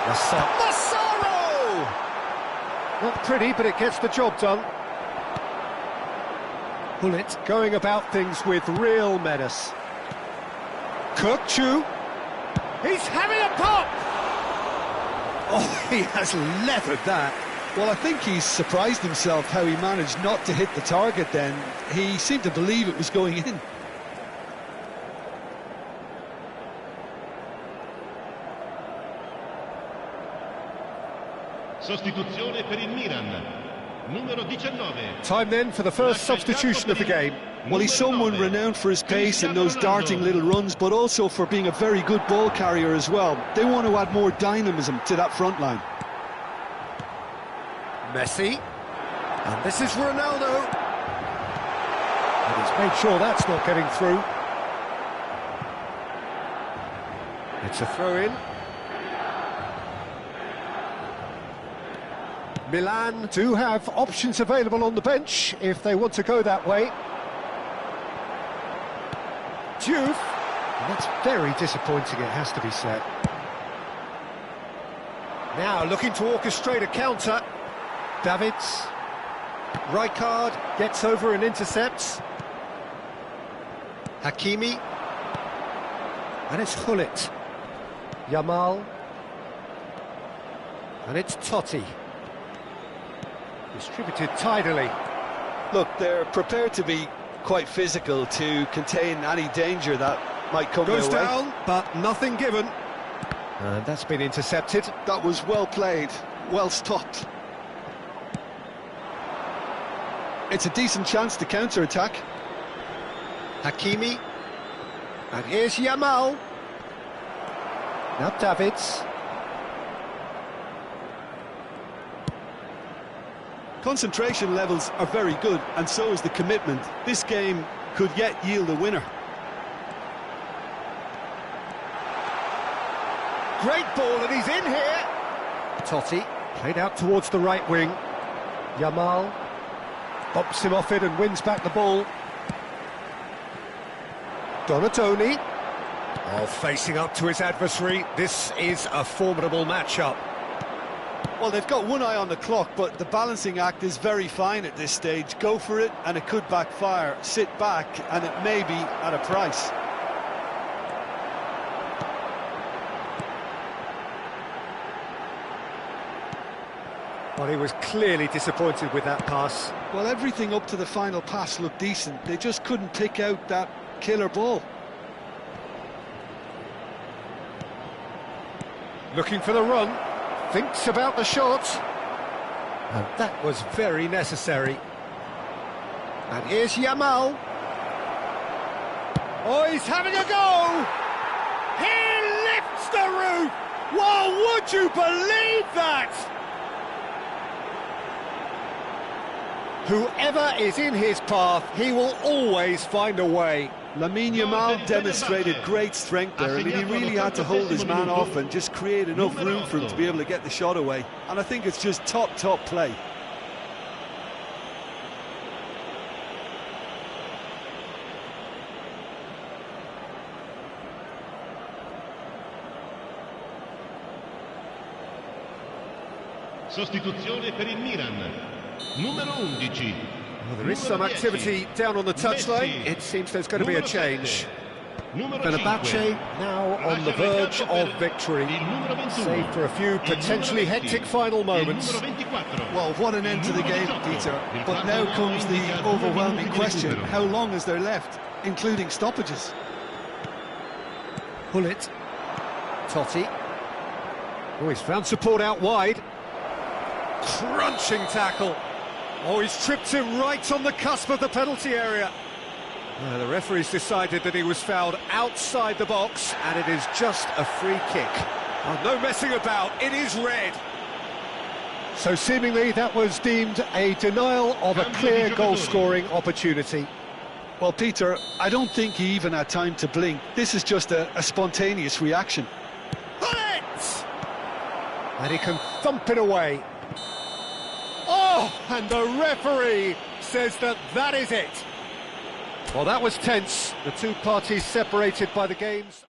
Massaro! Not pretty, but it gets the job done. Bullet going about things with real menace. Kukçu. He's having a pop! Oh, he has leathered that. Well, I think he's surprised himself how he managed not to hit the target then. He seemed to believe it was going in. Sostituzione per il Milan. Numero 19. Time then for the first substitution of the game. Well, he's someone renowned for his pace and those darting little runs, but also for being a very good ball carrier as well. They want to add more dynamism to that front line. Messi. And this is Ronaldo. And he's made sure that's not getting through. It's a throw-in. Milan do have options available on the bench if they want to go that way. Juve, and that's very disappointing, it has to be said. Now looking to orchestrate a counter. Davids. Rijkaard gets over and intercepts. Hakimi. And it's Gullit. Yamal. And it's Totti. Distributed tidily. Look, they're prepared to be quite physical to contain any danger that might come their way. Goes down, but nothing given. And that's been intercepted. That was well played, well stopped. It's a decent chance to counter-attack. Hakimi. And here's Yamal. Now Davids. Concentration levels are very good, and so is the commitment. This game could yet yield a winner. Great ball, and he's in here. Totti, played out towards the right wing. Yamal bumps him off it and wins back the ball. Donatoni. Oh, facing up to his adversary. This is a formidable matchup. Well, they've got one eye on the clock, but the balancing act is very fine at this stage. Go for it, and it could backfire. Sit back, and it may be at a price. Well, he was clearly disappointed with that pass. Well, everything up to the final pass looked decent. They just couldn't pick out that killer ball. Looking for the run. Thinks about the shot. And that was very necessary. And here's Yamal. Oh, he's having a go! He lifts the roof! Well, would you believe that? Whoever is in his path, he will always find a way. Lamine Yamal demonstrated great strength there. I mean, he really had to hold his man off and just create enough room for him to be able to get the shot away. And I think it's just top play. Sostituzione per il Milan. Numero 11. Well, there is some activity down on the touchline. It seems there's going to be a change. Fenerbahce now on the verge of victory, save for a few potentially hectic final moments. Well, what an end to the game, Peter. But now comes the overwhelming question: how long is there left, including stoppages? Gullit. Totti. Oh, he's found support out wide. Crunching tackle. Oh, he's tripped him right on the cusp of the penalty area. The referee's decided that he was fouled outside the box, and it is just a free kick. Oh, no messing about, it is red. So seemingly that was deemed a denial of a clear goal-scoring opportunity. Well, Peter, I don't think he even had time to blink. This is just a spontaneous reaction. Bullet! And he can thump it away. Oh, and the referee says that that is it. Well, that was tense. The two parties separated by the game's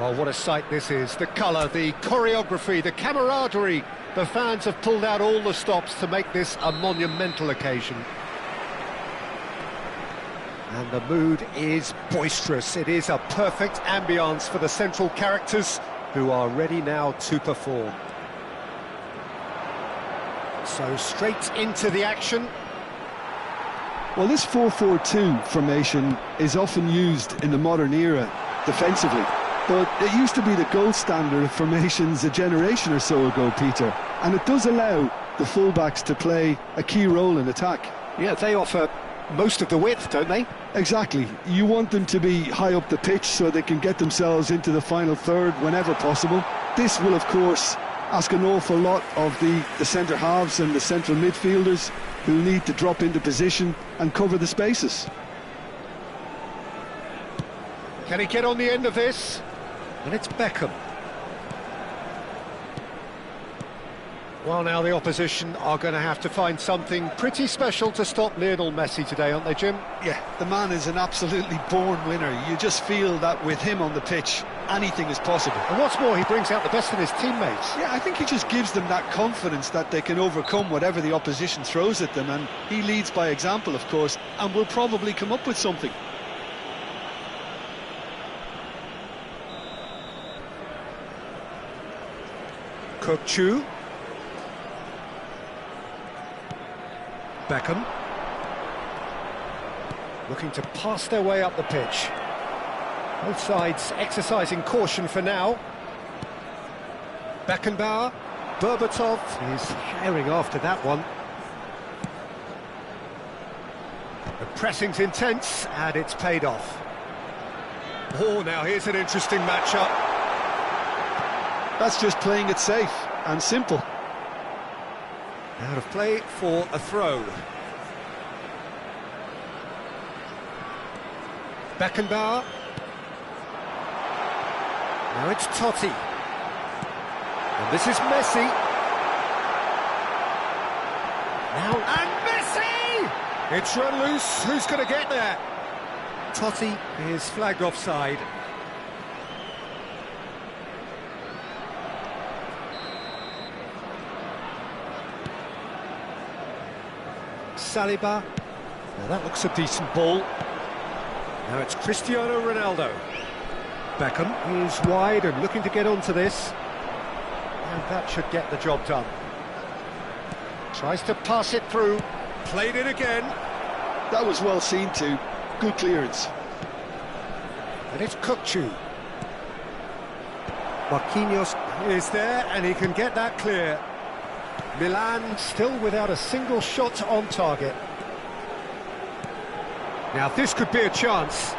Well, what a sight this is. The colour, the choreography, the camaraderie. The fans have pulled out all the stops to make this a monumental occasion. And the mood is boisterous. It is a perfect ambience for the central characters who are ready now to perform. So straight into the action. Well, this 4-4-2 formation is often used in the modern era defensively, but it used to be the gold standard of formations a generation or so ago, Peter, and it does allow the fullbacks to play a key role in attack. Yeah, they offer most of the width, don't they? Exactly. You want them to be high up the pitch so they can get themselves into the final third whenever possible. This will, of course, ask an awful lot of the centre halves and the central midfielders, who need to drop into position and cover the spaces. Can he get on the end of this? And it's Beckham. Well, now the opposition are going to have to find something pretty special to stop Lionel Messi today, aren't they, Jim? Yeah, the man is an absolutely born winner. You just feel that with him on the pitch, anything is possible. And what's more, he brings out the best in his teammates. Yeah, I think he just gives them that confidence that they can overcome whatever the opposition throws at them, and he leads by example, of course, and will probably come up with something. Kukçu. Beckham. Looking to pass their way up the pitch. Both sides exercising caution for now. Beckenbauer. Berbatov is herring after that one. The pressing's intense, and it's paid off. Oh, now here's an interesting matchup. That's just playing it safe and simple. Out of play for a throw. Beckenbauer. Now it's Totti. And this is Messi. Now, and Messi! It's run loose. Who's going to get there? Totti is flagged offside. Saliba. Now that looks a decent ball. Now it's Cristiano Ronaldo. Beckham is wide and looking to get onto this. And that should get the job done. Tries to pass it through. Played it again. That was well seen too. Good clearance. And it's Kukçu. Marquinhos is there and he can get that clear. Milan still without a single shot on target. Now this could be a chance.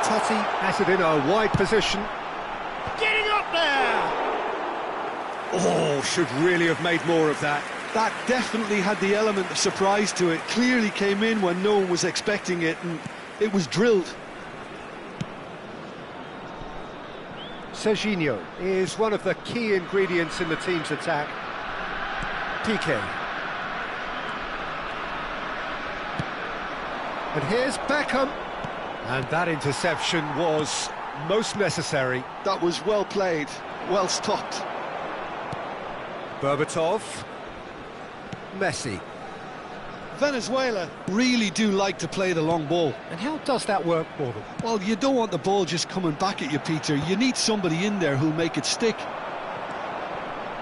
Totti has it in a wide position. Getting up there! Oh, should really have made more of that. That definitely had the element of surprise to it. Clearly came in when no one was expecting it, and it was drilled. Serginho is one of the key ingredients in the team's attack. Piqué. And here's Beckham. And that interception was most necessary. That was well played, well stopped. Berbatov. Messi. Venezuela really do like to play the long ball. And how does that work for them? Well, you don't want the ball just coming back at you, Peter. You need somebody in there who'll make it stick.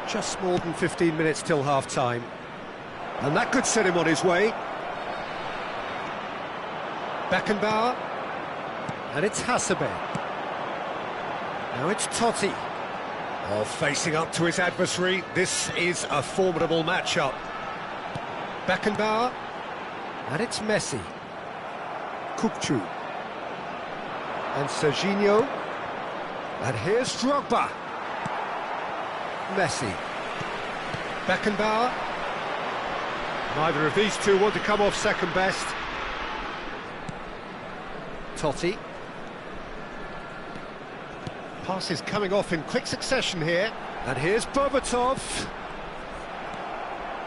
Just more than 15 minutes till half-time. And that could set him on his way. Beckenbauer. And it's Hasebe. Now it's Totti. Oh, facing up to his adversary. This is a formidable matchup. Beckenbauer. And it's Messi. Kukçu. And Serginho. And here's Drogba. Messi. Beckenbauer. Neither of these two want to come off second best. Totti. Passes coming off in quick succession here. And here's Berbatov.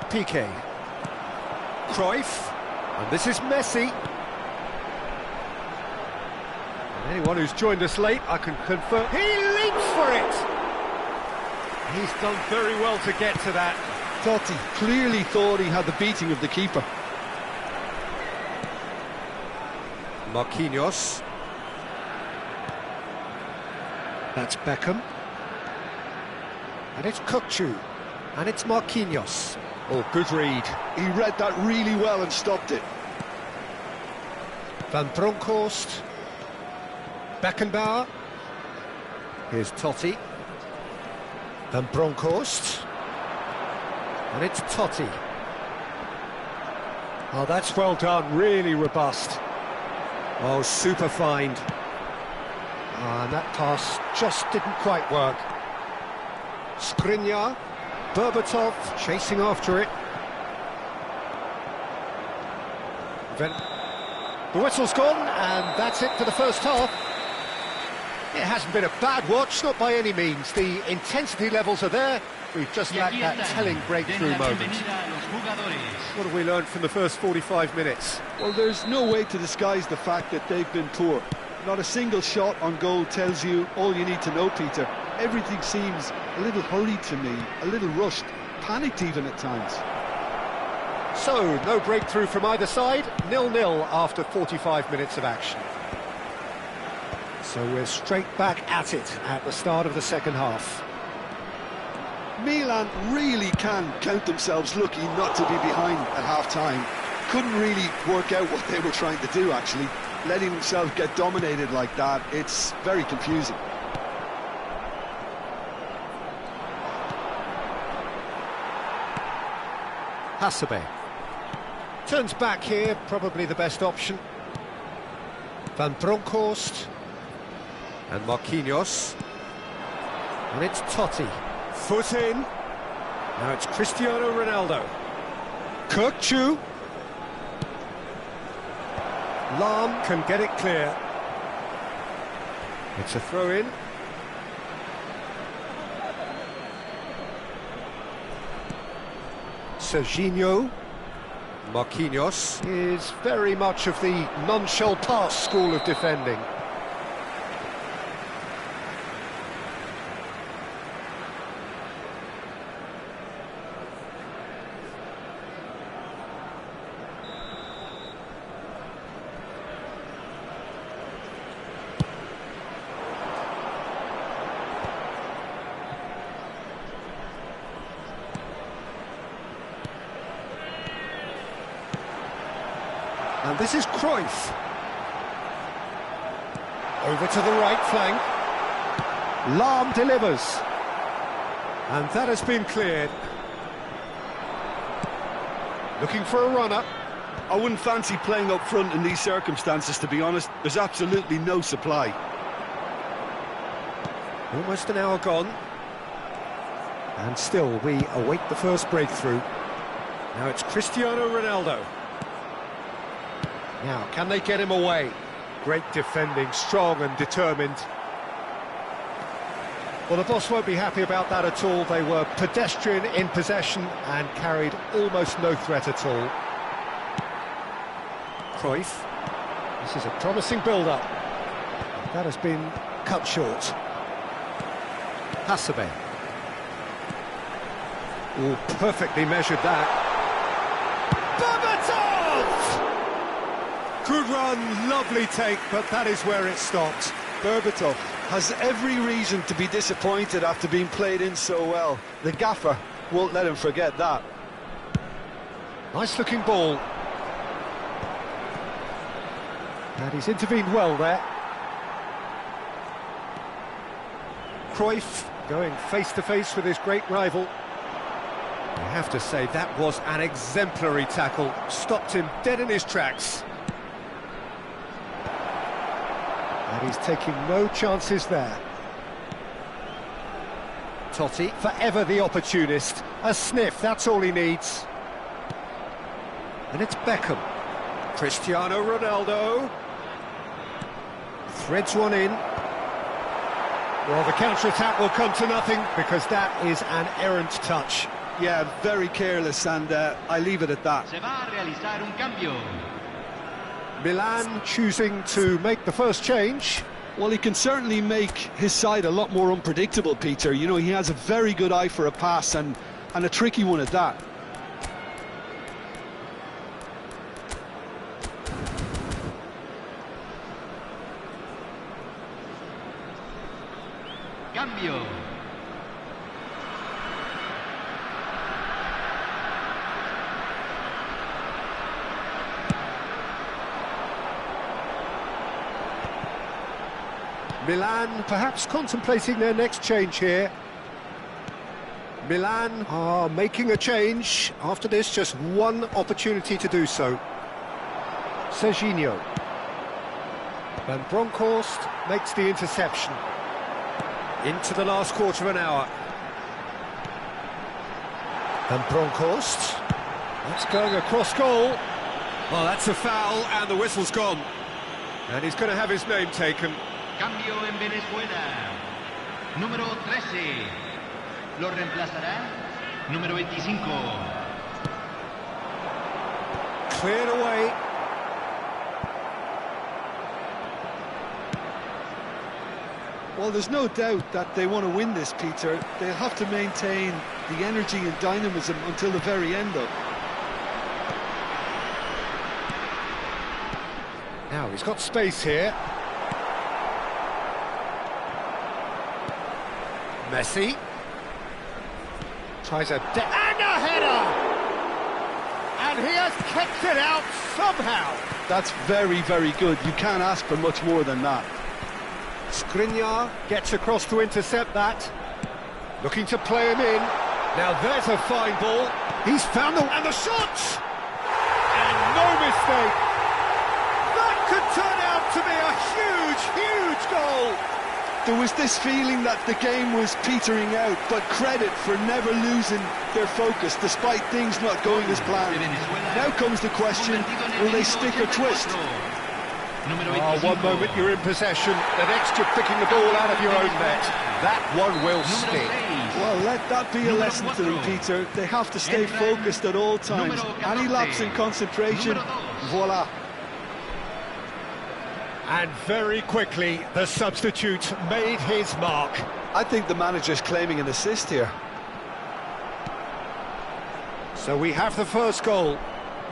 Piqué. Cruyff. And this is Messi. And Anyone who's joined us late, I can confirm. He leaps for it! He's done very well to get to that. Totti clearly thought he had the beating of the keeper. Marquinhos. That's Beckham. And it's Kukçu. And it's Marquinhos. Oh, good read. He read that really well and stopped it. Van Bronckhorst. Beckenbauer. Here's Totti. Van Bronckhorst. And it's Totti. Oh, that's well done, really robust. Oh, super find. And that pass just didn't quite work. Skriniar, Berbatov chasing after it. The whistle's gone, and that's it for the first half. It hasn't been a bad watch, not by any means. The intensity levels are there. We've just lacked that telling breakthrough moment. What have we learned from the first 45 minutes? Well, there's no way to disguise the fact that they've been poor. Not a single shot on goal tells you all you need to know, Peter. Everything seems a little hurried to me, a little rushed, panicked even at times. So, no breakthrough from either side, 0-0 after 45 minutes of action. So we're straight back at it at the start of the second half. Milan really can count themselves lucky not to be behind at half-time. Couldn't really work out what they were trying to do, actually. Letting themselves get dominated like that, it's very confusing. Hasebe. Turns back here, probably the best option. Van Bronckhorst. And Marquinhos. And it's Totti. Foot in. Now it's Cristiano Ronaldo. Kukçu. Lahm can get it clear. It's a throw-in. Serginho. Marquinhos is very much of the non-shall-pass school of defending. And this is Cruyff. Over to the right flank. Lahm delivers. And that has been cleared. Looking for a runner. I wouldn't fancy playing up front in these circumstances, to be honest. There's absolutely no supply. Almost an hour gone. And still we await the first breakthrough. Now it's Cristiano Ronaldo. Now, can they get him away? Great defending, strong and determined. Well, the boss won't be happy about that at all. They were pedestrian in possession and carried almost no threat at all. Cruyff. This is a promising build-up. That has been cut short. Hasebe. Oh, perfectly measured that. Good run, lovely take, but that is where it stopped. Berbatov has every reason to be disappointed after being played in so well. The gaffer won't let him forget that. Nice looking ball. And he's intervened well there. Cruyff going face to face with his great rival. I have to say that was an exemplary tackle. Stopped him dead in his tracks. And he's taking no chances there. Totti, forever the opportunist. A sniff, that's all he needs. And it's Beckham. Cristiano Ronaldo. Threads one in. Well, the counter-attack will come to nothing because that is an errant touch. Yeah, very careless, and I leave it at that. Se va a realizar un cambio. Milan choosing to make the first change. Well, he can certainly make his side a lot more unpredictable, Peter. You know, he has a very good eye for a pass, and a tricky one at that. Cambio. Milan perhaps contemplating their next change here. Milan are making a change. After this, just one opportunity to do so. Serginho. Van Bronckhorst makes the interception. Into the last quarter of an hour. Van Bronckhorst. That's going across goal. Well, that's a foul, and the whistle's gone. And he's going to have his name taken. Cambio en Venezuela. Número 13. Lo reemplazará. Número 25. Cleared away. Well, there's no doubt that they want to win this, Peter. They'll have to maintain the energy and dynamism until the very end, though. Now, he's got space here. Messi. Tries and a header! And he has kept it out somehow. That's very, very good. You can't ask for much more than that. Skriniar gets across to intercept that. Looking to play him in. Now there's a fine ball. He's found the... and the shot! And no mistake. That could turn out to be a huge, huge goal. There was this feeling that the game was petering out, but credit for never losing their focus despite things not going as planned. Now comes the question, will they stick or twist? Oh, one moment you're in possession, the next you're picking the ball out of your own net. That one will stick. Well, let that be a lesson to them, Peter. They have to stay focused at all times. Any lapse in concentration, voila. And very quickly, the substitute made his mark. I think the manager's claiming an assist here. So we have the first goal.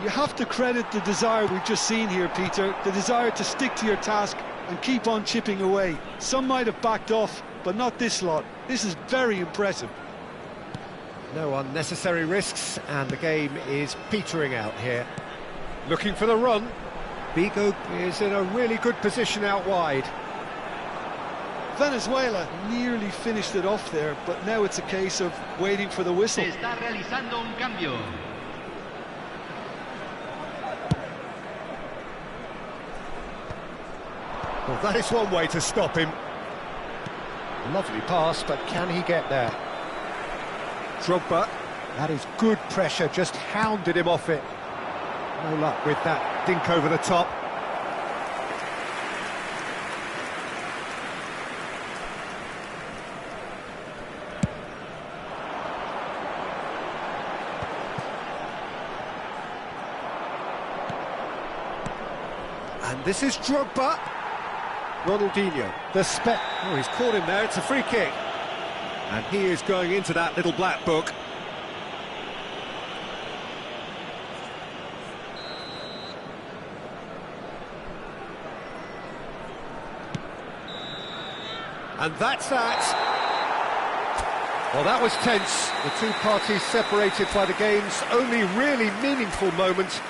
You have to credit the desire we've just seen here, Peter. The desire to stick to your task and keep on chipping away. Some might have backed off, but not this lot. This is very impressive. No unnecessary risks, and the game is petering out here. Looking for the run. Vigo is in a really good position out wide. Venezuela nearly finished it off there, but now it's a case of waiting for the whistle. Se está realizando un cambio. Well, that is one way to stop him. Lovely pass, but can he get there? Drogba, that is good pressure, just hounded him off it. No luck with that dink over the top. And this is Drogba. Ronaldinho, the spec. Oh, he's caught him there, it's a free kick. And he is going into that little black book. And that's that. Well, that was tense. The two parties separated by the game's only really meaningful moment.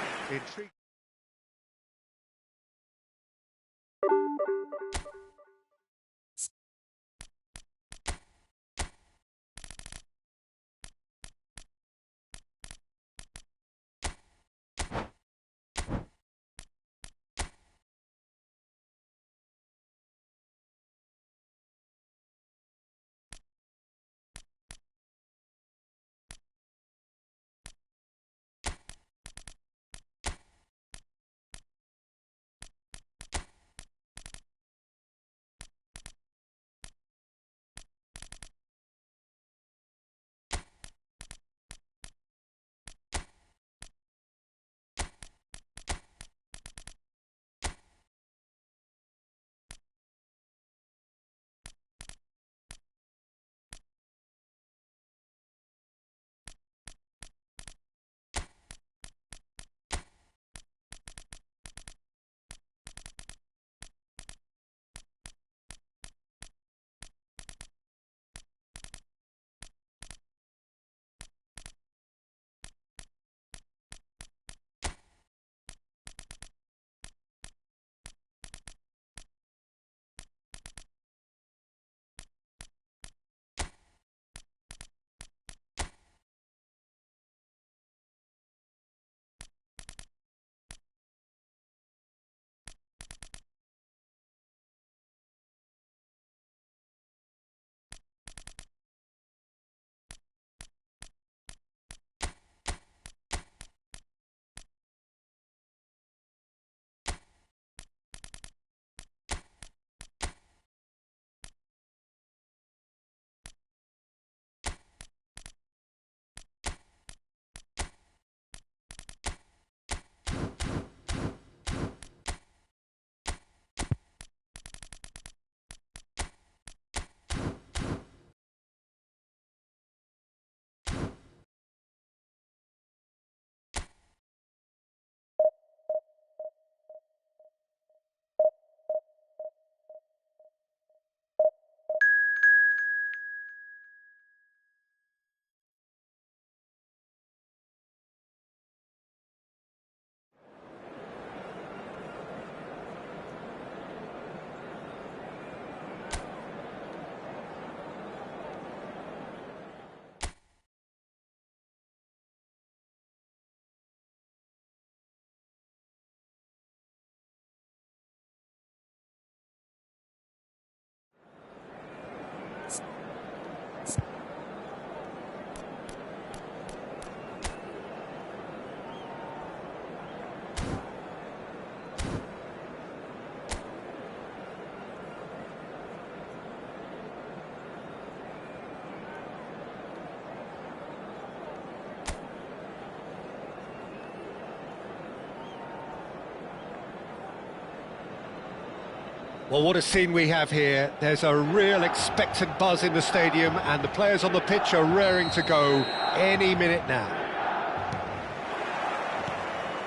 Well, what a scene we have here. There's a real expectant buzz in the stadium, and the players on the pitch are raring to go any minute now.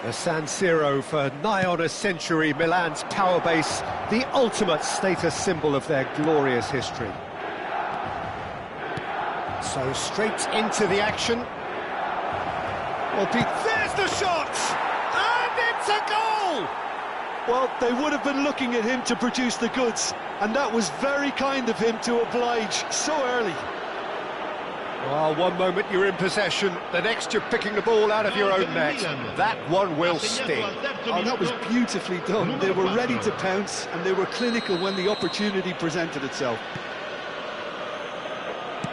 The San Siro, for nigh on a century, Milan's power base, the ultimate status symbol of their glorious history. So straight into the action. Well, Pete, There's the shot! And it's a goal! well, they would have been looking at him to produce the goods, and that was very kind of him to oblige so early. Well, one moment you're in possession, the next you're picking the ball out of your own net. That one will sting. Oh, that was beautifully done. They were ready to pounce, and they were clinical when the opportunity presented itself.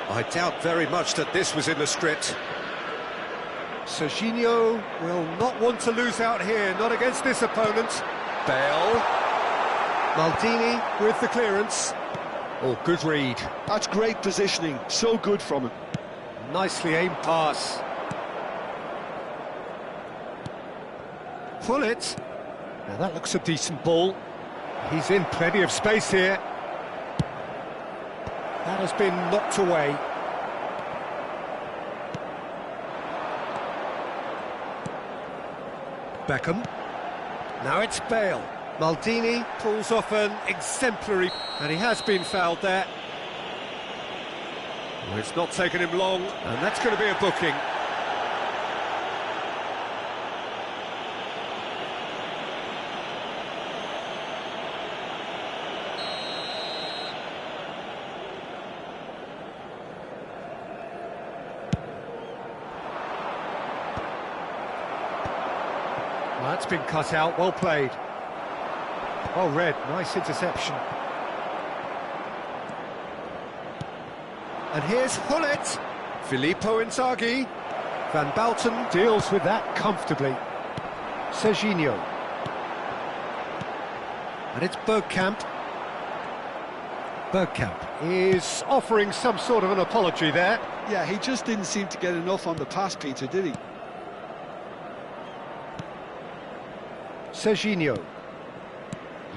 I doubt very much that this was in the script. Serginho will not want to lose out here, not against this opponent. Bale. Maldini with the clearance. Oh, good read. That's great positioning, so good from him. Nicely aimed pass. Pull it. Now that looks a decent ball. He's in plenty of space here. That has been knocked away. Beckham. Now it's Bale. Maldini pulls off an exemplary, and he has been fouled there. Well, it's not taken him long, and that's going to be a booking. Well, that's been cut out, well played. Well read, nice interception. And here's Hullet. Filippo Inzaghi. Van Bouten deals with that comfortably. Serginho. And it's Bergkamp. Bergkamp is offering some sort of an apology there. Yeah, he just didn't seem to get enough on the pass, Peter, did he? Serginho.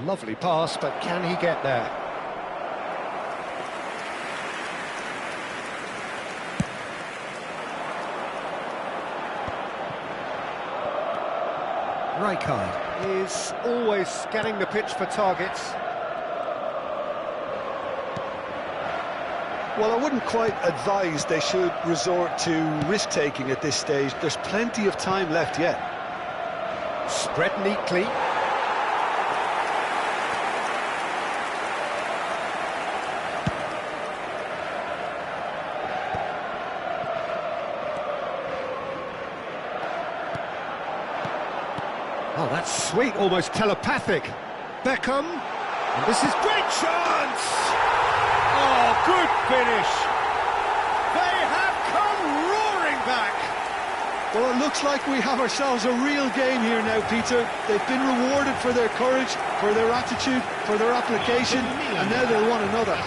Lovely pass, but can he get there? Rijkaard is always scanning the pitch for targets. Well, I wouldn't quite advise they should resort to risk-taking at this stage. There's plenty of time left yet. Spread neatly. Oh, that's sweet, almost telepathic. Beckham, and this is great chance! Oh, good finish! They have come roaring back! Well, it looks like we have ourselves a real game here now, Peter. They've been rewarded for their courage, for their attitude, for their application, and now they'll want another.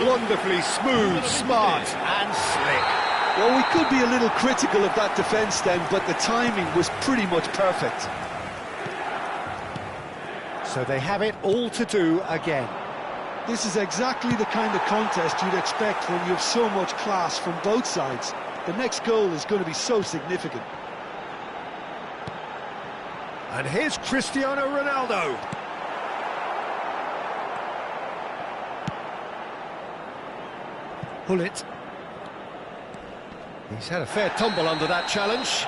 Wonderfully smooth, smart, and slick. Well, we could be a little critical of that defence then, but the timing was pretty much perfect. So they have it all to do again. This is exactly the kind of contest you'd expect when you have so much class from both sides. The next goal is going to be so significant. And here's Cristiano Ronaldo. Hullet. He's had a fair tumble under that challenge.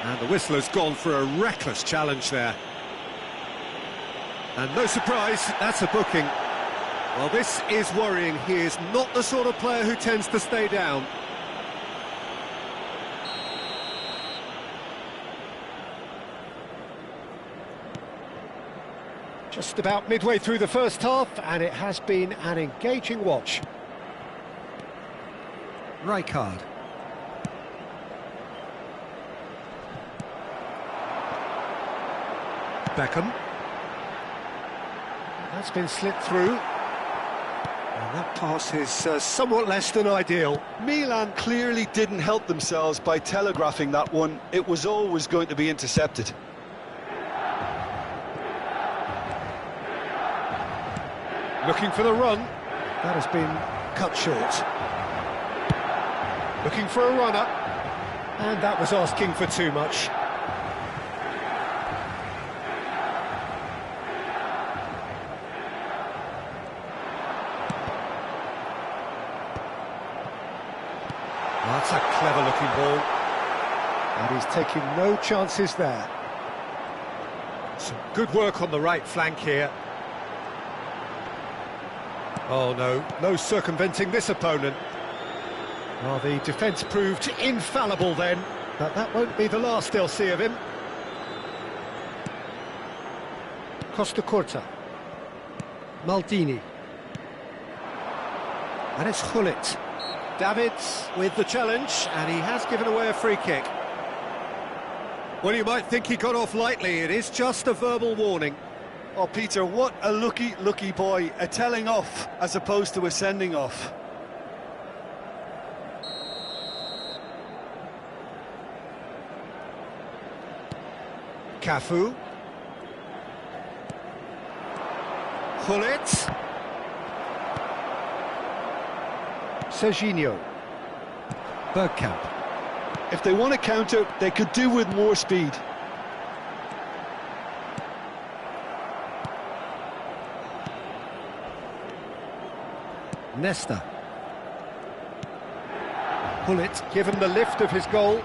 And the whistler's gone for a reckless challenge there. And no surprise, that's a booking. Well, this is worrying. He is not the sort of player who tends to stay down. Just about midway through the first half, and it has been an engaging watch. Rijkaard. Beckham. That's been slipped through. And that pass is somewhat less than ideal. Milan clearly didn't help themselves by telegraphing that one. It was always going to be intercepted. Looking for the run. That has been cut short. Looking for a runner. And that was asking for too much. That's a clever-looking ball. And he's taking no chances there. Some good work on the right flank here. Oh no, no circumventing this opponent. Well, the defence proved infallible then, but that won't be the last they'll see of him. Costa Corta. Maldini. And it's Gullit. Davids with the challenge, and he has given away a free kick. Well, you might think he got off lightly. It is just a verbal warning. Oh, Peter, what a lucky boy. A telling off as opposed to a sending off. Cafu. Gullit. Serginho. Bergkamp. If they want to counter, they could do with more speed. Nesta. Gullit given the lift of his goal.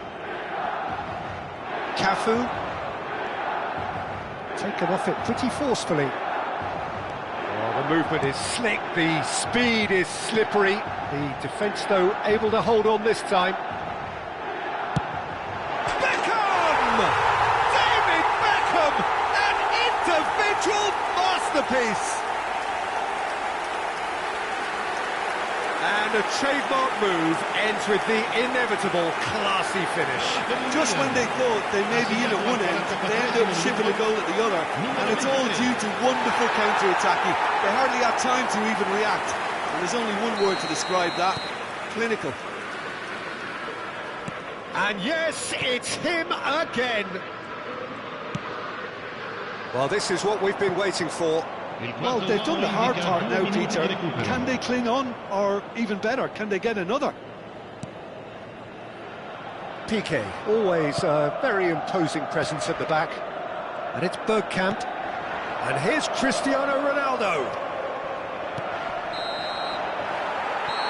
Cafu. Taken off it pretty forcefully. Oh, the movement is slick, the speed is slippery. The defence, though, able to hold on this time. Beckham! David Beckham! An individual masterpiece! And a trademark move ends with the inevitable classy finish. Just when they thought they may be in at one end, they end up shipping a goal at the other, and it's all due to wonderful counter-attacking. They hardly had time to even react, and there's only one word to describe that: clinical. And yes, it's him again. Well, this is what we've been waiting for. Well, they've done the hard part now, Peter. Can they cling on, or even better, can they get another? Piqué, always a very imposing presence at the back. And it's Bergkamp. And here's Cristiano Ronaldo.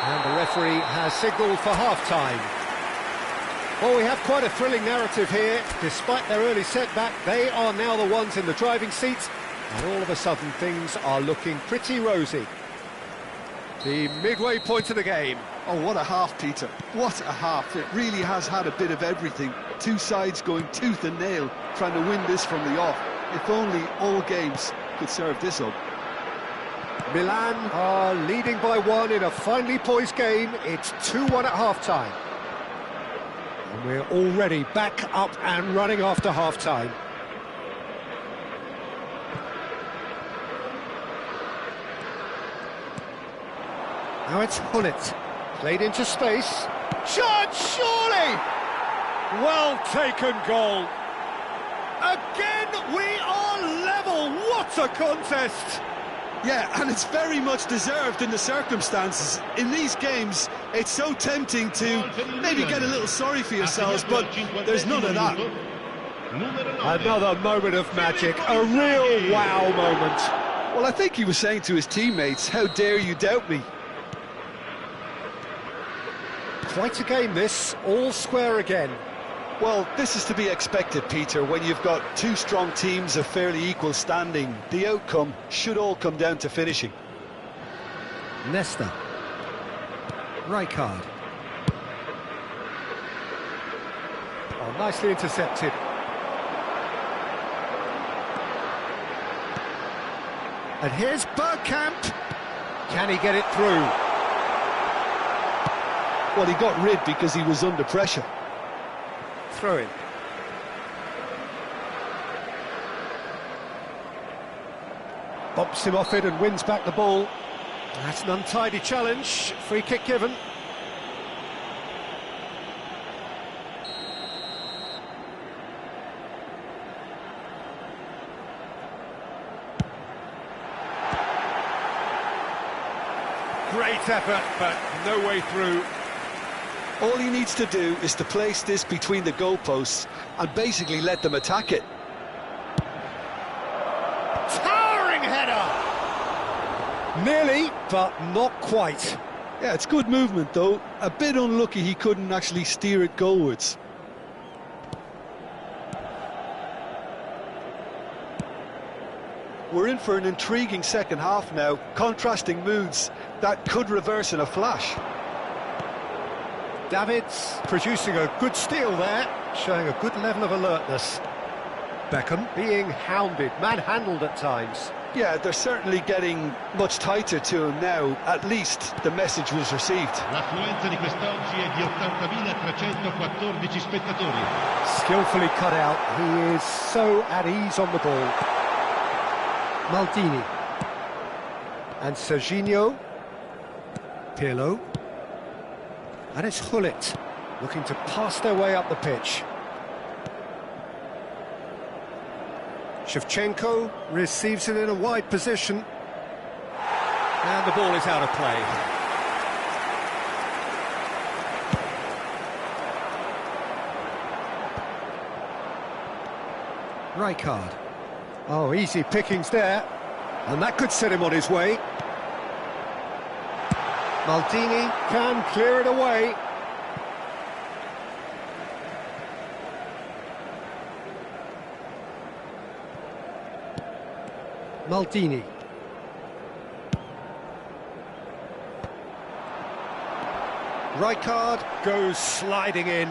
And the referee has signalled for half-time. Well, we have quite a thrilling narrative here. Despite their early setback, they are now the ones in the driving seat. And all of a sudden, things are looking pretty rosy. The midway point of the game. Oh, what a half, Peter. What a half. It really has had a bit of everything. Two sides going tooth and nail, trying to win this from the off. If only all games could serve this up. Milan are leading by one in a finely poised game. It's 2-1 at half-time. And we're already back up and running after half-time. Now it's Gullit, played into space. Shot, surely! Well taken goal. Again, we are level. What a contest! Yeah, and it's very much deserved in the circumstances. In these games, it's so tempting to maybe get a little sorry for yourselves, but there's none of that. Another moment of magic, a real wow moment. Well, I think he was saying to his teammates, how dare you doubt me? Quite a game this, all square again. Well, this is to be expected, Peter, when you've got two strong teams of fairly equal standing. The outcome should all come down to finishing. Nesta. Rijkaard. Oh, nicely intercepted. And here's Bergkamp. Can he get it through? Well, he got rid because he was under pressure. Throw in. Bumps him off it and wins back the ball. That's an untidy challenge. Free kick given. Great effort, but no way through. All he needs to do is to place this between the goalposts and basically let them attack it. Towering header! Nearly, but not quite. Yeah, it's good movement though. A bit unlucky he couldn't actually steer it goalwards. We're in for an intriguing second half now. Contrasting moods that could reverse in a flash. David's producing a good steal there, showing a good level of alertness. Beckham being hounded, manhandled at times. Yeah, they're certainly getting much tighter to him now. At least the message was received. L'affluenza di quest'oggi è di 80.314 spettatori. Skillfully cut out, he is so at ease on the ball. Maldini. And Serginho. Pirlo. And it's Hullet, looking to pass their way up the pitch. Shevchenko receives it in a wide position. And the ball is out of play. Rijkaard. Oh, easy pickings there. And that could set him on his way. Maldini can clear it away. Maldini. Rijkaard goes sliding in.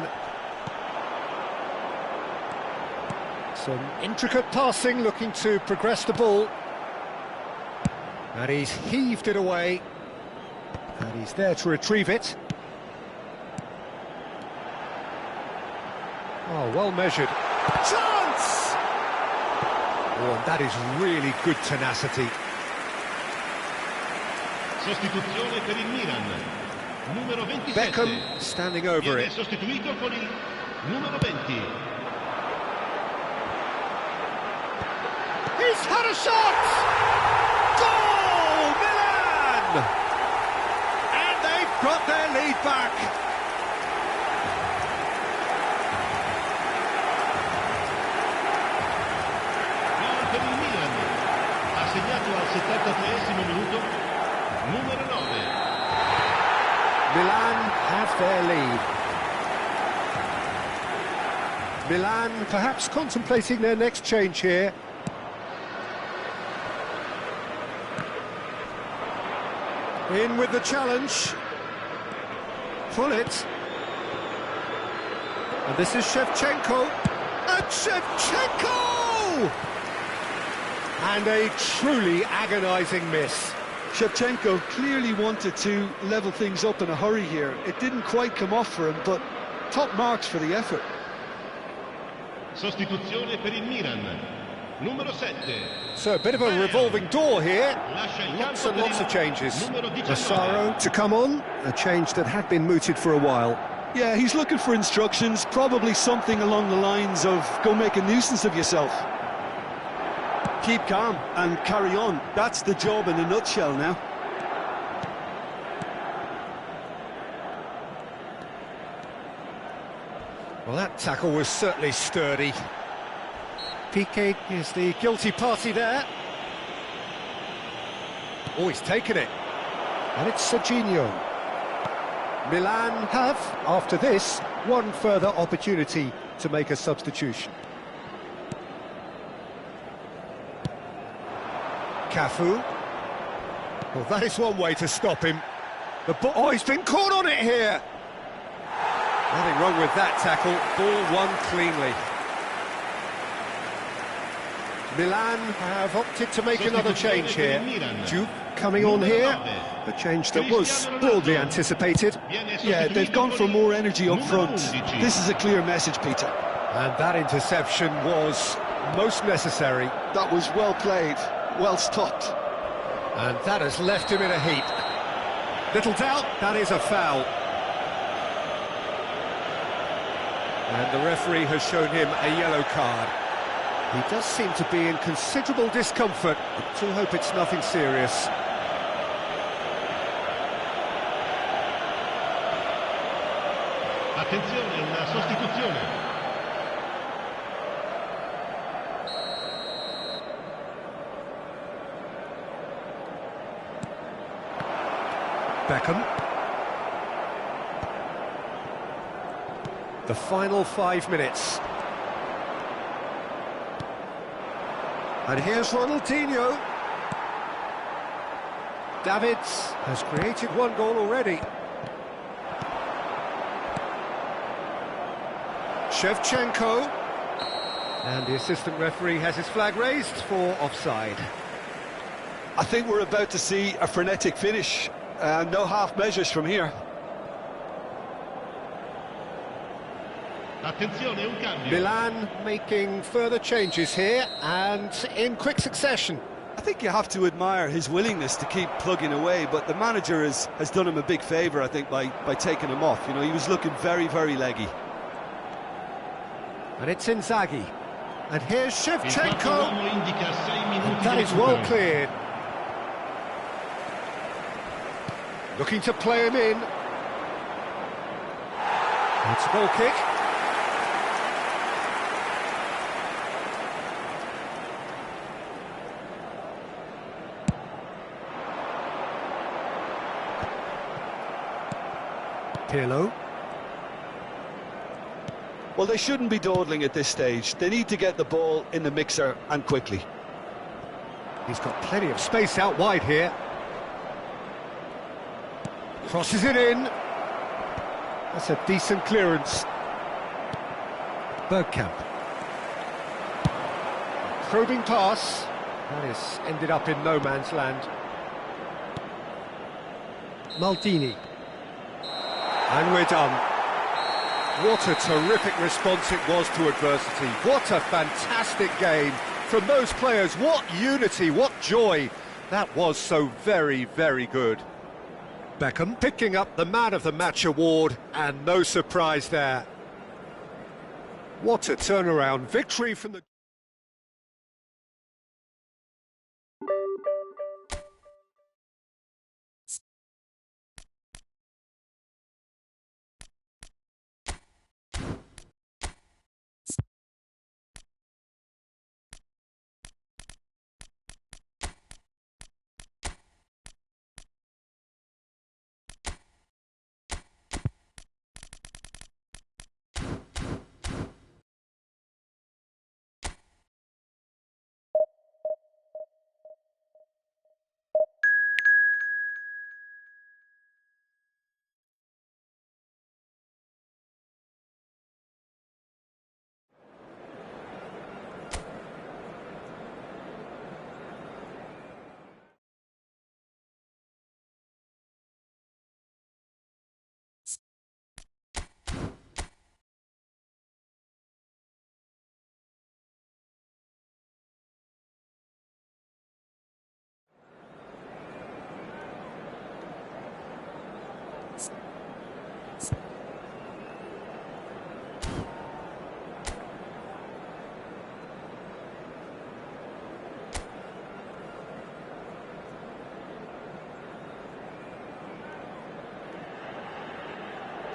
Some intricate passing, looking to progress the ball. And he's heaved it away. And he's there to retrieve it. Oh, well measured. Chance! Oh, and that is really good tenacity. Sostituzione per il Milan. Numero 27. Beckham standing over Viene it. sostituito con il numero 20. He's had a shot! Goal! Milan! And they've got their lead back. Gol per il Milan. Ha segnato al 73esimo minuto numero 9. Milan have their lead. Milan perhaps contemplating their next change here. In with the challenge. Hullet. And this is Shevchenko. And Shevchenko! And a truly agonising miss. Shevchenko clearly wanted to level things up in a hurry here. It didn't quite come off for him, but top marks for the effort. Sostituzione per il Milan. Numero 7. So a bit of a revolving door here. Lascia il Lots campo and per lots il of changes. numero 19. Massaro to come on. A change that had been mooted for a while. Yeah, he's looking for instructions, probably something along the lines of go make a nuisance of yourself. Keep calm and carry on. That's the job in a nutshell now. Well, that tackle was certainly sturdy. Piqué is the guilty party there. Oh, he's taken it. And it's Serginho. Milan have, after this, one further opportunity to make a substitution. Cafu. Well, that is one way to stop him. Oh, he's been caught on it here. Nothing wrong with that tackle. Ball won cleanly. Milan have opted to make another change here. Duke coming on here. A change that was broadly anticipated. Yeah, they've gone for more energy up front. This is a clear message, Peter. And that interception was most necessary. That was well played, well stopped. And that has left him in a heap. Little doubt, that is a foul. And the referee has shown him a yellow card. He does seem to be in considerable discomfort. I do hope it's nothing serious. Attenzione, una sostituzione. Beckham. The final 5 minutes. And here's Ronaldinho. Davids has created one goal already. Shevchenko. And the assistant referee has his flag raised for offside. I think we're about to see a frenetic finish. No half measures from here. Attenzione, un cambio. Milan making further changes here and in quick succession. I think you have to admire his willingness to keep plugging away, but the manager has done him a big favour, I think, by taking him off. You know, he was looking very, very leggy. And it's Inzaghi. And here's Il quarto Shevchenko. uomo indica 6 minuti That di is well recupero. cleared. Looking to play him in. It's a goal kick. Pirlo. Well, they shouldn't be dawdling at this stage. They need to get the ball in the mixer, and quickly. He's got plenty of space out wide here. Crosses it in. That's a decent clearance. Bergkamp. Probing pass. That is ended up in no man's land. Maldini. And we're done. What a terrific response it was to adversity. What a fantastic game from those players. What unity, what joy. That was so very, very good. Beckham picking up the Man of the Match award, and no surprise there. What a turnaround. Victory from the...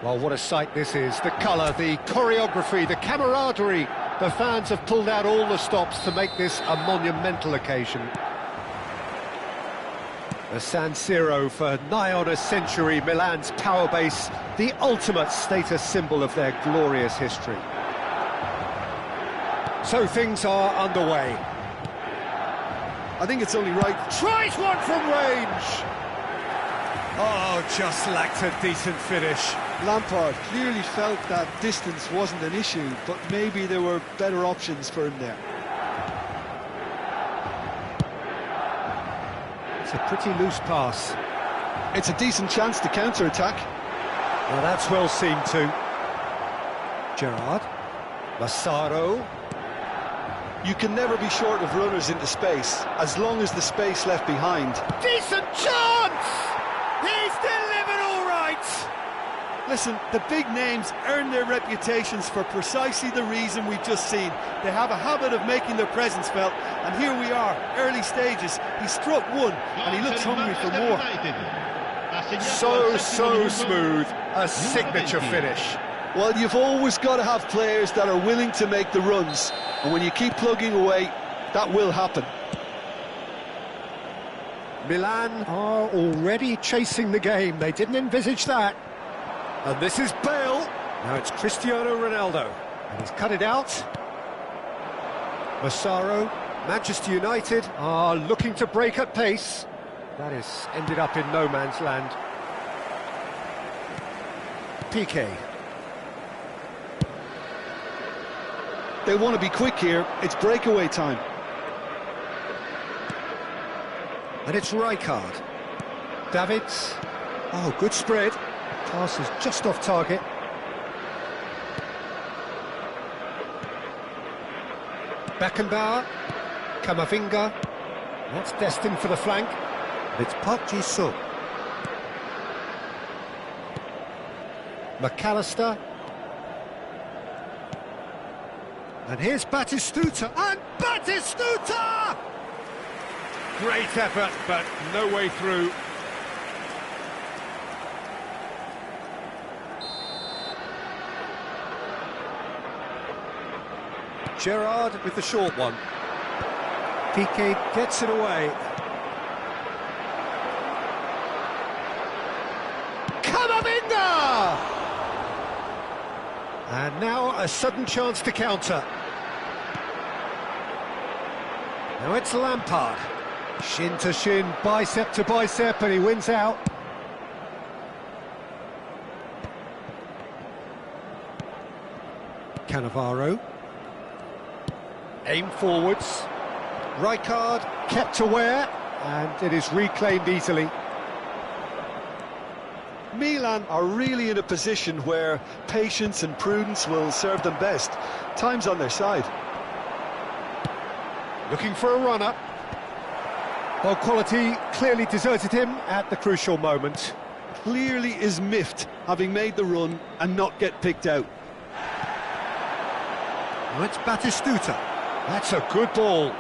Well, what a sight this is. The colour, the choreography, the camaraderie. The fans have pulled out all the stops to make this a monumental occasion. The San Siro for nigh on a century, Milan's power base, the ultimate status symbol of their glorious history. So things are underway. I think it's only right. Tries one from range! Oh, just lacked a decent finish. Lampard clearly felt that distance wasn't an issue, but maybe there were better options for him there. It's a pretty loose pass. It's a decent chance to counter-attack. Well, that's well seen too. Gerrard. Massaro. You can never be short of runners into space, as long as the space left behind. Decent chance! He's delivered all right! Listen, the big names earn their reputations for precisely the reason we've just seen. They have a habit of making their presence felt, and here we are, early stages. He struck one, and he looks hungry for more. So smooth, a signature finish. Well, you've always got to have players that are willing to make the runs, and when you keep plugging away, that will happen. Milan are already chasing the game. They didn't envisage that. And this is Bale. Now it's Cristiano Ronaldo. And he's cut it out. Massaro, Manchester United are looking to break at pace. That has ended up in no man's land. Piqué. They want to be quick here. It's breakaway time. And it's Rijkaard. Davids. Oh, good spread. Pass is just off target. Beckenbauer. Camavinga. That's destined for the flank. It's Park Ji-sung. McAllister. And here's Batistuta. And Batistuta! Great effort, but no way through. Gerrard with the short one. Piqué gets it away. Camavinga! And now a sudden chance to counter. Now it's Lampard. Shin to shin, bicep to bicep, and he wins out. Cannavaro. Aim forwards. Rijkaard kept aware, and it is reclaimed easily. Milan are really in a position where patience and prudence will serve them best. Time's on their side. Looking for a runner. Ball quality clearly deserted him at the crucial moment. Clearly is miffed, having made the run and not get picked out. Well, it's Batistuta. That's a good ball.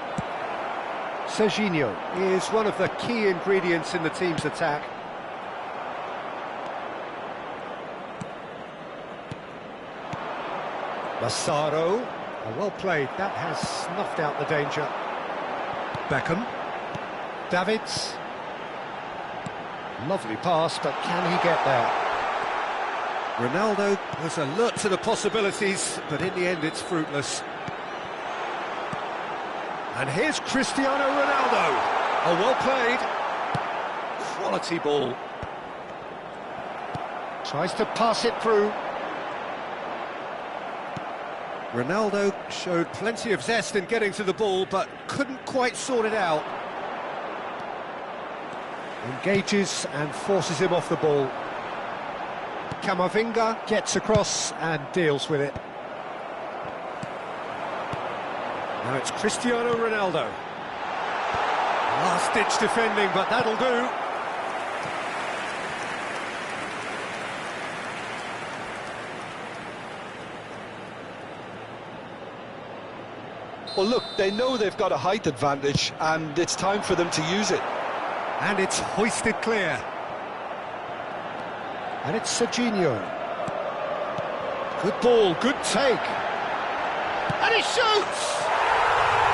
Serginho is one of the key ingredients in the team's attack. Massaro. Well played. That has snuffed out the danger. Beckham. Davids. Lovely pass, but can he get there? Ronaldo was alert to the possibilities, but in the end it's fruitless. And here's Cristiano Ronaldo. Oh, well played. Quality ball. Tries to pass it through. Ronaldo showed plenty of zest in getting to the ball, but couldn't quite sort it out. Engages and forces him off the ball. Camavinga gets across and deals with it. Now it's Cristiano Ronaldo. Last-ditch defending, but that'll do. Well, look, they know they've got a height advantage, and it's time for them to use it. And it's hoisted clear. And it's Serginho. Good ball, good take. And he shoots!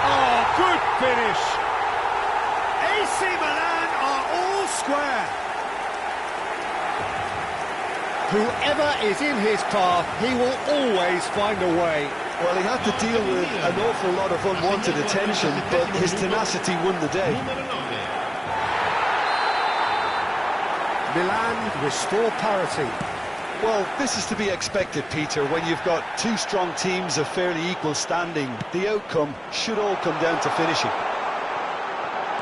Oh, good finish. AC Milan are all square. Whoever is in his path, he will always find a way. Well, he had to deal with an awful lot of unwanted attention, but his tenacity won the day. Milan restore parity. Well, this is to be expected, Peter. When you've got two strong teams of fairly equal standing, the outcome should all come down to finishing.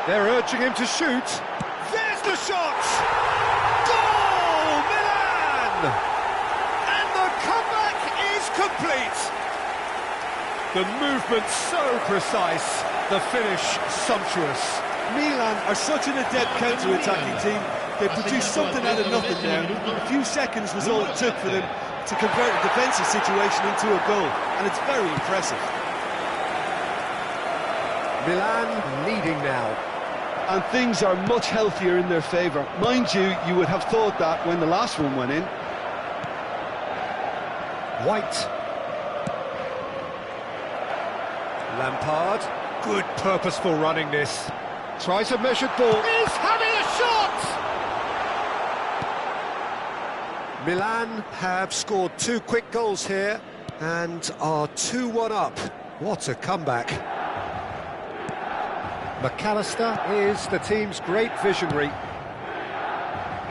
They're urging him to shoot. There's the shot! Goal, Milan! And the comeback is complete. The movement so precise, the finish sumptuous. Milan are such an adept counter-attacking team. They produced something out of nothing there. A few seconds was all it took for them to convert a defensive situation into a goal, and it's very impressive. Milan leading now. And things are much healthier in their favour. Mind you, you would have thought that when the last one went in. White. Lampard. Good purposeful running this. Tries a measured ball. He's having a shot! Milan have scored 2 quick goals here and are 2-1 up. What a comeback. McAllister is the team's great visionary.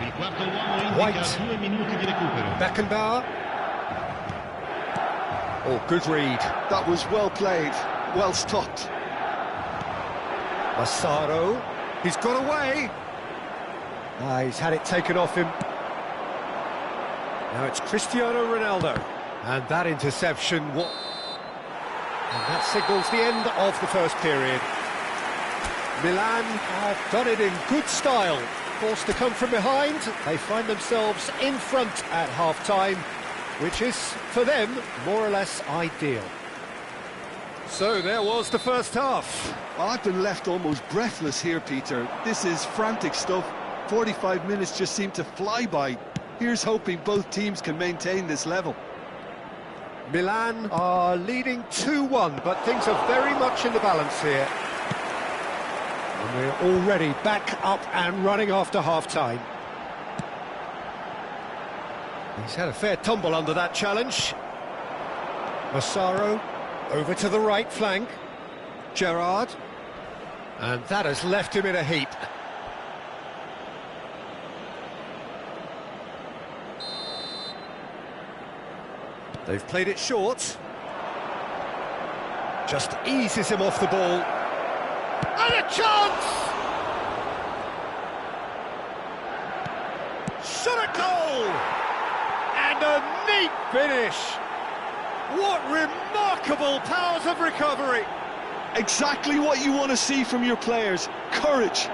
Il quarto uomo indica White. 2 minuti di recupero. Beckenbauer. Oh, good read. That was well played, well stopped. Massaro. He's got away. He's had it taken off him. Now it's Cristiano Ronaldo. And that interception, and that signals the end of the first period. Milan have done it in good style. Forced to come from behind, they find themselves in front at half-time, which is, for them, more or less ideal. So there was the first half. Well, I've been left almost breathless here, Peter. This is frantic stuff. 45 minutes just seem to fly by. Here's hoping both teams can maintain this level. Milan are leading 2-1, but things are very much in the balance here. And we're already back up and running after half-time. He's had a fair tumble under that challenge. Massaro over to the right flank. Gerrard. And that has left him in a heap. They've played it short. Just eases him off the ball. And a chance! Shot a goal! And a neat finish! What remarkable powers of recovery! Exactly what you want to see from your players. Courage,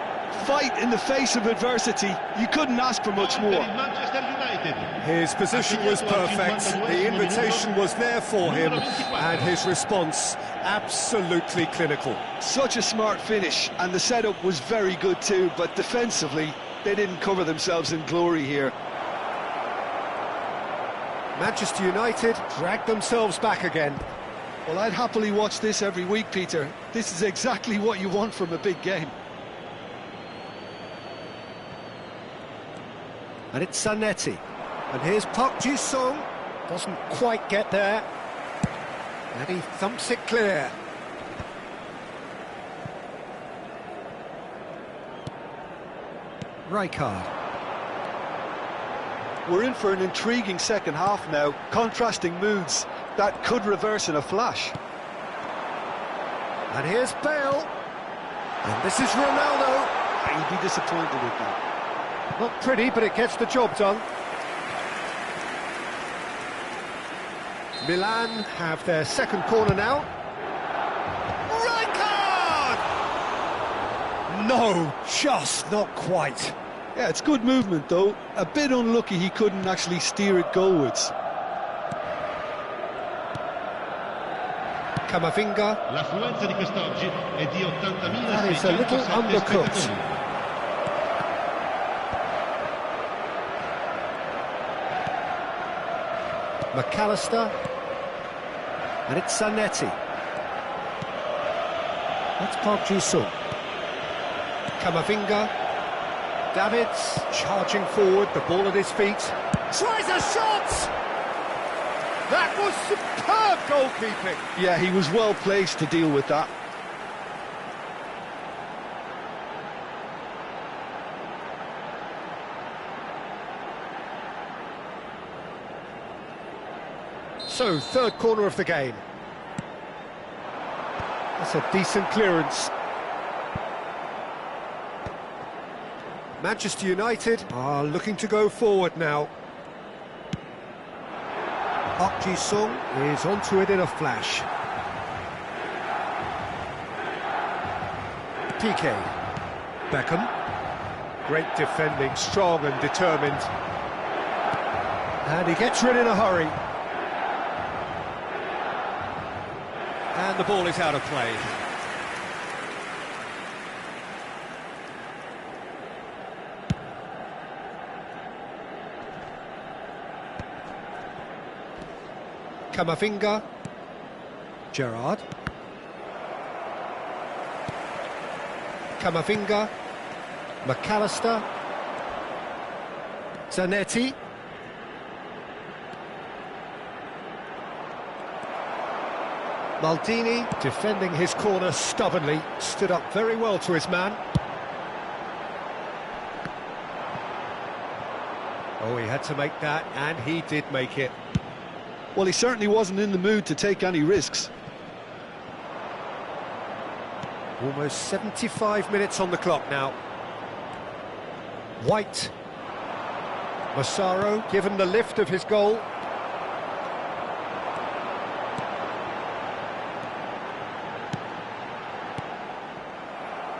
fight in the face of adversity. You couldn't ask for much more. Manchester United. His position was perfect, the invitation was there for him, and his response absolutely clinical. Such a smart finish, and the setup was very good too, but defensively, they didn't cover themselves in glory here. Manchester United dragged themselves back again. Well, I'd happily watch this every week, Peter. This is exactly what you want from a big game. And it's Zanetti. And here's Park Ji-sung. Doesn't quite get there. And he thumps it clear. Rijkaard. We're in for an intriguing second half now. Contrasting moods. That could reverse in a flash. And here's Bale. And this is Ronaldo. He'd be disappointed with that. Not pretty, but it gets the job done. Milan have their second corner now. Rijkaard! No, just not quite. Yeah, it's good movement though. A bit unlucky he couldn't actually steer it goalwards. Camavinga. L'affluenza di quest'oggi è di 80.607 That is a little undercooked. spettatori. McAllister. And it's Zanetti. That's Park Ji-sung. Camavinga. Davids charging forward, the ball at his feet. Tries a shot! That was superb goalkeeping. Yeah, he was well placed to deal with that. So, third corner of the game. That's a decent clearance. Manchester United are looking to go forward now. Park Ji-sung is onto it in a flash. PK. Beckham. Great defending, strong and determined. And he gets rid in a hurry. And the ball is out of play. Camavinga. Gerrard. Camavinga. McAllister. Zanetti. Maldini, defending his corner stubbornly, stood up very well to his man. Oh, he had to make that, and he did make it. Well, he certainly wasn't in the mood to take any risks. Almost 75 minutes on the clock now. White. Massaro given the lift of his goal.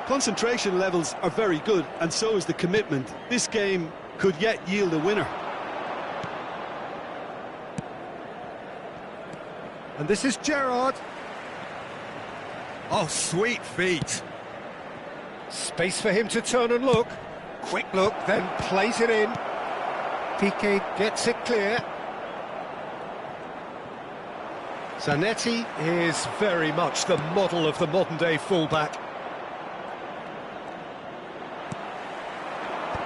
Concentration levels are very good, and so is the commitment. This game could yet yield a winner. And this is Gerrard. Oh, sweet feet. Space for him to turn and look. Quick look, then plays it in. Piqué gets it clear. Zanetti is very much the model of the modern-day fullback.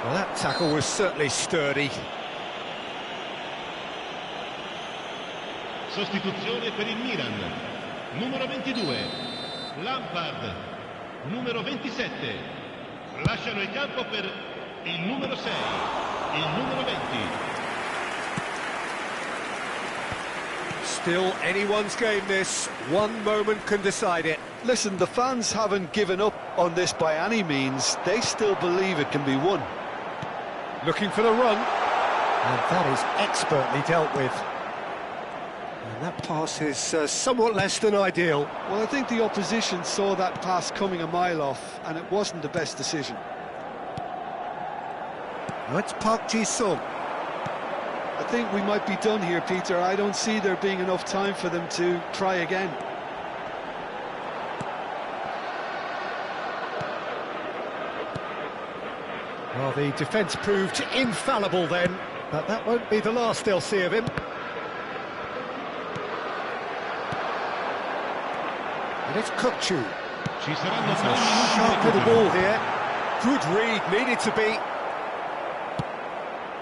Well, that tackle was certainly sturdy. Sostituzione per il Milan. Numero 22, Lampard. Numero 27, lasciano il campo per il numero 6, il numero 20. Still anyone's game this. One moment can decide it. Listen, the fans haven't given up on this by any means. They still believe it can be won. Looking for the run. And that is expertly dealt with. And that pass is somewhat less than ideal. Well, I think the opposition saw that pass coming a mile off, and it wasn't the best decision. That's Park Ji-sung. I think we might be done here, Peter. I don't see there being enough time for them to try again. Well, the defence proved infallible then, but that won't be the last they'll see of him. And it's Kukçu. Ci saranno A sharp little ball here. Good read, needed to be.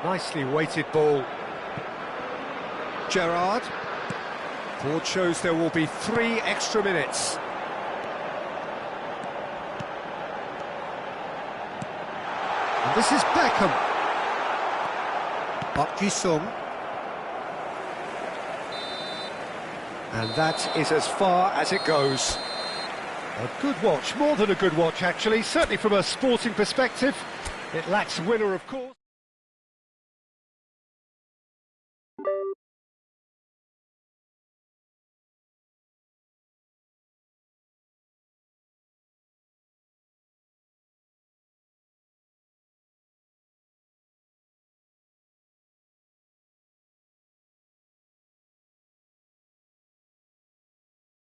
Nicely weighted ball. Gerrard. Board shows there will be 3 extra minutes. And this is Beckham. Park Ji-sung. And that is as far as it goes. A good watch, more than a good watch actually, certainly from a sporting perspective. It lacks winner, of course.